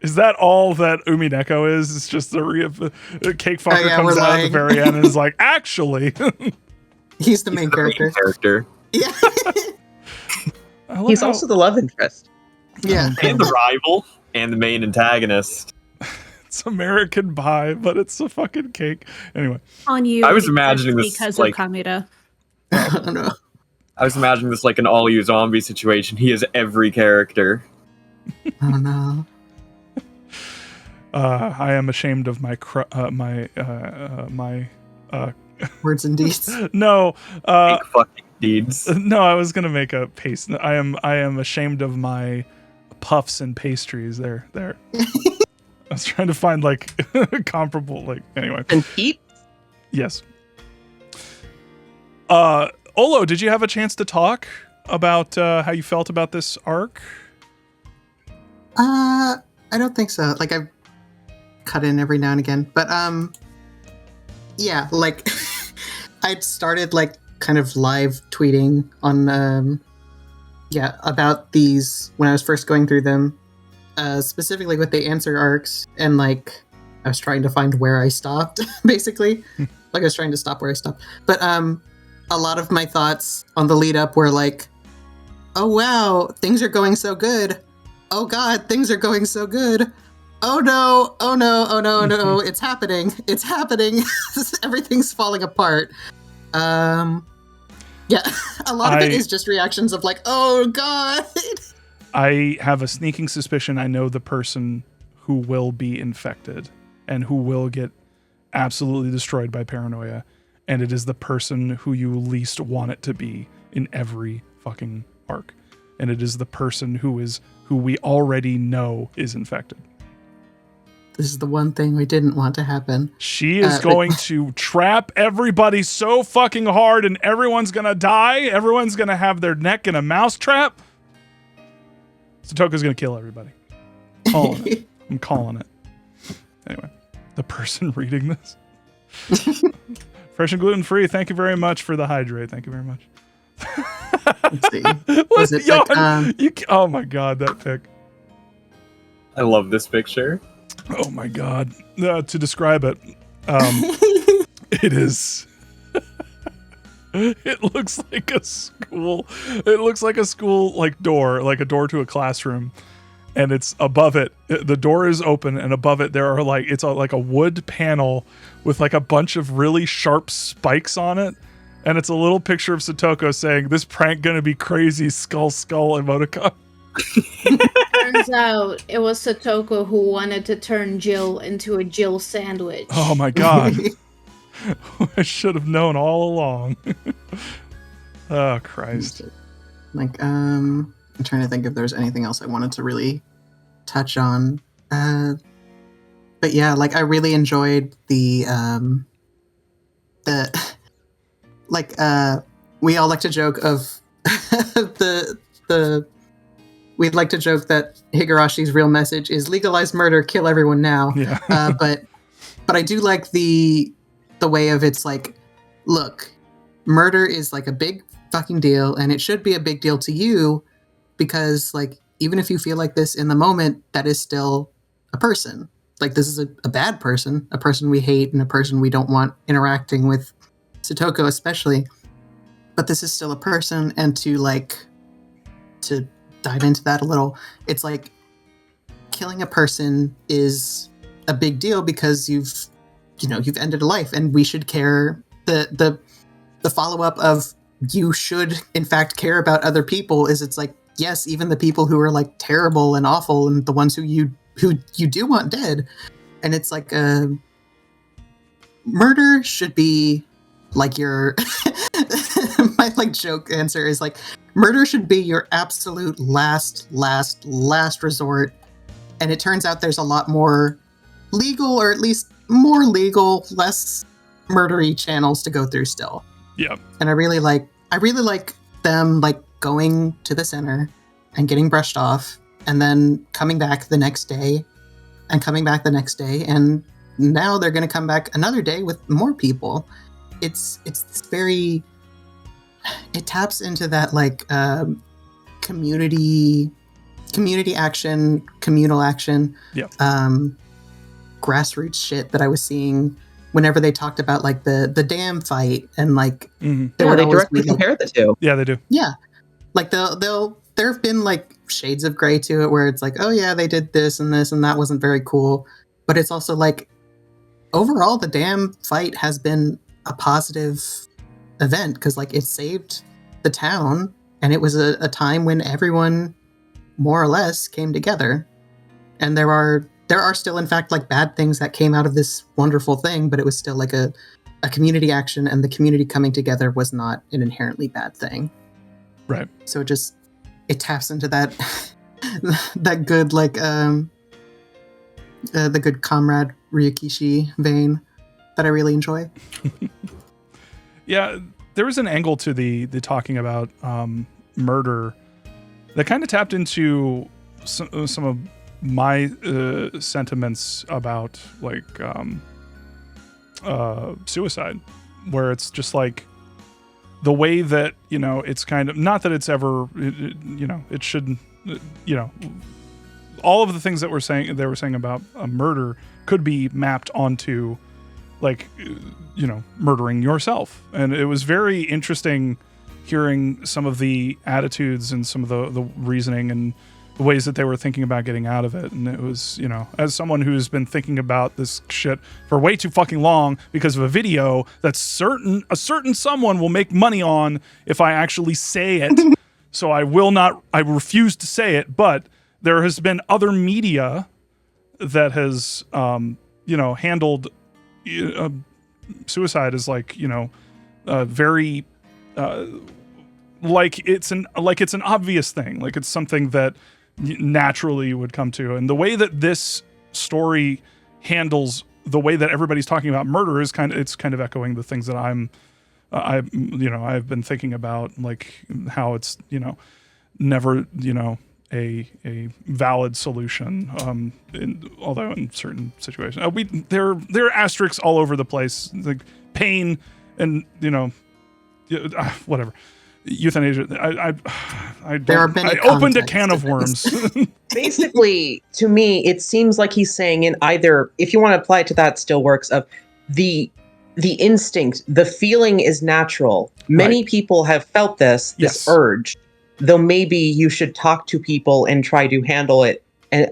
Is that all that Umineko is? It's just the cake fucker comes out at the very end and is like, actually. He's the main character. Yeah. He's also the love interest. Yeah. And the rival. And the main antagonist. It's American Pie, but it's a fucking cake. Anyway. On you. I was imagining this because like, of Kameda. Oh, no. I was imagining this like an all you zombie situation. He is every character. Oh no. I am ashamed of my Words and deeds. No. Fake fucking deeds. No, I was gonna make a paste. I am ashamed of my puffs and pastries. There. I was trying to find like comparable. Like anyway. And Pete. Yes. Olo, did you have a chance to talk about how you felt about this arc? I don't think so. Like I've cut in every now and again, but yeah, like I'd started like kind of live tweeting on about these when I was first going through them, specifically with the answer arcs, and like I was trying to find where I stopped, basically. Like I was trying to stop where I stopped, but a lot of my thoughts on the lead up were like, oh wow, things are going so good. Oh god, things are going so good. Oh no, oh no, oh no, no, it's happening. It's happening. Everything's falling apart. Yeah, a lot of it is just reactions of like, oh god. I have a sneaking suspicion I know the person who will be infected and who will get absolutely destroyed by paranoia. And it is the person who you least want it to be in every fucking arc. And it is the person who we already know is infected. This is the one thing we didn't want to happen. She is going to trap everybody so fucking hard and everyone's going to die. Everyone's going to have their neck in a mouse trap. Satoka's going to kill everybody. Calling it. I'm calling it. Anyway, the person reading this. Fresh and gluten-free, thank you very much for the hydrate. Thank you very much. Let's see. Was it like, oh my god, that pic. I love this picture. Oh my god. To describe it, it is... It looks like a school. It looks like a school like door, like a door to a classroom. And it's above it. The door is open, and above it there are like like a wood panel with like a bunch of really sharp spikes on it. And it's a little picture of Satoko saying, "This prank gonna be crazy." Skull emoticon. Turns out it was Satoko who wanted to turn Jill into a Jill sandwich. Oh my god. I should have known all along. Oh Christ. Like I'm trying to think if there's anything else I wanted to really touch on. But yeah, like I really enjoyed the like we all like to joke of we'd like to joke that Higurashi's real message is legalize murder, kill everyone now. Yeah. But I do like the way of it's like, look, murder is like a big fucking deal, and it should be a big deal to you because like even if you feel like this in the moment, that is still a person. Like this is a bad person, a person we hate, and a person we don't want interacting with Satoko especially. But this is still a person, and to dive into that a little, it's like killing a person is a big deal because you've ended a life, and we should care. The follow-up of you should in fact care about other people is it's like, yes, even the people who are like terrible and awful and the ones who you do want dead. And it's like murder should be like your my like joke answer is like murder should be your absolute last resort. And it turns out there's a lot more legal, or at least more legal, less murdery channels to go through still. Yeah. And I really like them like going to the center and getting brushed off and then coming back the next day and now they're going to come back another day with more people. It's this very it taps into that like community action, communal action, Yeah. grassroots shit that I was seeing whenever they talked about like the dam fight, and like Mhm. there Yeah, would they always directly be like, compare the two. Yeah, they do. yeah, like there have been like shades of gray to it where it's like, oh yeah, they did this and that wasn't very cool, but it's also like overall the dam fight has been a positive event because like it saved the town, and it was a time when everyone more or less came together, and there are still in fact like bad things that came out of this wonderful thing, but it was still like a community action, and the community coming together was not an inherently bad thing. Right. So it taps into that that good like the good comrade Ryukishi vein that I really enjoy. Yeah, there was an angle to the talking about murder that kind of tapped into some of my sentiments about like suicide, where it's just like the way that, you know, it's kind of not that it's ever, you know, it shouldn't, you know, all of the things that they were saying about murder could be mapped onto like, you know, murdering yourself. And it was very interesting hearing some of the attitudes and some of the reasoning and the ways that they were thinking about getting out of it. And it was, you know, as someone who's been thinking about this shit for way too fucking long because of a video that a certain someone will make money on if I actually say it. So I refuse to say it, but there has been other media that has, you know, handled suicide as like, you know, very, like it's an obvious thing, like it's something that naturally would come to. And the way that this story handles the way that everybody's talking about murder is kind of echoing the things that I've been thinking about, like how it's, you know, never, you know, a valid solution. Although in certain situations, there are asterisks all over the place, like pain and, you know, whatever. Euthanasia. I opened a can of worms. Basically, to me, it seems like he's saying in either, if you want to apply it to that, still works, of the instinct, the feeling is natural. Many people have felt this urge, though maybe you should talk to people and try to handle it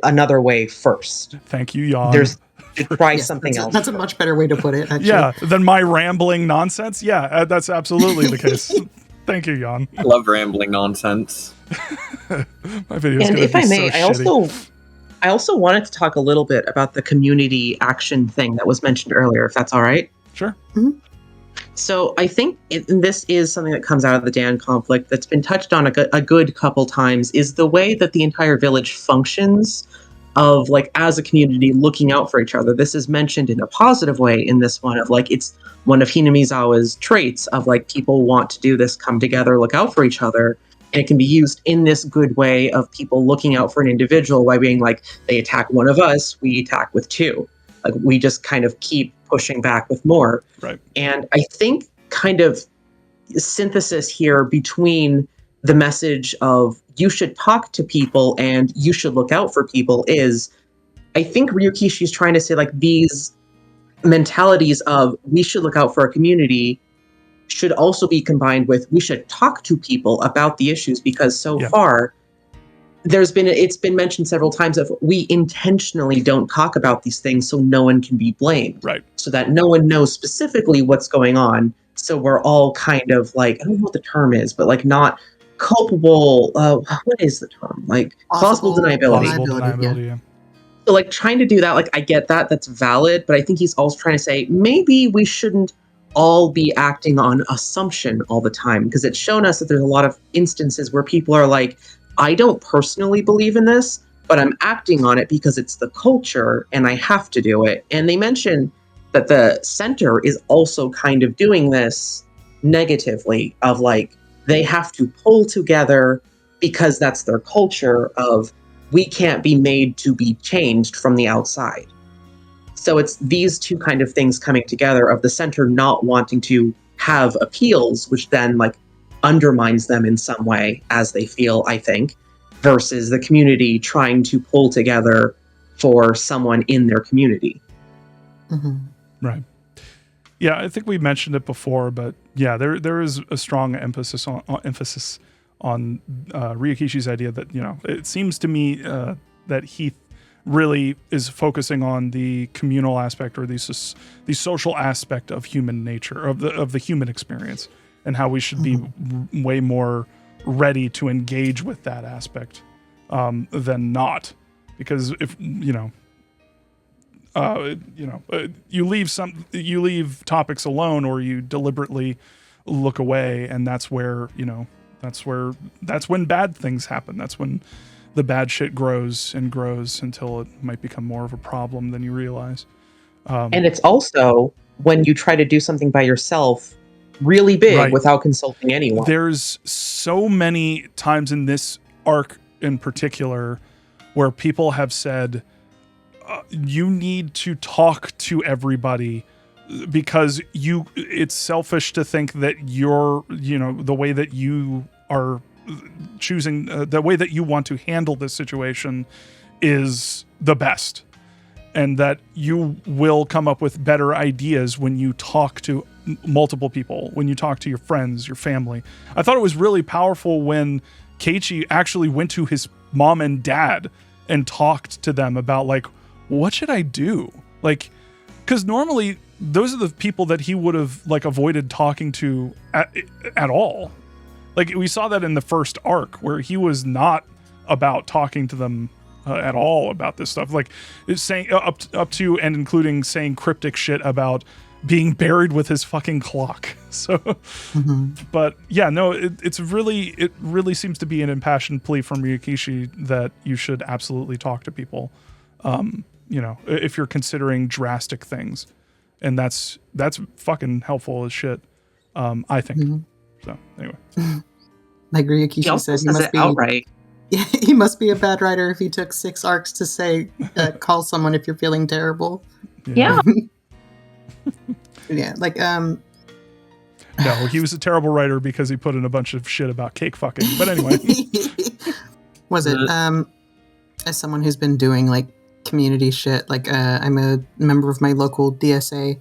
another way first. Thank you, Jan. There's to try something else. That's a much better way to put it, actually. Yeah, than my rambling nonsense. Yeah, that's absolutely the case. Thank you, Jan. I love rambling nonsense. My video's and if I may, so I also wanted to talk a little bit about the community action thing that was mentioned earlier, if that's all right. Sure. Mm-hmm. So I think this is something that comes out of the Dan conflict that's been touched on a good couple times, is the way that the entire village functions, of like as a community looking out for each other. This is mentioned in a positive way in this one, of like it's one of Hinamizawa's traits of like people want to do this, come together, look out for each other. And it can be used in this good way of people looking out for an individual by being like, they attack one of us, we attack with two. Like we just kind of keep pushing back with more. Right. And I think kind of synthesis here between the message of you should talk to people and you should look out for people is, I think Ryukishi's trying to say like these mentalities of we should look out for our community should also be combined with we should talk to people about the issues, because so far it's been mentioned several times of we intentionally don't talk about these things so no one can be blamed. Right. So that no one knows specifically what's going on. So we're all kind of like, I don't know what the term is, but like not culpable. What is the term? Like plausible deniability. Plausible deniability, yeah. So like trying to do that, like I get that, that's valid, but I think he's also trying to say maybe we shouldn't all be acting on assumption all the time, because it's shown us that there's a lot of instances where people are like, I don't personally believe in this, but I'm acting on it because it's the culture and I have to do it. And they mention that the center is also kind of doing this negatively, of like they have to pull together because that's their culture of we can't be made to be changed from the outside. So it's these two kind of things coming together, of the center not wanting to have appeals, which then like undermines them in some way as they feel, I think, versus the community trying to pull together for someone in their community. Mm-hmm. Right. Yeah, I think we mentioned it before, but yeah, there is a strong emphasis on Ryukishi's idea that, you know, it seems to me that he really is focusing on the communal aspect or the social aspect of human nature, of the human experience, and how we should be way more ready to engage with that aspect than not, because if you leave topics alone, or you deliberately look away, and that's when bad things happen. That's when the bad shit grows and grows until it might become more of a problem than you realize. And it's also when you try to do something by yourself really big, right, without consulting anyone. There's so many times in this arc in particular where people have said, you need to talk to everybody because it's selfish to think that the way that you are choosing, the way that you want to handle this situation is the best, and that you will come up with better ideas when you talk to multiple people, when you talk to your friends, your family. I thought it was really powerful when Keiichi actually went to his mom and dad and talked to them about, like, what should I do? Like, because normally those are the people that he would have, like, avoided talking to at all. Like, we saw that in the first arc where he was not about talking to them at all about this stuff. Like, saying up to and including saying cryptic shit about being buried with his fucking clock. So, but yeah, no, it really seems to be an impassioned plea from Ryukishi that you should absolutely talk to people. If you're considering drastic things, and that's fucking helpful as shit. I think. So anyway, like Ryukishi says, he must be outright. He must be a bad writer if he took 6 arcs to say, call someone if you're feeling terrible. Yeah. Yeah, like No, he was a terrible writer because he put in a bunch of shit about cake fucking. But anyway, was it as someone who's been doing like community shit, like I'm a member of my local DSA.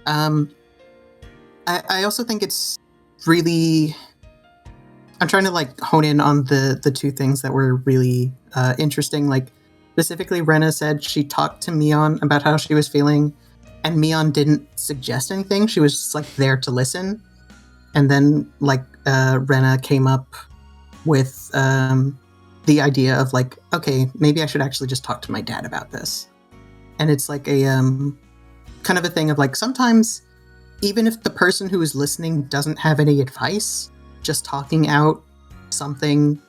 I also think it's really, I'm trying to like hone in on the two things that were really interesting. Like specifically, Rena said she talked to Mion about how she was feeling, and Mion didn't suggest anything. She was just like there to listen. And then like Rena came up with the idea of like, okay, maybe I should actually just talk to my dad about this. And it's like a kind of a thing of like, sometimes even if the person who is listening doesn't have any advice, just talking out something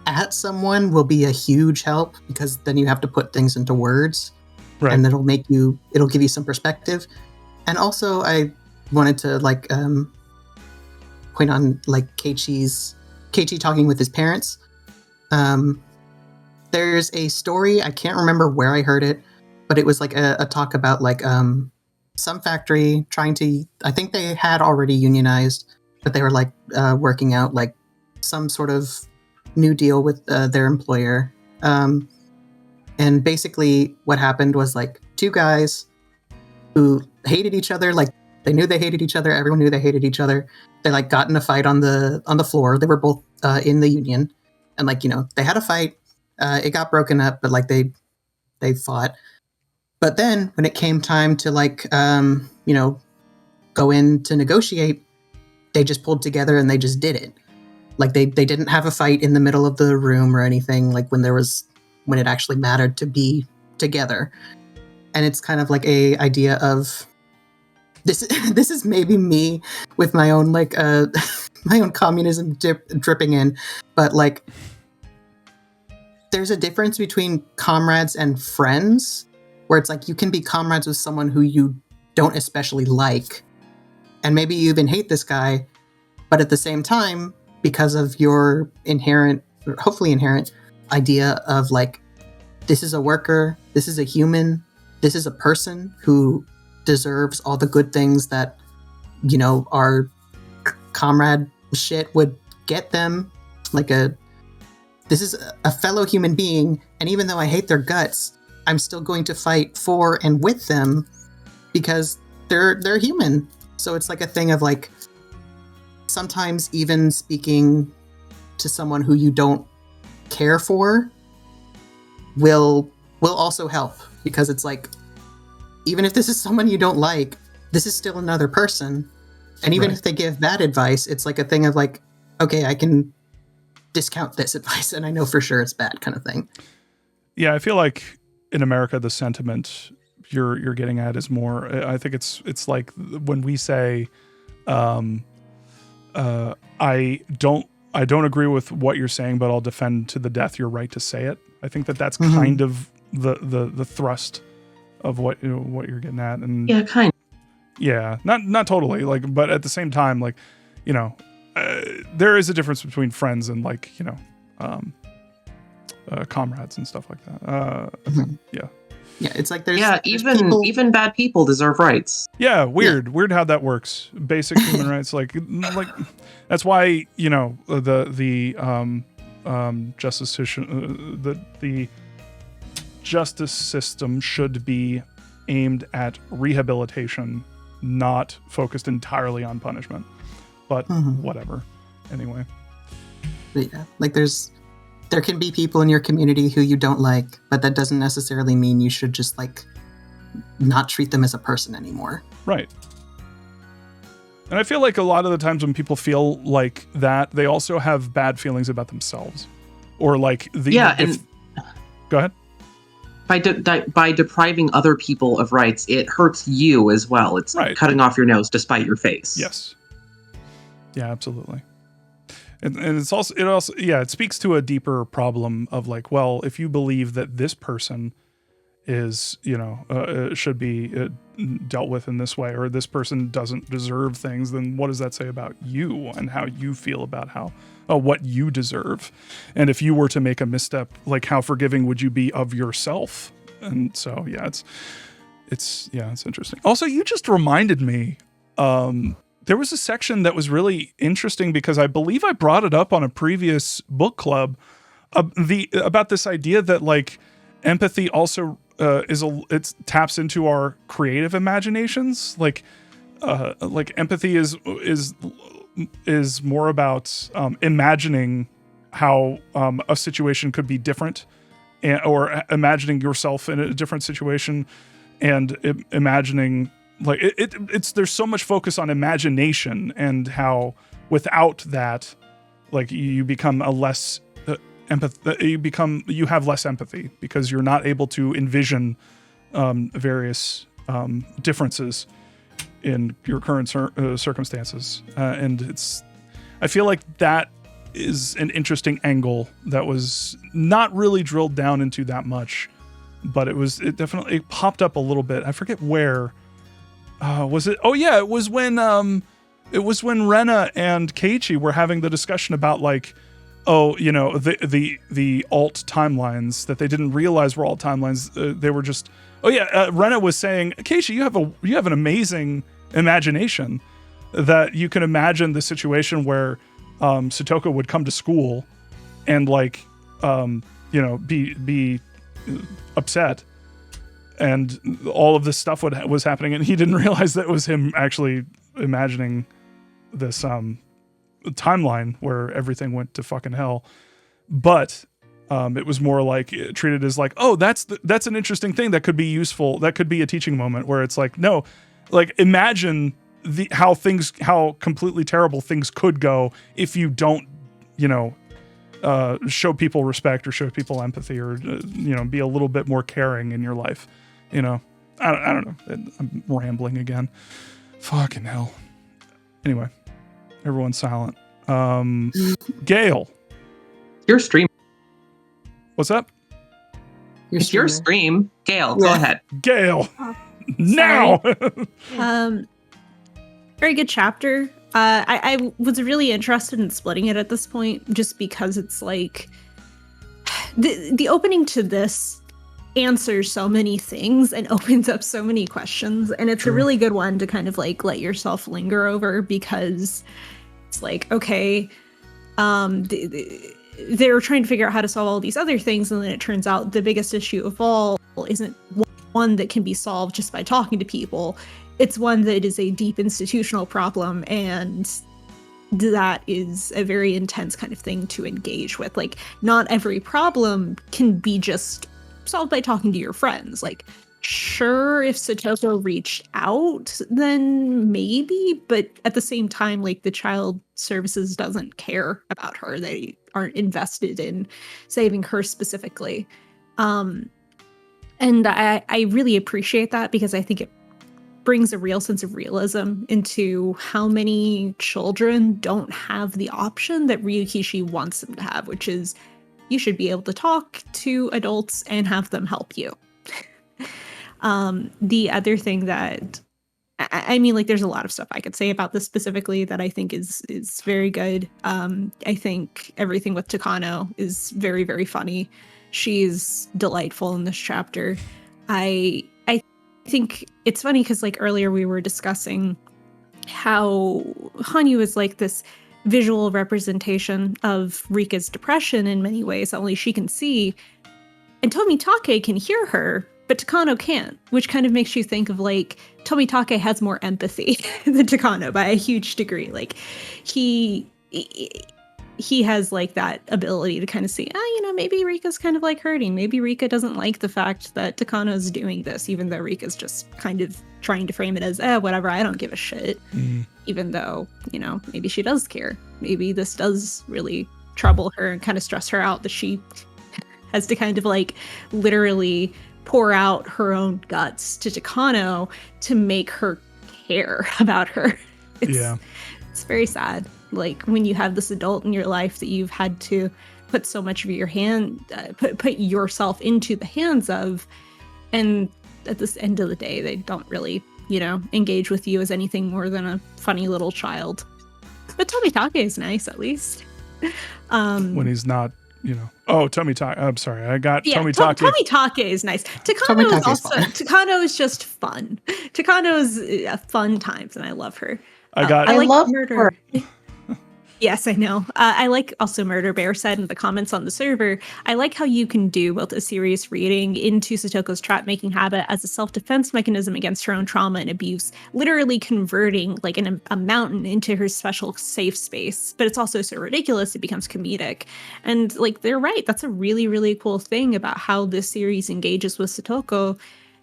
at someone will be a huge help, because then you have to put things into words, right. And it'll give you some perspective. And also I wanted to like point on like Keiichi talking with his parents. There's a story, I can't remember where I heard it, but it was like a talk about like some factory trying to, I think they had already unionized, but they were like working out like some sort of new deal with their employer. And basically what happened was like 2 guys who hated each other, like they knew they hated each other, everyone knew they hated each other. They like got in a fight on the floor. They were both in the union, and like, they had a fight. It got broken up, but like they fought. But then when it came time to like go in to negotiate, they just pulled together and they just did it. Like they didn't have a fight in the middle of the room or anything, like when it actually mattered to be together. And it's kind of like a idea of this is maybe me with my own like my own communism dripping in, but like there's a difference between comrades and friends, where it's like you can be comrades with someone who you don't especially like, and maybe you even hate this guy, but at the same time, because of your hopefully inherent idea of like, this is a worker, this is a human, this is a person who deserves all the good things that our comrade shit would get them like this is a fellow human being, and even though I hate their guts, I'm still going to fight for and with them because they're human. So it's like a thing of like, sometimes even speaking to someone who you don't care for will also help, because it's like, even if this is someone you don't like, this is still another person. And even if they give bad advice, it's like a thing of like, okay, I can discount this advice and I know for sure it's bad, kind of thing. Yeah, I feel like in America, the sentiment you're getting at is more, I think it's like when we say, I don't agree with what you're saying, but I'll defend to the death your right to say it. I think that's kind of the thrust of what you're getting at. And Yeah, kind of. Yeah, not totally, like, but at the same time, like, there is a difference between friends and like, comrades and stuff like that. Yeah, it's like there's even bad people deserve rights. Yeah, weird how that works. Basic human rights, like that's why the justice system, the justice system should be aimed at rehabilitation, not focused entirely on punishment. But whatever. Anyway. But yeah, like there can be people in your community who you don't like, but that doesn't necessarily mean you should just like not treat them as a person anymore. Right. And I feel like a lot of the times when people feel like that, they also have bad feelings about themselves, or like go ahead. By depriving other people of rights, it hurts you as well. It's cutting off your nose to spite your face. Yes. Yeah, absolutely. And it speaks to a deeper problem of like, well, if you believe that this person is, should be dealt with in this way, or this person doesn't deserve things, then what does that say about you and how you feel about what you deserve? And if you were to make a misstep, like how forgiving would you be of yourself? And so, yeah, it's interesting. Also, you just reminded me, there was a section that was really interesting because I believe I brought it up on a previous book club, about this idea that like empathy also it taps into our creative imaginations. Like empathy is more about imagining how a situation could be different, or imagining yourself in a different situation, and imagining. Like it's there's so much focus on imagination, and how without that, like you become a less you have less empathy because you're not able to envision various differences in your current circumstances, and I feel like that is an interesting angle that was not really drilled down into that much, but it definitely popped up a little bit. I forget where. Was it? Oh yeah, it was when Rena and Keiichi were having the discussion about like, the alt timelines that they didn't realize were alt timelines. They were just, Rena was saying, Keiichi, you have an amazing imagination, that you can imagine the situation where Sutoko would come to school and like be upset. And all of this stuff was happening, and he didn't realize that it was him actually imagining this timeline where everything went to fucking hell. But it was more like treated as like, oh, that's an interesting thing that could be useful. That could be a teaching moment where it's like, no, like imagine how completely terrible things could go if you don't, show people respect or show people empathy, or be a little bit more caring in your life. I don't know. I'm rambling again. Fucking hell. Anyway, everyone's silent. Gail. Your stream. What's up? It's your stream. Gail, go ahead. Gail. Now. Very good chapter. I was really interested in splitting it at this point, just because it's like the opening to this answers so many things and opens up so many questions, and it's a really good one to kind of like let yourself linger over, because it's like, okay, They're trying to figure out how to solve all these other things, and then it turns out the biggest issue of all isn't one that can be solved just by talking to people. It's one that is a deep institutional problem, and that is a very intense kind of thing to engage with. Like, not every problem can be just solved by talking to your friends. Like, sure, if Satoko reached out, then maybe, but at the same time, like, the child services doesn't care about her. They aren't invested in saving her specifically. And I really appreciate that, because I think it brings a real sense of realism into how many children don't have the option that Ryukishi wants them to have, which is you should be able to talk to adults and have them help you. The other thing that I mean, like, there's a lot of stuff I could say about this specifically that I think is very good. I think everything with Takano is very, very funny. She's delightful in this chapter. I think it's funny because, like, earlier we were discussing how Hanyu is like this visual representation of Rika's depression in many ways, only she can see. And Tomitake can hear her, but Takano can't, which kind of makes you think of, like, Tomitake has more empathy than Takano by a huge degree. Like, he has, like, that ability to kind of see, maybe Rika's kind of, like, hurting. Maybe Rika doesn't like the fact that Takano's doing this, even though Rika's just kind of trying to frame it as, whatever, I don't give a shit. Even though, maybe she does care. Maybe this does really trouble her and kind of stress her out, that she has to kind of, like, literally pour out her own guts to Takano to make her care about her. It's very sad. Like, when you have this adult in your life that you've had to put so much of your put yourself into the hands of, and at this end of the day, they don't really, engage with you as anything more than a funny little child. But Tomitake is nice, at least. When he's not, Tomitake. I'm sorry, I got Tomitake. Tomitake is nice. Takano is just fun. Takano is fun times, and I love her. I love Murder. Her. Yes, I know. I like also Murder Bear said in the comments on the server, I like how you can do both a serious reading into Satoko's trap-making habit as a self-defense mechanism against her own trauma and abuse, literally converting, like, a mountain into her special safe space. But it's also so ridiculous it becomes comedic. And, like, they're right. That's a really, really cool thing about how this series engages with Satoko,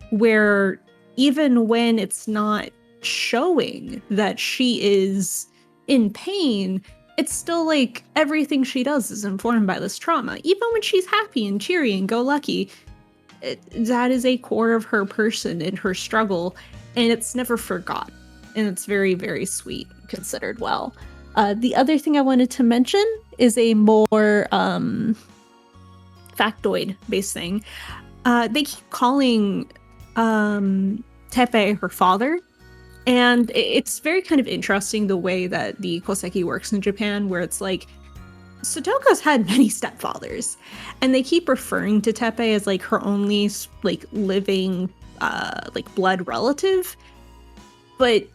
where even when it's not showing that she is in pain, it's still like everything she does is informed by this trauma. Even when she's happy and cheery and go lucky, that is a core of her person and her struggle, and it's never forgotten. And it's very, very sweet, considered well. The other thing I wanted to mention is a more factoid-based thing. They keep calling Tepe her father. And it's very kind of interesting the way that the Koseki works in Japan, where it's like, Satoko's had many stepfathers, and they keep referring to Tepe as, like, her only, like, living, like, blood relative. But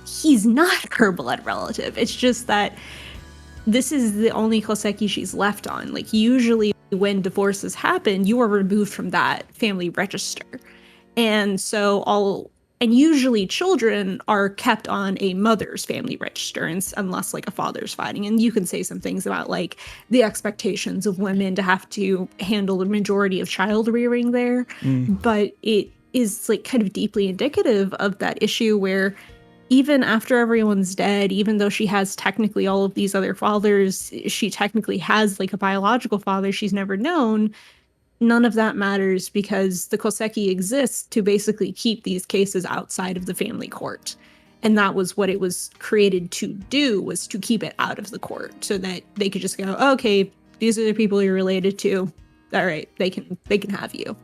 he's not her blood relative. It's just that this is the only Koseki she's left on. Like, usually when divorces happen, you are removed from that family register. And so And usually children are kept on a mother's family register, unless, like, a father's fighting. And you can say some things about, like, the expectations of women to have to handle the majority of child rearing there. But it is, like, kind of deeply indicative of that issue where even after everyone's dead, even though she has technically all of these other fathers, she technically has, like, a biological father she's never known. None of that matters because the Koseki exists to basically keep these cases outside of the family court. And that was what it was created to do, was to keep it out of the court so that they could just go, okay, these are the people you're related to. All right, they can have you.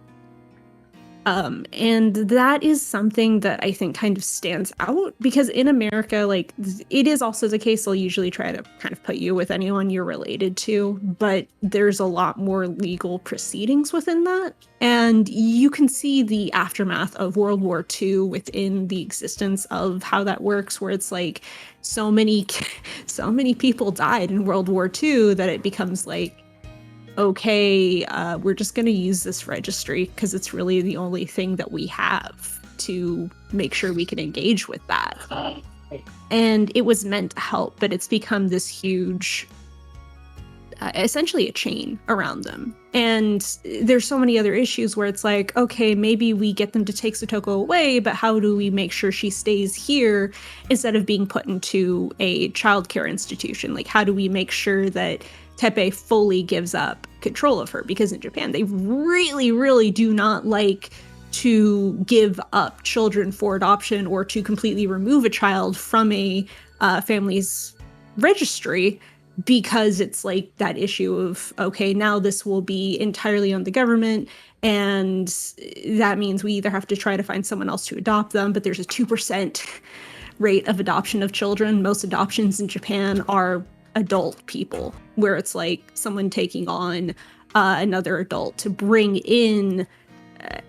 And that is something that I think kind of stands out because in America, like it is also the case they'll usually try to kind of put you with anyone you're related to, but there's a lot more legal proceedings within that. And you can see the aftermath of World War II within the existence of how that works, where it's like so many people died in World War II that it becomes like, okay, we're just going to use this registry because it's really the only thing that we have to make sure we can engage with that. And it was meant to help, but it's become this huge, essentially a chain around them. And there's so many other issues where it's like, okay, maybe we get them to take Satoko away, but how do we make sure she stays here instead of being put into a childcare institution? Like, how do we make sure that Teppei fully gives up control of her? Because in Japan, they really, really do not like to give up children for adoption or to completely remove a child from a family's registry, because it's like that issue of, okay, now this will be entirely on the government, and that means we either have to try to find someone else to adopt them, but there's a 2% rate of adoption of children. Most adoptions in Japan are adult people, where it's like someone taking on another adult to bring in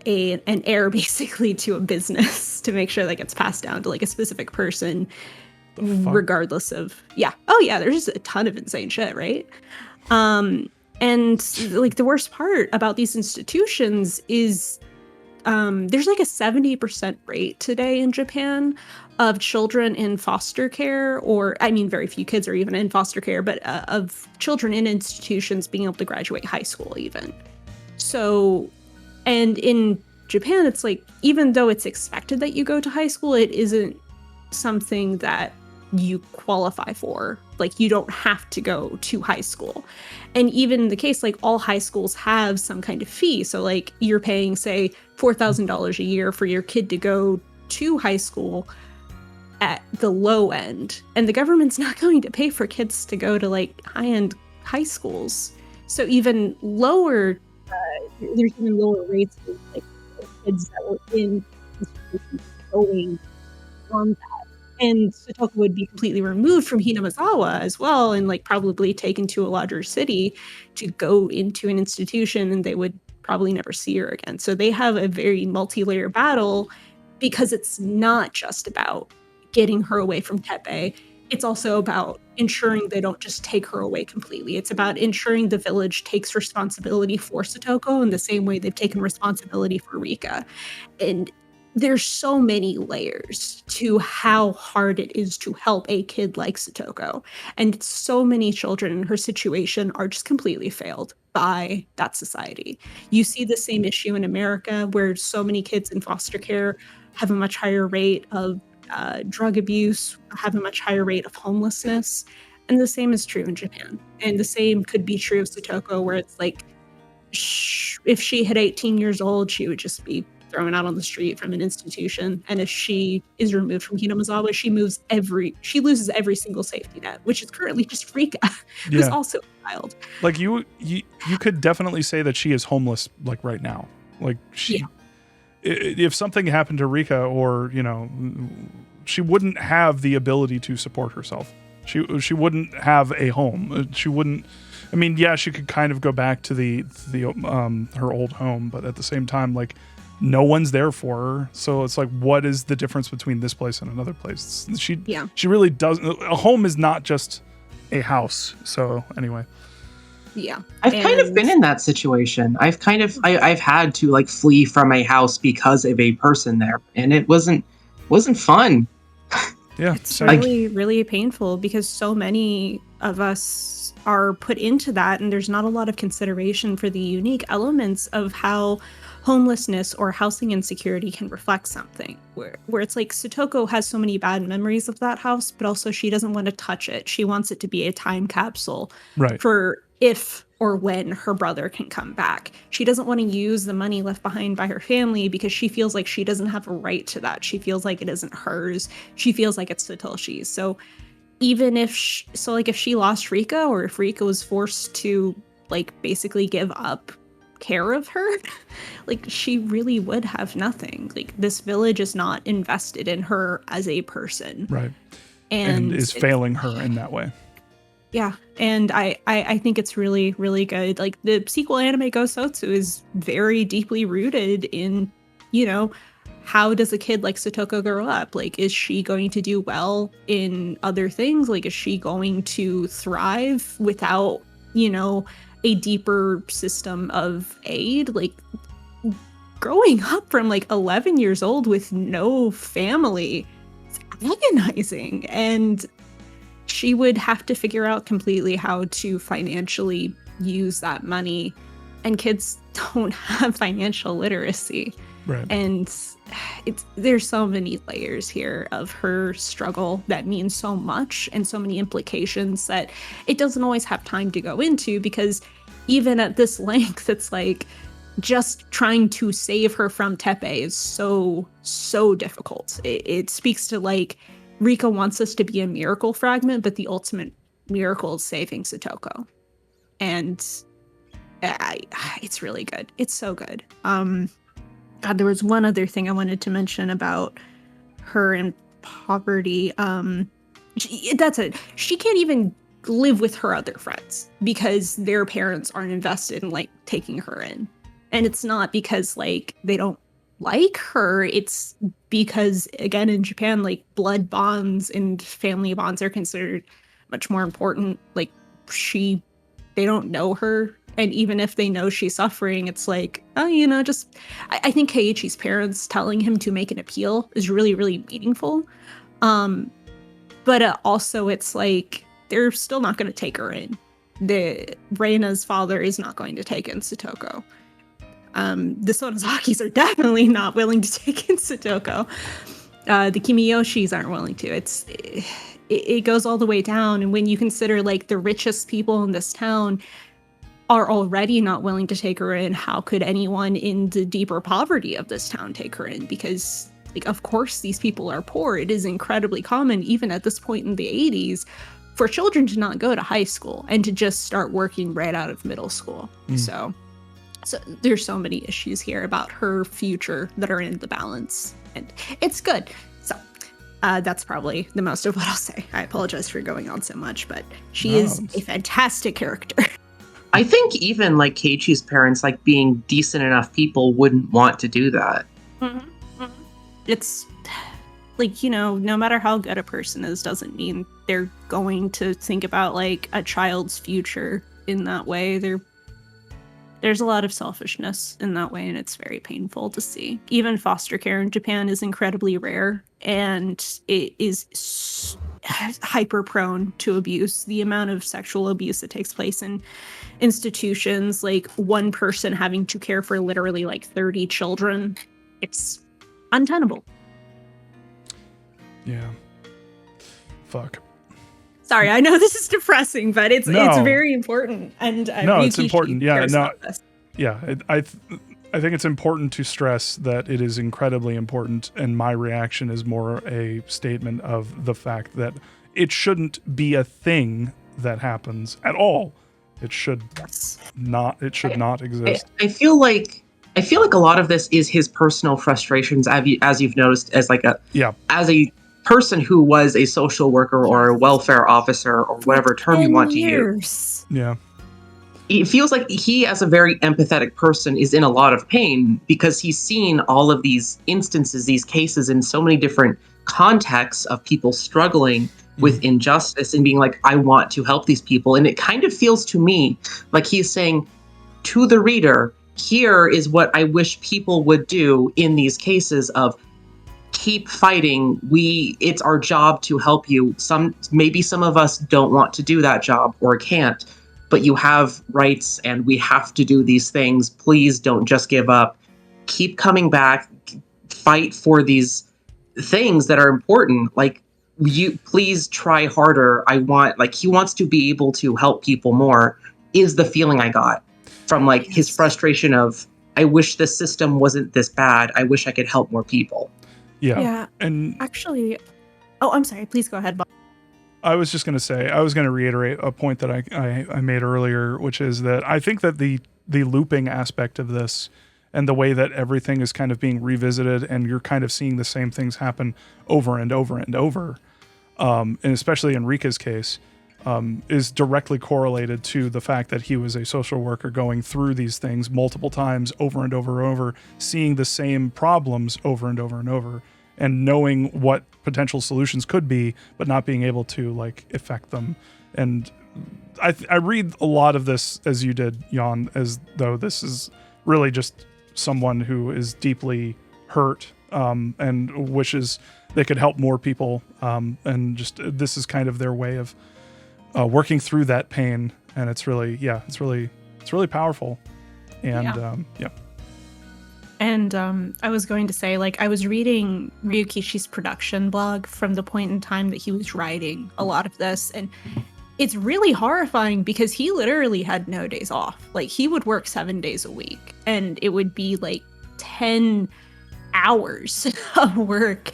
an heir basically to a business to make sure that gets passed down to like a specific person, regardless of there's just a ton of insane shit, right? And like the worst part about these institutions is there's like a 70% rate today in Japan of children in foster care, or I mean, very few kids are even in foster care, but of children in institutions being able to graduate high school even. So, and in Japan, it's like, even though it's expected that you go to high school, it isn't something that you qualify for. Like, you don't have to go to high school. And even in the case, like, all high schools have some kind of fee. So like, you're paying, say, $4,000 a year for your kid to go to high school at the low end, and the government's not going to pay for kids to go to like high-end high schools. So even lower, there's even lower rates of like kids that were in institutions going on that. And Satoko would be completely removed from Hinamazawa as well, and like probably taken to a larger city to go into an institution, and they would probably never see her again. So they have a very multi-layer battle, because it's not just about getting her away from Teppei. It's also about ensuring they don't just take her away completely. It's about ensuring the village takes responsibility for Satoko in the same way they've taken responsibility for Rika. And there's so many layers to how hard it is to help a kid like Satoko. And so many children in her situation are just completely failed by that society. You see the same issue in America, where so many kids in foster care have a much higher rate of drug abuse, have a much higher rate of homelessness. And the same is true in Japan. And the same could be true of Satoko, where it's like, if she hit 18 years old, she would just be thrown out on the street from an institution. And if she is removed from Hinamazawa, she loses every single safety net, which is currently just Rika, who's also a child. Like you could definitely say that she is homeless, like right now. Like if something happened to Rika, or she wouldn't have the ability to support herself. She wouldn't have a home. She wouldn't. I mean, yeah, she could kind of go back to the her old home, but at the same time, like, no one's there for her. So it's like, what is the difference between this place and another place? She really doesn't. A home is not just a house. So anyway. Yeah. I've kind of been in that situation. I've had to like flee from a house because of a person there, and it wasn't fun. Yeah. It's really, really painful, because so many of us are put into that, and there's not a lot of consideration for the unique elements of how homelessness or housing insecurity can reflect something, where it's like Satoko has so many bad memories of that house, but also she doesn't want to touch it. She wants it to be a time capsule for if or when her brother can come back. She doesn't want to use the money left behind by her family, because she feels like she doesn't have a right to that. She feels like it isn't hers. She feels like it's Satoshi's. So even if she lost Rika, or if Rika was forced to like basically give up care of her, like she really would have nothing. Like this village is not invested in her as a person. Right. And is failing her in that way. Yeah, and I think it's really, really good. Like the sequel anime Go Sotsu is very deeply rooted in, you know, how does a kid like Satoko grow up? Like, is she going to do well in other things? Like, is she going to thrive without, you know, a deeper system of aid? Like, growing up from like 11 years old with no family, it's agonizing. And she would have to figure out completely how to financially use that money. And kids don't have financial literacy. Right. And there's so many layers here of her struggle that means so much and so many implications that it doesn't always have time to go into, because even at this length, it's like just trying to save her from Tepe is so difficult. It speaks to like Rika wants us to be a miracle fragment, but the ultimate miracle is saving Satoko. And it's really good. It's so good. God, there was one other thing I wanted to mention about her in poverty. That's it. She can't even live with her other friends because their parents aren't invested in like taking her in. And it's not because like they don't like her. It's because, again, in Japan, like blood bonds and family bonds are considered much more important. Like they don't know her. And even if they know she's suffering, it's like, oh, you know, just, I think Keiichi's parents telling him to make an appeal is really, really meaningful. But also it's like, they're still not going to take her in. Reina's father is not going to take in Satoko. The Sonozakis are definitely not willing to take in Satoko. The Kimiyoshis aren't willing to. It goes all the way down. And when you consider like the richest people in this town are already not willing to take her in, how could anyone in the deeper poverty of this town take her in? Because, like, of course, these people are poor. It is incredibly common, even at this point in the 80s, for children to not go to high school and to just start working right out of middle school. So there's so many issues here about her future that are in the balance, and it's good. So that's probably the most of what I'll say. I apologize for going on so much, but she is a fantastic character. I think even like Keiichi's parents, like being decent enough people, wouldn't want to do that. It's like, you know, no matter how good a person is, doesn't mean they're going to think about like a child's future in that way. There's a lot of selfishness in that way, and it's very painful to see. Even foster care in Japan is incredibly rare, and it is hyper prone to abuse. The amount of sexual abuse that takes place in institutions, like one person having to care for literally like 30 children, it's untenable. Yeah. Fuck. Sorry, I know this is depressing, but it's very important. And it's important. Yeah, no. Yeah, I think it's important to stress that it is incredibly important, and my reaction is more a statement of the fact that it shouldn't be a thing that happens at all. It should not exist. I feel like a lot of this is his personal frustrations, as you've noticed, as a person who was a social worker or a welfare officer or whatever term you want to use. Yeah. It feels like he, as a very empathetic person, is in a lot of pain because he's seen all of these instances, these cases in so many different contexts of people struggling with injustice and being like, I want to help these people. And it kind of feels to me like he's saying to the reader, here is what I wish people would do in these cases of keep fighting. It's our job to help you. Maybe some of us don't want to do that job or can't, but you have rights and we have to do these things. Please don't just give up. Keep coming back. Fight for these things that are important. Like, you please try harder. He wants to be able to help people more, is the feeling I got from like his frustration of, I wish the system wasn't this bad. I wish I could help more people. Yeah. And actually, I'm sorry. Please go ahead, Bob. I was just going to say, I was going to reiterate a point that I made earlier, which is that I think that the the looping aspect of this and the way that everything is kind of being revisited and you're kind of seeing the same things happen over and over and over, and especially in Rika's case, is directly correlated to the fact that he was a social worker going through these things multiple times over and over and over, seeing the same problems over and over and over, and knowing what potential solutions could be, but not being able to like affect them. And I read a lot of this as you did, Jan, as though this is really just someone who is deeply hurt and wishes they could help more people. And just this is kind of their way of working through that pain. And it's really powerful. And yeah. And I was going to say, like, I was reading Ryukishi's production blog from the point in time that he was writing a lot of this, and it's really horrifying because he literally had no days off. Like, he would work 7 days a week, and it would be like 10 hours of work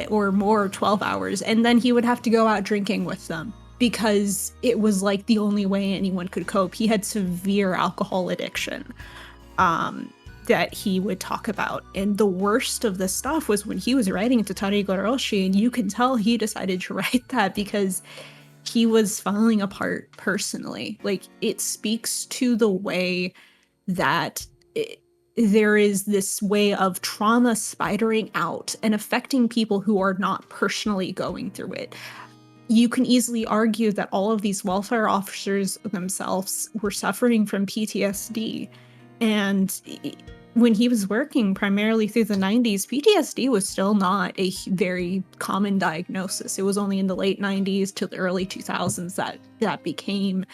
or more, 12 hours, and then he would have to go out drinking with them because it was like the only way anyone could cope. He had severe alcohol addiction. That he would talk about. And the worst of the stuff was when he was writing to Minagoroshi, and you can tell he decided to write that because he was falling apart personally. Like, it speaks to the way that there is this way of trauma spidering out and affecting people who are not personally going through it. You can easily argue that all of these welfare officers themselves were suffering from PTSD. And when he was working primarily through the 90s, PTSD was still not a very common diagnosis. It was only in the late 90s to the early 2000s that became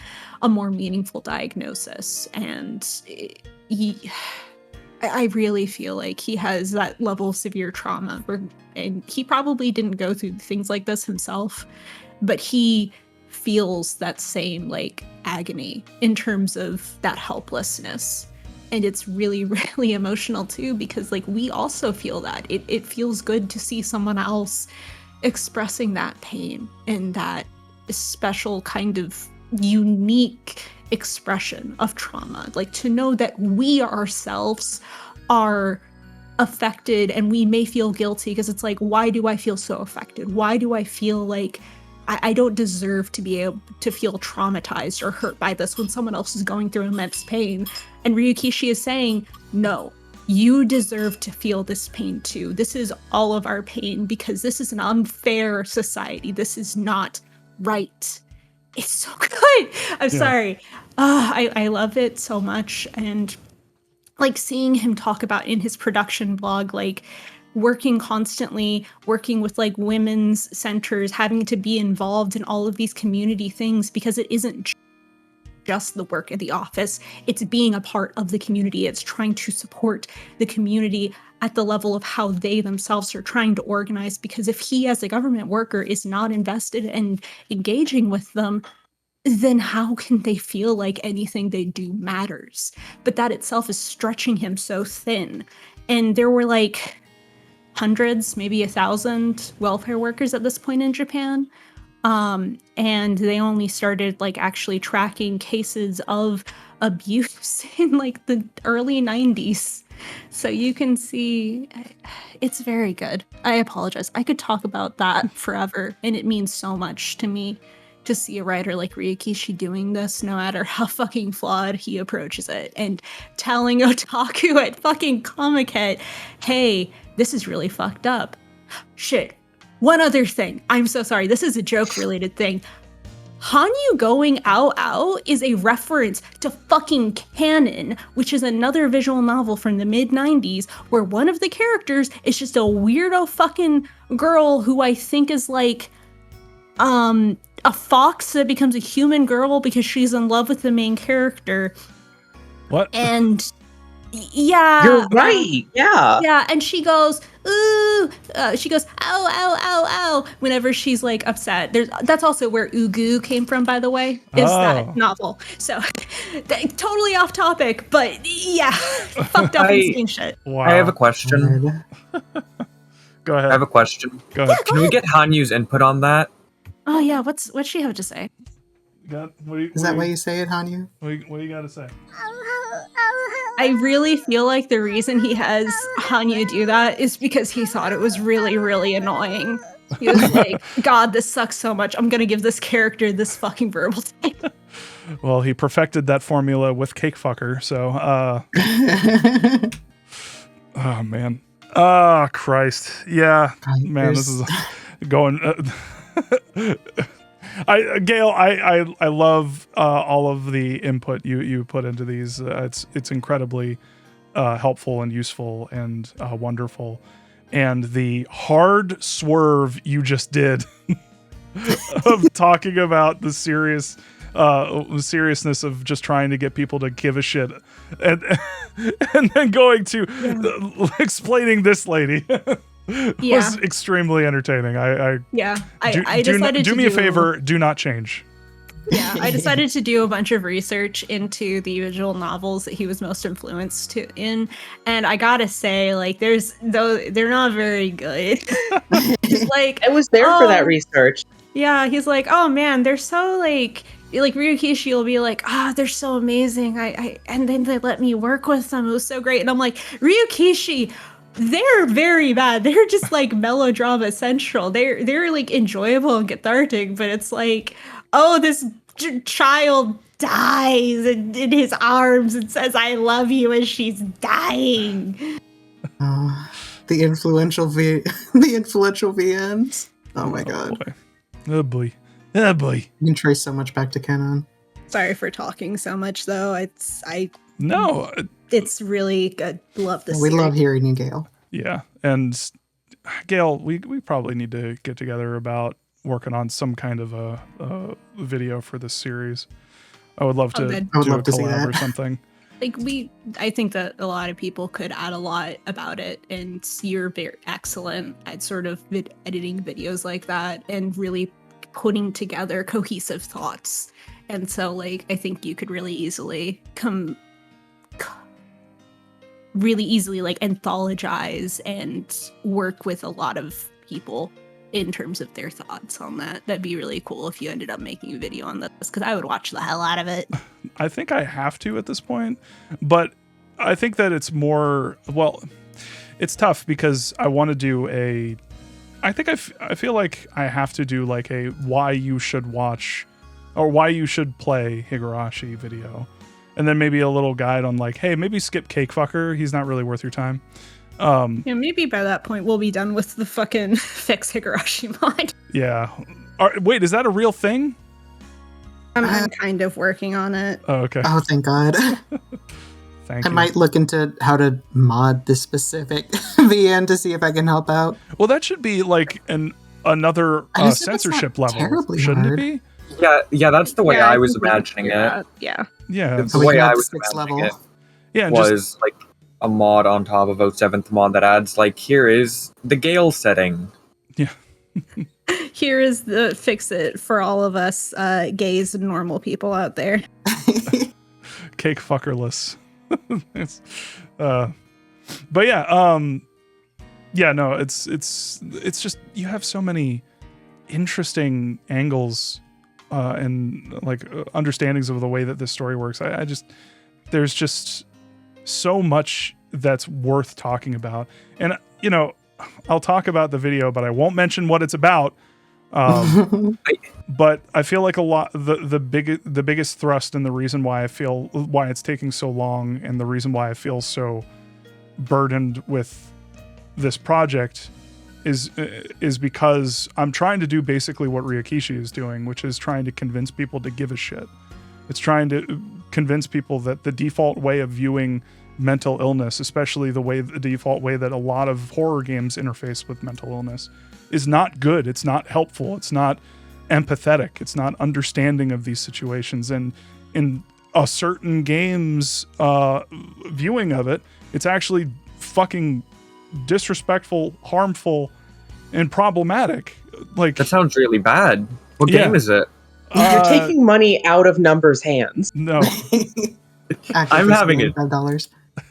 a more meaningful diagnosis. And I really feel like he has that level of severe trauma. And he probably didn't go through things like this himself, but he feels that same like agony in terms of that helplessness. And it's really, really emotional too, because like we also feel that. It feels good to see someone else expressing that pain and that special kind of unique expression of trauma. Like to know that we ourselves are affected and we may feel guilty because it's like, why do I feel so affected? Why do I feel like I don't deserve to be able to feel traumatized or hurt by this when someone else is going through immense pain? And Ryukishi is saying, no, you deserve to feel this pain too. This is all of our pain because this is an unfair society. This is not right. It's so good. I'm sorry. I love it so much. And like seeing him talk about in his production blog, like working constantly, working with like women's centers, having to be involved in all of these community things because it isn't just the work at the office. It's being a part of the community. It's trying to support the community at the level of how they themselves are trying to organize. Because if he as a government worker is not invested in engaging with them, then how can they feel like anything they do matters? But that itself is stretching him so thin. And there were like hundreds, maybe 1,000 welfare workers at this point in Japan. And they only started like actually tracking cases of abuse in like the early 90s. So you can see it's very good. I apologize. I could talk about that forever. And it means so much to me to see a writer like Ryukishi doing this, no matter how fucking flawed he approaches it, and telling otaku at fucking Comic-Con, hey, this is really fucked up. Shit. One other thing. I'm so sorry. This is a joke-related thing. Hanyu going ow is a reference to fucking Canon, which is another visual novel from the mid-90s, where one of the characters is just a weirdo fucking girl who I think is like, a fox that becomes a human girl because she's in love with the main character. What? And yeah. You're right. Yeah, and she goes, ooh, she goes, ow, ow, ow, ow, whenever she's like upset. That's also where Ugu came from, by the way, is that novel. So totally off topic, but yeah, fucked up insane shit. Wow. I have a question. Go ahead. I have a question. Go ahead. Can we get Hanyu's input on that? Oh yeah, what's she have to say? Is that why you say it, Hanyu? What do you got to say? I really feel like the reason he has Hanyu do that is because he thought it was really, really annoying. He was like, God, this sucks so much. I'm going to give this character this fucking verbal type. Well, he perfected that formula with Cake Fucker, so, oh, man. Oh, Christ. Yeah, man, this is going... Gail, I love all of the input you put into these. It's incredibly helpful and useful and wonderful. And the hard swerve you just did of talking about the seriousness of just trying to get people to give a shit, and then going to explaining this lady. Was extremely entertaining. I decided do me a favor, do not change. Yeah, I decided to do a bunch of research into the visual novels that he was most influenced in, and I gotta say, like, they're not very good. Like, I was there for that research. Yeah, he's like, oh man, they're so like Ryukishi will be like, they're so amazing. And then they let me work with them. It was so great. And I'm like, Ryukishi, they're very bad. They're just like melodrama central. They're like enjoyable and cathartic, but it's like, oh, this child dies in his arms and says, I love you as she's dying. The influential VNs. Oh my god. Oh boy. Oh boy. You can trace so much back to canon. Sorry for talking so much though. No. It's really good. Love this. We love hearing you, Gail. Yeah. And Gail, we probably need to get together about working on some kind of a video for this series. I would love to do a collab or something. Like I think that a lot of people could add a lot about it, and you're very excellent at sort of editing videos like that and really putting together cohesive thoughts. And so, like, I think you could really easily like anthologize and work with a lot of people in terms of their thoughts on that. That'd be really cool if you ended up making a video on this, because I would watch the hell out of it. I think I have to at this point, but I think that it's more, well, it's tough because I want to do I feel like I have to do like a why you should watch or why you should play Higurashi video. And then maybe a little guide on like, hey, maybe skip Cake Fucker. He's not really worth your time. Yeah, maybe by that point we'll be done with the fucking fix Higurashi mod. Yeah. Wait, is that a real thing? I'm kind of working on it. Oh, okay. Oh, thank God. Thank you. I might look into how to mod this specific VN to see if I can help out. Well, that should be like another censorship level, shouldn't it be? Yeah, that's the way I was imagining it. Yeah. The way I was imagining it was like a mod on top of 07th mod that adds like, here is the Gale setting. Yeah. Here is the fix it for all of us gays and normal people out there. Cake fuckerless. But yeah, no, it's just you have so many interesting angles and like understandings of the way that this story works. There's just so much that's worth talking about. And I'll talk about the video, but I won't mention what it's about. But I feel like a lot the biggest thrust and the reason why it's taking so long and the reason why I feel so burdened with this project is because I'm trying to do basically what Ryukishi is doing, which is trying to convince people to give a shit. It's trying to convince people that the default way of viewing mental illness, especially the default way that a lot of horror games interface with mental illness, is not good. It's not helpful. It's not empathetic. It's not understanding of these situations. And in a certain game's viewing of it, it's actually fucking disrespectful, harmful, and problematic. Like, that sounds really bad. What game is it? You're taking money out of Number's hands. No. I'm having it.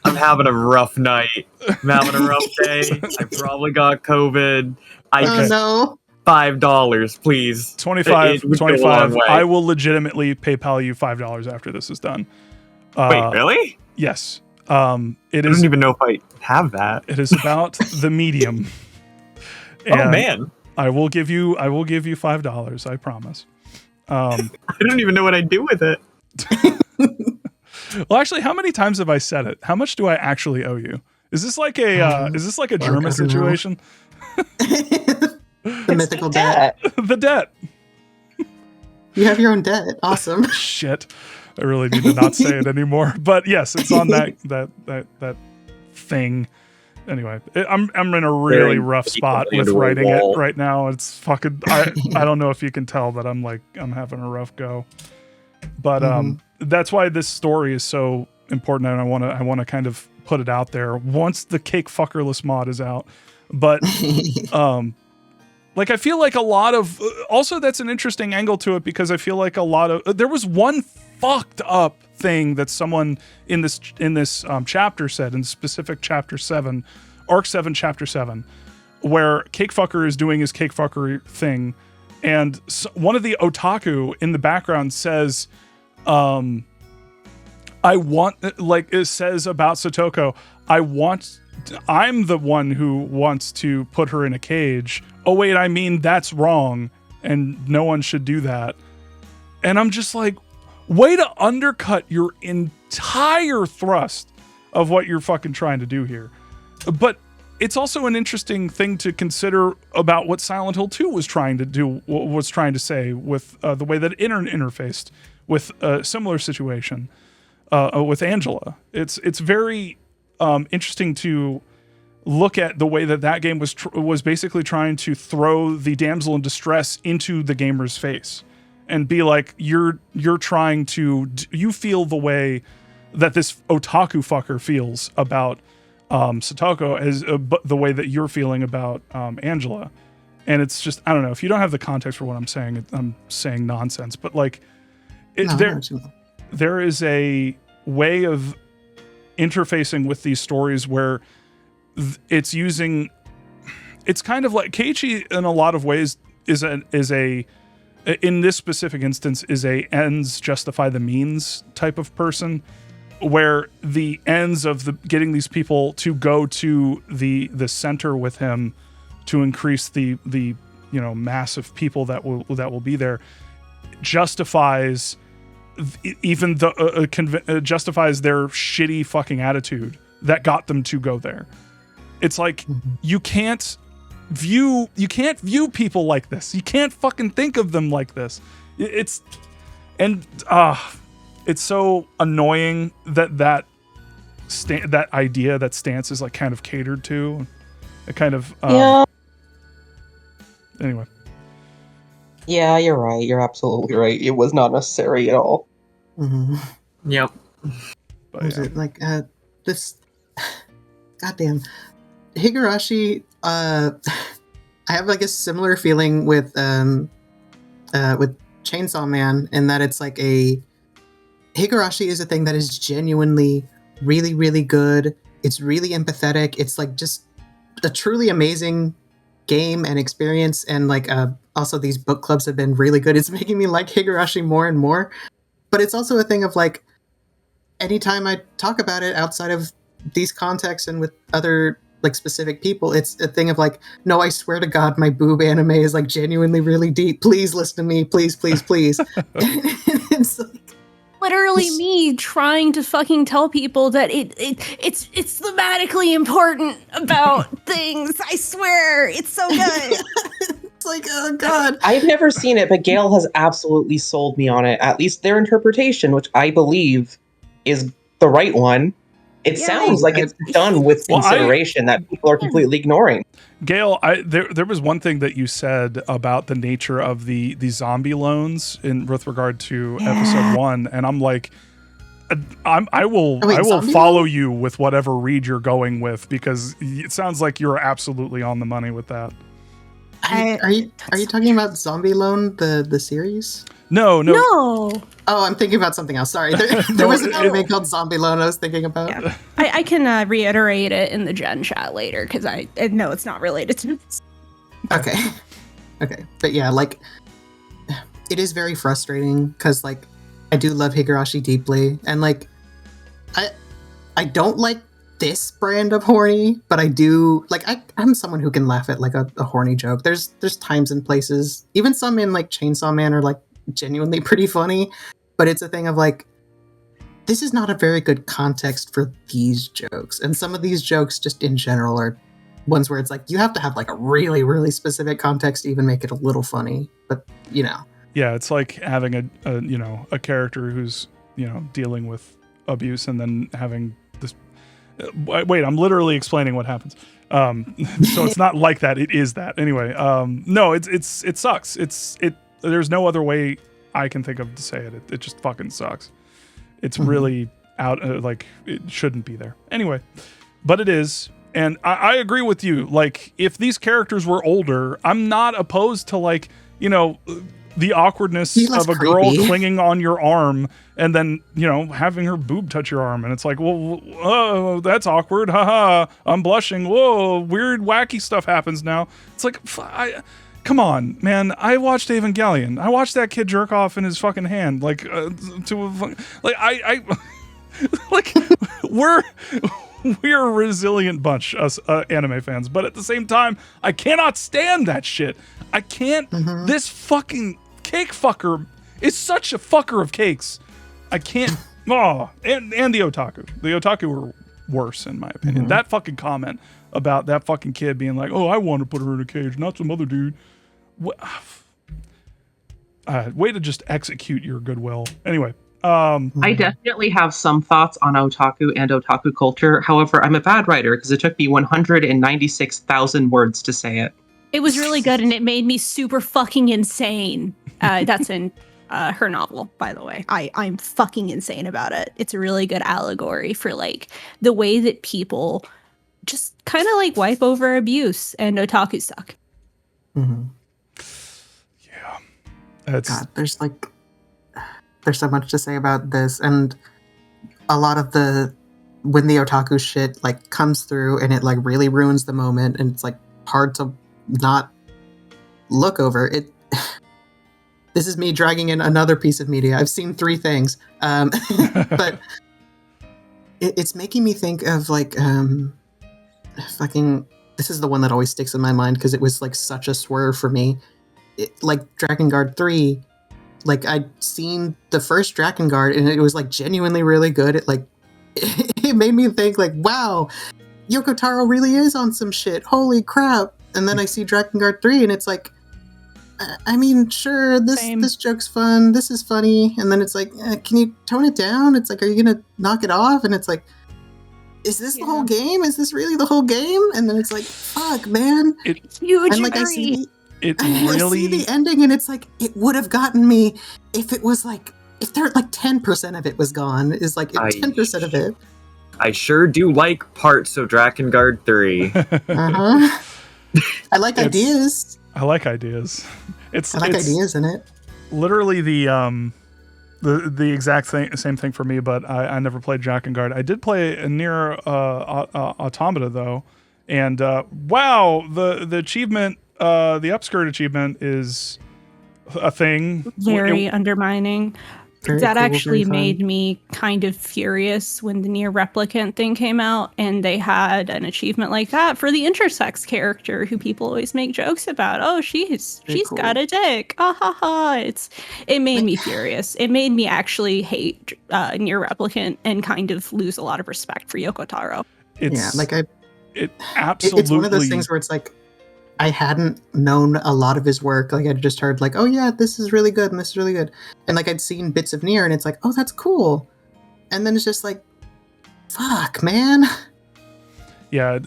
I'm having a rough night. I'm having a rough day. I probably got COVID. No. $25, please. 25. It would go a 25. long way. I will legitimately PayPal you $5 after this is done. Wait, really? Yes. It I is. don't even know if I have that. It is about the medium. Oh And man, I will give you $5. I promise. I don't even know what I do with it. Well, actually, how many times have I said it? How much do I actually owe you? Is this like a German I don't know. situation? The mythical debt. The debt. You have your own debt. Awesome. Shit. I really need to not say it anymore. But yes, it's on that thing. Anyway, I'm in a really Very rough spot with into a writing wall. it right now. It's fucking. I don't know if you can tell, but I'm having a rough go. But that's why this story is so important, and I want to kind of put it out there once the cake fuckerless mod is out. But like I feel like a lot of also that's an interesting angle to it, because I feel like a lot of there was one fucked up thing that someone in this chapter said, in specific chapter 7, arc 7, chapter 7, where cake fucker is doing his cake fuckery thing, and one of the otaku in the background says, I want, like it says about Satoko, I'm the one who wants to put her in a cage. Oh wait, I mean that's wrong and no one should do that. And I'm just like, way to undercut your entire thrust of what you're fucking trying to do here. But it's also an interesting thing to consider about what Silent Hill 2 was trying to do, was trying to say with the way that it interfaced with a similar situation with Angela. It's very interesting to look at the way that game was basically trying to throw the damsel in distress into the gamer's face and be like, you're trying to, you feel the way that this otaku fucker feels about Satoko as the way that you're feeling about Angela. And it's just, I don't know, if you don't have the context for what I'm saying nonsense, but like there is a way of interfacing with these stories where it's kind of like Keiichi in a lot of ways is a in this specific instance is a ends justify the means type of person, where the ends of getting these people to go to the center with him to increase the mass of people that will be there justifies even justifies their shitty fucking attitude that got them to go there. It's like you can't view people like this. You can't fucking think of them like this. It's so annoying that idea, that stance is like kind of catered to. It kind of Yeah. Anyway. Yeah, you're right. You're absolutely right. It was not necessary at all. Mm-hmm. Yep. But, Was yeah. it like this? Goddamn, Higurashi. I have like a similar feeling with Chainsaw Man, in that it's like Higurashi is a thing that is genuinely really, really good. It's really empathetic. It's like just a truly amazing game and experience, and like also these book clubs have been really good. It's making me like Higurashi more and more. But it's also a thing of like, anytime I talk about it outside of these contexts and with other like specific people, it's a thing of like, no, I swear to God, my boob anime is like genuinely really deep. Please listen to me, please, please, please. It's like, Literally me trying to fucking tell people that it's thematically important about things. I swear, it's so good. it's like, oh God. I've never seen it, but Gail has absolutely sold me on it. At least their interpretation, which I believe is the right one. It sounds like it's done with consideration that people are completely ignoring. Gail, there was one thing that you said about the nature of the zombie loans with regard to episode 1, and I'm like, I will follow you with whatever read you're going with, because it sounds like you're absolutely on the money with that. Are you talking about Zombie Loan, the series? No. Oh, I'm thinking about something else. Sorry, there was an anime called Zombie Loan I was thinking about. Yeah. I can reiterate it in the Gen chat later, because I know it's not related to this. Okay. Okay, but yeah, like, it is very frustrating because, like, I do love Higurashi deeply, and like, I don't like this brand of horny, but I do like. I'm someone who can laugh at like a horny joke. There's times and places, even some in like Chainsaw Man are like genuinely pretty funny, but it's a thing of like, this is not a very good context for these jokes, and some of these jokes just in general are ones where it's like you have to have like a really, really specific context to even make it a little funny. But you know, Yeah, it's like having a character who's dealing with abuse and then having this. Wait, I'm literally explaining what happens. So it's not like that. It is that anyway. No, it sucks. There's no other way I can think of to say it. It just fucking sucks. It's really out. Like it shouldn't be there anyway, but it is. And I agree with you. Like, if these characters were older, I'm not opposed to, like, the awkwardness of a girl clinging on your arm and then, having her boob touch your arm. And it's like, well, oh, that's awkward. Haha, I'm blushing. Whoa, weird, wacky stuff happens now. It's like, come on, man. I watched Evangelion. I watched that kid jerk off in his fucking hand. Like, like, we're a resilient bunch, us anime fans, but at the same time, I cannot stand that shit. I can't. This fucking cake fucker is such a fucker of cakes. I can't. And the otaku. The otaku were worse, in my opinion. That fucking comment about that fucking kid being like, "Oh, I want to put her in a cage, not some other dude." Way to just execute your goodwill. Anyway. I definitely have some thoughts on otaku and otaku culture. However, I'm a bad writer because it took me 196,000 words to say it. It was really good, and it made me super fucking insane. That's in her novel, by the way. I'm fucking insane about it. It's a really good allegory for like the way that people just kind of like wipe over abuse, and otaku suck. Yeah, God, there's so much to say about this, and a lot of when the otaku shit like comes through and it like really ruins the moment, and it's like hard to not look over it. This is me dragging in another piece of media. I've seen 3 things, but it's making me think of like fucking. This is the one that always sticks in my mind because it was like such a swerve for me. Like Drakengard 3. Like, I'd seen the first Drakengard, and it was, like, genuinely really good. It made me think, like, wow, Yoko Taro really is on some shit. Holy crap. And then I see Drakengard 3, and it's like, I mean, sure, this joke's fun. This is funny. And then it's like, can you tone it down? It's like, are you going to knock it off? And it's like, is this the whole game? Is this really the whole game? And then it's like, fuck, man. Huge. And, like, I see really. I see the ending, and it's like it would have gotten me if it was like if there like 10% of it was gone. Is like 10% of it. I sure do like parts of Drakengard 3. I like ideas. I like ideas. I like ideas in it. Literally the exact same thing for me, but I never played Drakengard. I did play a Nier Automata though, and wow, the achievement. The upskirt achievement is a thing. Very undermining. That actually made me kind of furious when the Nier Replicant thing came out, and they had an achievement like that for the intersex character who people always make jokes about. Oh, she's cool. Got a dick. Ah ha ha. It made me furious. It made me actually hate Nier Replicant and kind of lose a lot of respect for Yoko Taro. It absolutely. It's one of those things where it's like, I hadn't known a lot of his work. Like, I'd just heard, like, oh yeah, this is really good, and this is really good. And, like, I'd seen bits of Nier, and it's like, oh, that's cool. And then it's just like, fuck, man. Yeah,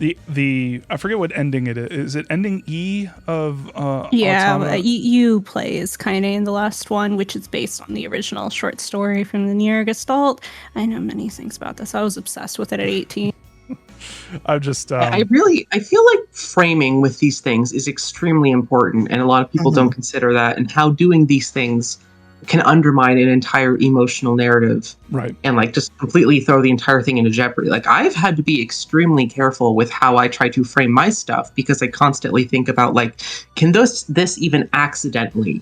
I forget what ending it is. Is it ending E of Yeah, you play is kind of in the last one, which is based on the original short story from the Nier Gestalt. I know many things about this. I was obsessed with it at 18. I'm just I feel like framing with these things is extremely important, and a lot of people don't consider that, and how doing these things can undermine an entire emotional narrative Right. and like just completely throw the entire thing into jeopardy. Like I've had to be extremely careful with how I try to frame my stuff because I constantly think about like, can this even accidentally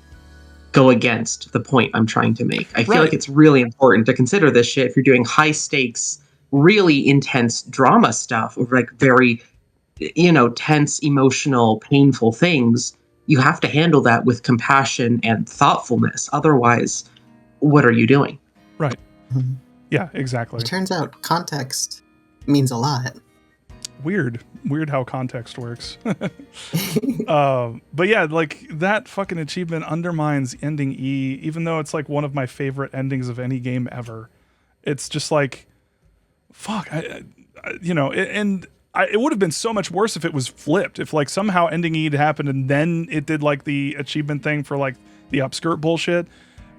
go against the point I'm trying to make? I feel like it's really important to consider this shit if you're doing high stakes, really intense drama stuff or like very, tense, emotional, painful things. You have to handle that with compassion and thoughtfulness. Otherwise, what are you doing? Right. Yeah, exactly. It turns out context means a lot. Weird how context works. But yeah, like that fucking achievement undermines ending E, even though it's like one of my favorite endings of any game ever. It's just like, fuck, it would have been so much worse if it was flipped. If like somehow ending E had happened and then it did like the achievement thing for like the upskirt bullshit.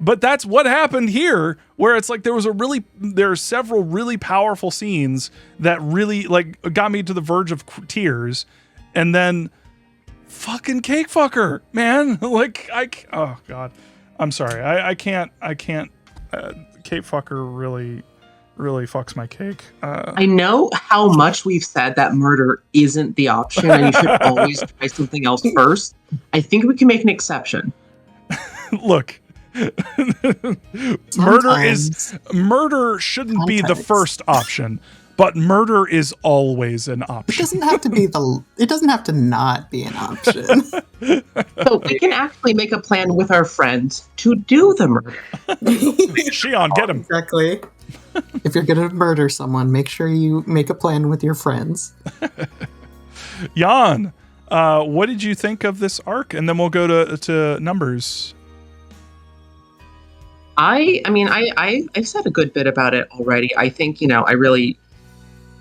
But that's what happened here, where it's like there are several really powerful scenes that really like got me to the verge of tears, and then fucking cake fucker, man. Like oh god, I'm sorry, I can't. Cake fucker really fucks my cake. I know how much we've said that murder isn't the option, and you should always try something else first. I think we can make an exception. Look. Murder shouldn't be the first option, but murder is always an option. It doesn't have to not be an option. So we can actually make a plan with our friends to do the murder. Shion, get him. Exactly. If you're gonna murder someone, make sure you make a plan with your friends. Jan, what did you think of this arc? And then we'll go to numbers. I've said a good bit about it already. I think, I really,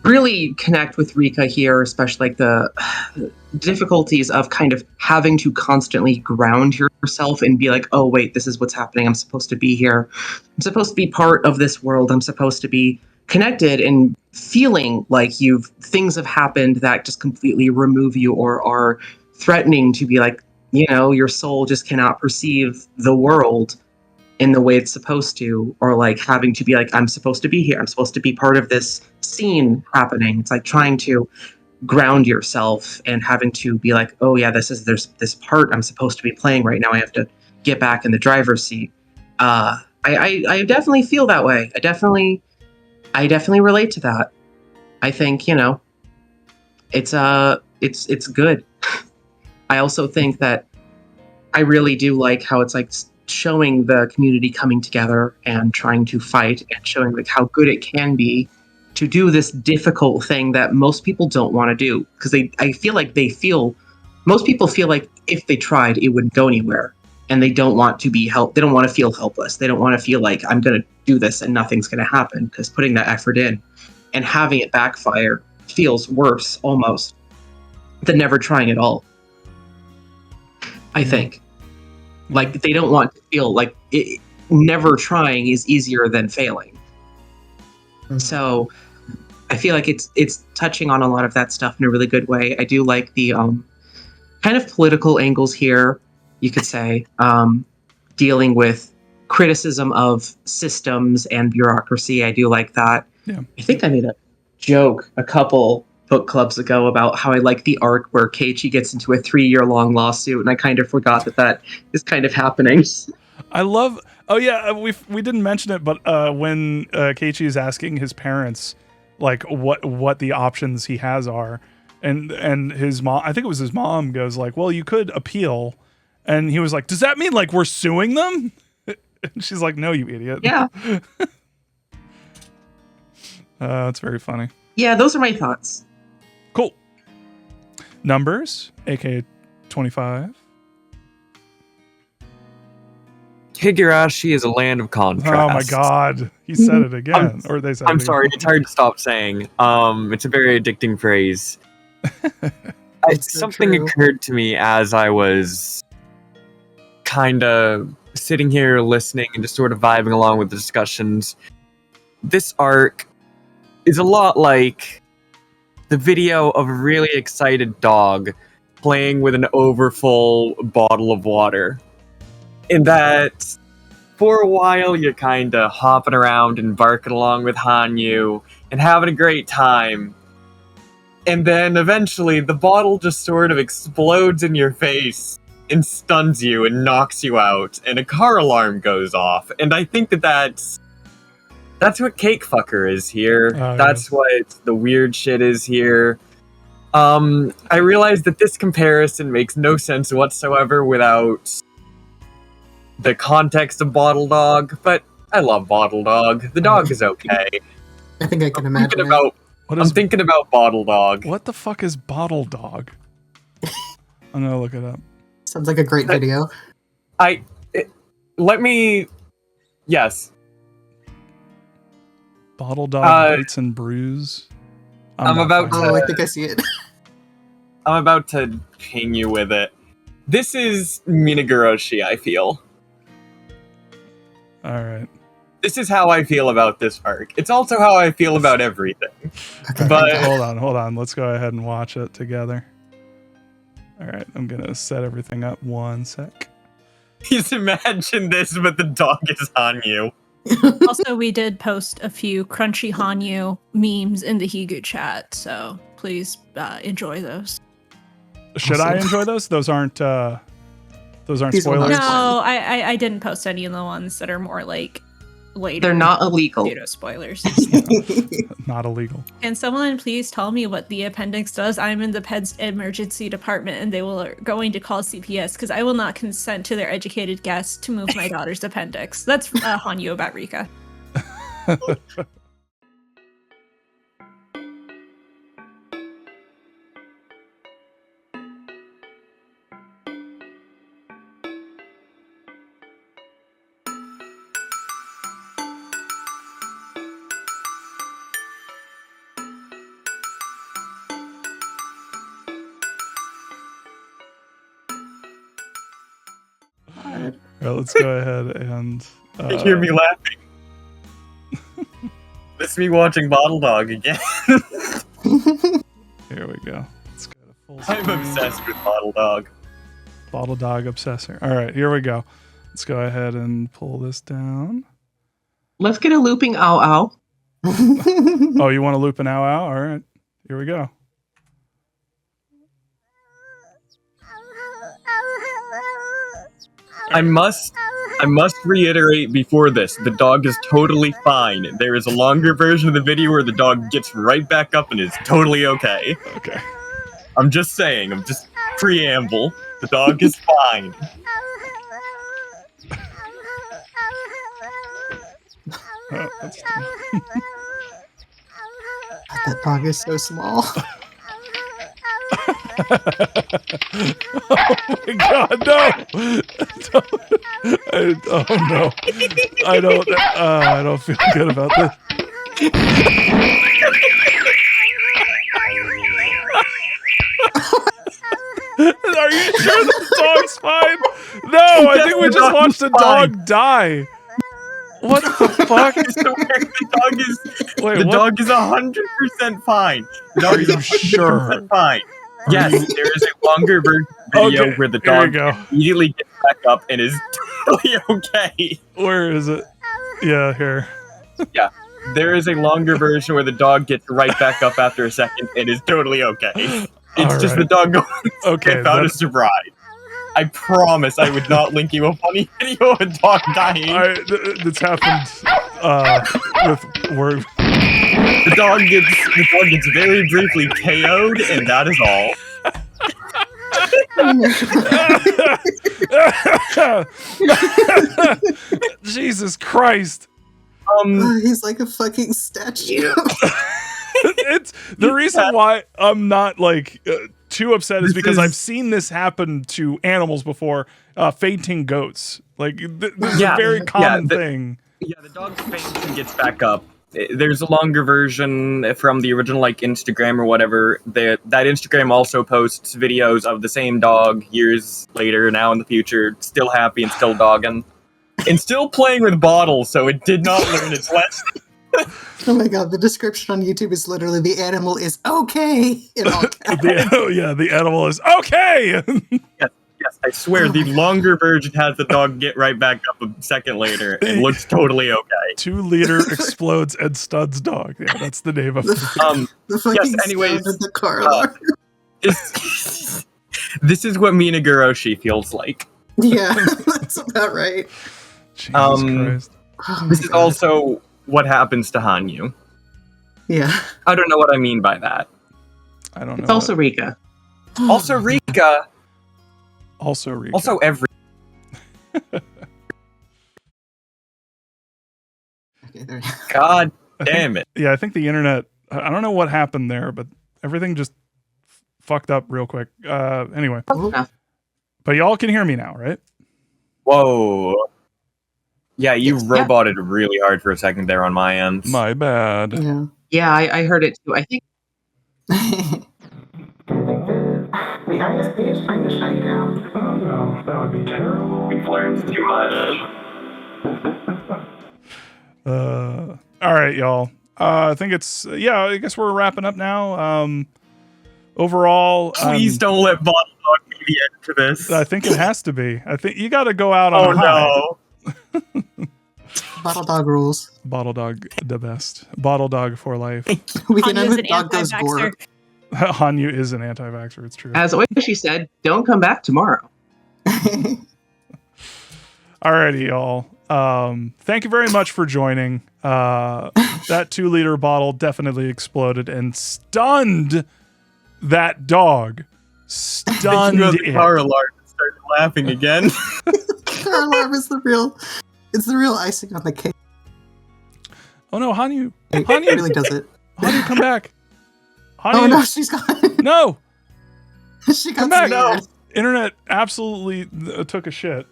really connect with Rika here, especially like the difficulties of kind of having to constantly ground yourself and be like, oh, wait, this is what's happening. I'm supposed to be here. I'm supposed to be part of this world. I'm supposed to be connected and feeling like things have happened that just completely remove you or are threatening to be like, your soul just cannot perceive the world in the way it's supposed to, or like having to be like, I'm supposed to be here. I'm supposed to be part of this scene happening. It's like trying to ground yourself and having to be like, oh yeah, there's this part I'm supposed to be playing right now. I have to get back in the driver's seat. I definitely feel that way. I definitely relate to that. I think, it's good. I also think that I really do like how it's like showing the community coming together and trying to fight and showing like how good it can be to do this difficult thing that most people don't want to do, because I feel like most people feel like if they tried it wouldn't go anywhere, and they don't want to be they don't want to feel helpless. They don't want to feel like I'm going to do this and nothing's going to happen, because putting that effort in and having it backfire feels worse almost than never trying at all. I think. Like, they don't want to feel like never trying is easier than failing. Mm-hmm. So I feel like it's touching on a lot of that stuff in a really good way. I do like the kind of political angles here, you could say, dealing with criticism of systems and bureaucracy. I do like that. Yeah. I think I made a joke a couple book clubs ago about how I like the arc where Keiichi gets into a 3-year-long lawsuit, and I kind of forgot that is kind of happening. I love. Oh yeah, we didn't mention it, but when Keiichi is asking his parents like what the options he has are, and his mom, I think it was his mom, goes like, "Well, you could appeal," and he was like, "Does that mean like we're suing them?" And she's like, "No, you idiot." Yeah. That's very funny. Yeah, those are my thoughts. Cool. Numbers, aka 25. Higurashi is a land of contrast. Oh my god, he said it again. Or they said I'm it sorry, again. it's hard to stop saying. It's a very addicting phrase. Something occurred to me as I was kind of sitting here listening and just sort of vibing along with the discussions. This arc is a lot like the video of a really excited dog playing with an overfull bottle of water. In that for a while, you're kind of hopping around and barking along with Hanyu and having a great time. And then eventually, the bottle just sort of explodes in your face and stuns you and knocks you out, and a car alarm goes off. And I think that's what Cake Fucker is here. That's what the weird shit is here. I realize that this comparison makes no sense whatsoever without the context of Bottle Dog, but I love Bottle Dog. The dog is okay. I think I can imagine I'm thinking about Bottle Dog. What the fuck is Bottle Dog? I'm gonna look it up. Sounds like a great video. Yes. Bottle Dog Bites and Brews. I'm about to... I think I see it. I'm about to ping you with it. This is Minagoroshi, I feel. Alright. This is how I feel about this arc. It's also how I feel about everything. Okay. But Hold on. Let's go ahead and watch it together. Alright, I'm gonna set everything up 1 sec. Just imagine this, but the dog is Hanyu. Also, we did post a few crunchy Hanyu memes in the Higu chat, so please enjoy those. Should I enjoy those? Those aren't spoilers. No, I didn't post any of the ones that are more like later. They're not illegal. Pseudo spoilers. Not illegal. Can someone please tell me what the appendix does? I'm in the PED's emergency department and they are going to call CPS because I will not consent to their educated guess to move my daughter's appendix. That's Hanyu about Rika. All right, let's go ahead and... You hear me laughing. This is me watching Bottle Dog again. Here we go. Let's go to full I'm screen. obsessed with Bottle Dog. Bottle Dog Obsessor. All right, here we go. Let's go ahead and pull this down. Let's get a looping ow ow. Oh, you want to loop an ow ow? All right, here we go. I must reiterate before this, the dog is totally fine. There is a longer version of the video where the dog gets right back up and is totally okay. Okay. I'm just saying, I'm just preamble. The dog is fine. Oh, that's That dog is so small. Oh my god, no! Oh no. I don't feel good about this. Are you sure the dog's fine? No, I think we just watched a dog die. What the fuck? The dog is 100% fine. The dog is 100% sure? fine. Yes, there is a longer version video where the dog immediately gets back up and is totally okay. Where is it? Yeah, here. Yeah, there is a longer version where the dog gets right back up after a second and is totally okay. It's just the dog going without a surprise. I promise I would not link you up on any video of a dog dying. That's happened with word. The dog gets very briefly KO'd, and that is all. Jesus Christ. He's like a fucking statue. It's the reason why I'm not like too upset is because I've seen this happen to animals before, fainting goats. Like this is a very common thing. Yeah, the dog faints and gets back up. There's a longer version from the original like Instagram or whatever. That Instagram also posts videos of the same dog years later, now in the future, still happy and still dogging. And still playing with bottles, so it did not learn its lesson. Oh my god, the description on YouTube is literally the animal is okay in all caps. The animal is okay. Yes, I swear, the longer version has the dog get right back up a second later and looks totally okay. 2-liter explodes and stuns dog. Yeah, that's the name of it. The fucking anyways, sound of the car alarm. This is what Minagoroshi feels like. Yeah, that's about right. Jesus Christ. Oh This my is God. also what happens to Hanyu. Yeah. I don't know what I mean by that. I don't know. It's also Rika. Also Rika. Also Rika. Also every. Okay, there. God I think- damn it. Yeah, I think the internet, I don't know what happened there, but everything just fucked up real quick. Anyway. Enough. But y'all can hear me now, right? Whoa. Yeah, you Yes. roboted really hard for a second there on my end. My bad. Yeah. Yeah, I heard it too. I think The ISP is trying to shut you down. Oh no, that would be terrible. We've learned too much. All right, y'all. I think it's, I guess we're wrapping up now. Overall, Please don't let Bottle Dog be the end to this. I think it has to be. I think you got to go out on Oh a high. no. Bottle dog rules. Bottle dog, the best. Bottle dog for life. We can Hanyu have is a an dog goes anti-vaxxer. gore. Hanyu is an anti-vaxxer. It's true. as Oishi said, don't come back tomorrow. Alrighty, y'all. Thank you very much for joining. That 2-liter bottle definitely exploded and stunned that dog. Stunned You the it. car alarm and started laughing again. Car alarm is the real. It's the real icing on the cake. Oh no, Hanyu. It Hanyu, really does it. Hanyu, come back. Hanyu, Oh no, she's gone. no. She Come got back. scared. Internet absolutely took a shit.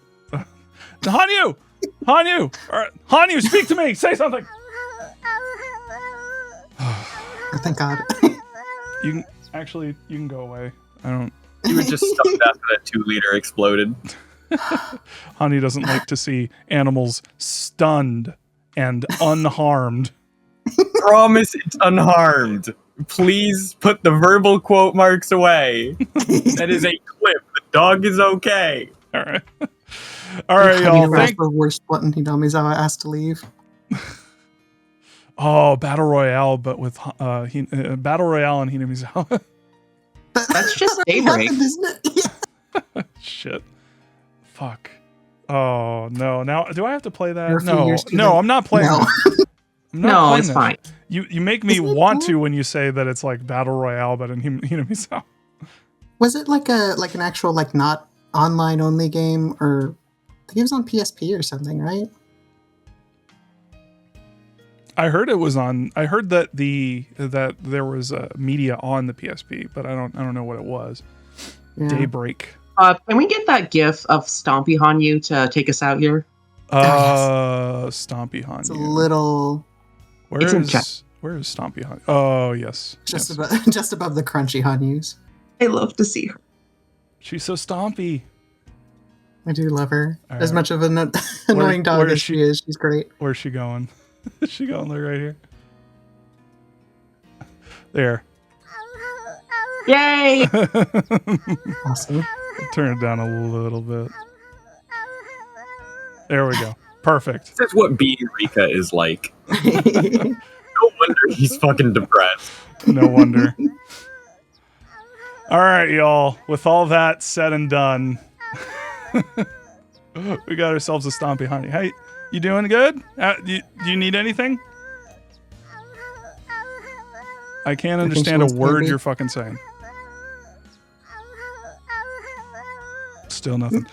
Hanyu! Hanyu! All right. Hanyu, speak to me! Say something! Oh, thank God. You can go away. I don't. You were just stunned after that 2-liter exploded. Hanyu doesn't like to see animals stunned and unharmed. Promise it's unharmed. Please put the verbal quote marks away. That is a clip. The dog is okay. All right. All right, y'all. That's the worst button Hinamizawa asked to leave. Oh, Battle Royale, but with Battle Royale and Hinamizawa. That's just already daybreak. happened, isn't it? Yeah. Shit. Fuck. Oh, no. Now, do I have to play that? You're a few No. years too No, late. I'm not playing No. that. I'm not No, playing it's that fine. shit. You make me Isn't it want cool? to when you say that it's like Battle Royale, but in Hinamizawa. Was it like an actual not online only game, or I think it was on PSP or something, right? I heard it was on. I heard that that there was media on the PSP, but I don't know what it was. Yeah. Daybreak. Can we get that gif of Stompy Hanyu to take us out here? Stompy Han. It's a little It's in chat. Where is Stompy Han? Oh yes, just yes. above the crunchy Hanyus. I love to see her. She's so stompy. I do love her. All As right. much of an annoying dog where is as she is, she's great. Where's she going? Is she going like right here? There. Yay! Awesome. Turn it down a little bit. There we go. Perfect. This is what being Rika is like. No wonder he's fucking depressed. No wonder. All right, y'all. With all that said and done, we got ourselves a Stompy Honey. Hey, you doing good? Do you need anything? I can't I think understand she a wants word baby. you're fucking saying. Still nothing.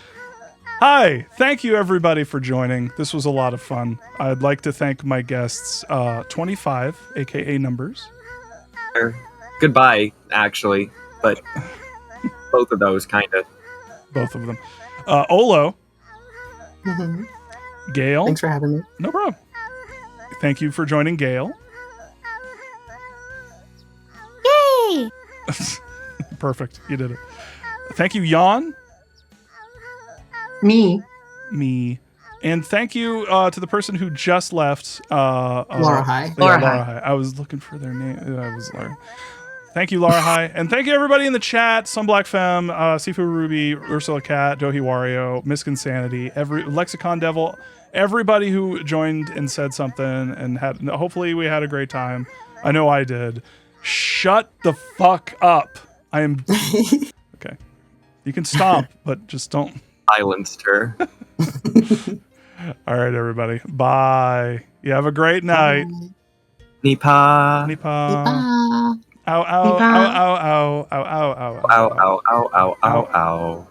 Hi, thank you everybody for joining. This was a lot of fun. I'd like to thank my guests, 25, aka Numbers. Goodbye, actually. But both of those, kind of. Both of them. Olo, Mhm. Gail. Thanks for having me. No problem. Thank you for joining, Gail. Yay! Perfect. You did it. Thank you, Jan. Me. And thank you to the person who just left. Laura High. Yeah, Laura Laura High. High. I was looking for their name. I was Laura. Thank you, Laura High. And thank you, everybody in the chat. Sunblack Femme, Sifu Ruby, Ursula Cat, Dohi Wario, Misk Insanity, Lexicon Devil, everybody who joined and said something and hopefully we had a great time. I know I did. Shut the fuck up. I am... Okay. You can stomp, but just don't... Silenced her. All right, everybody. Bye. You have a great night. Nipa. Nipa. Ow, ow, ow, ow, ow, ow, ow, ow, Ow, ow, ow, ow, ow, ow.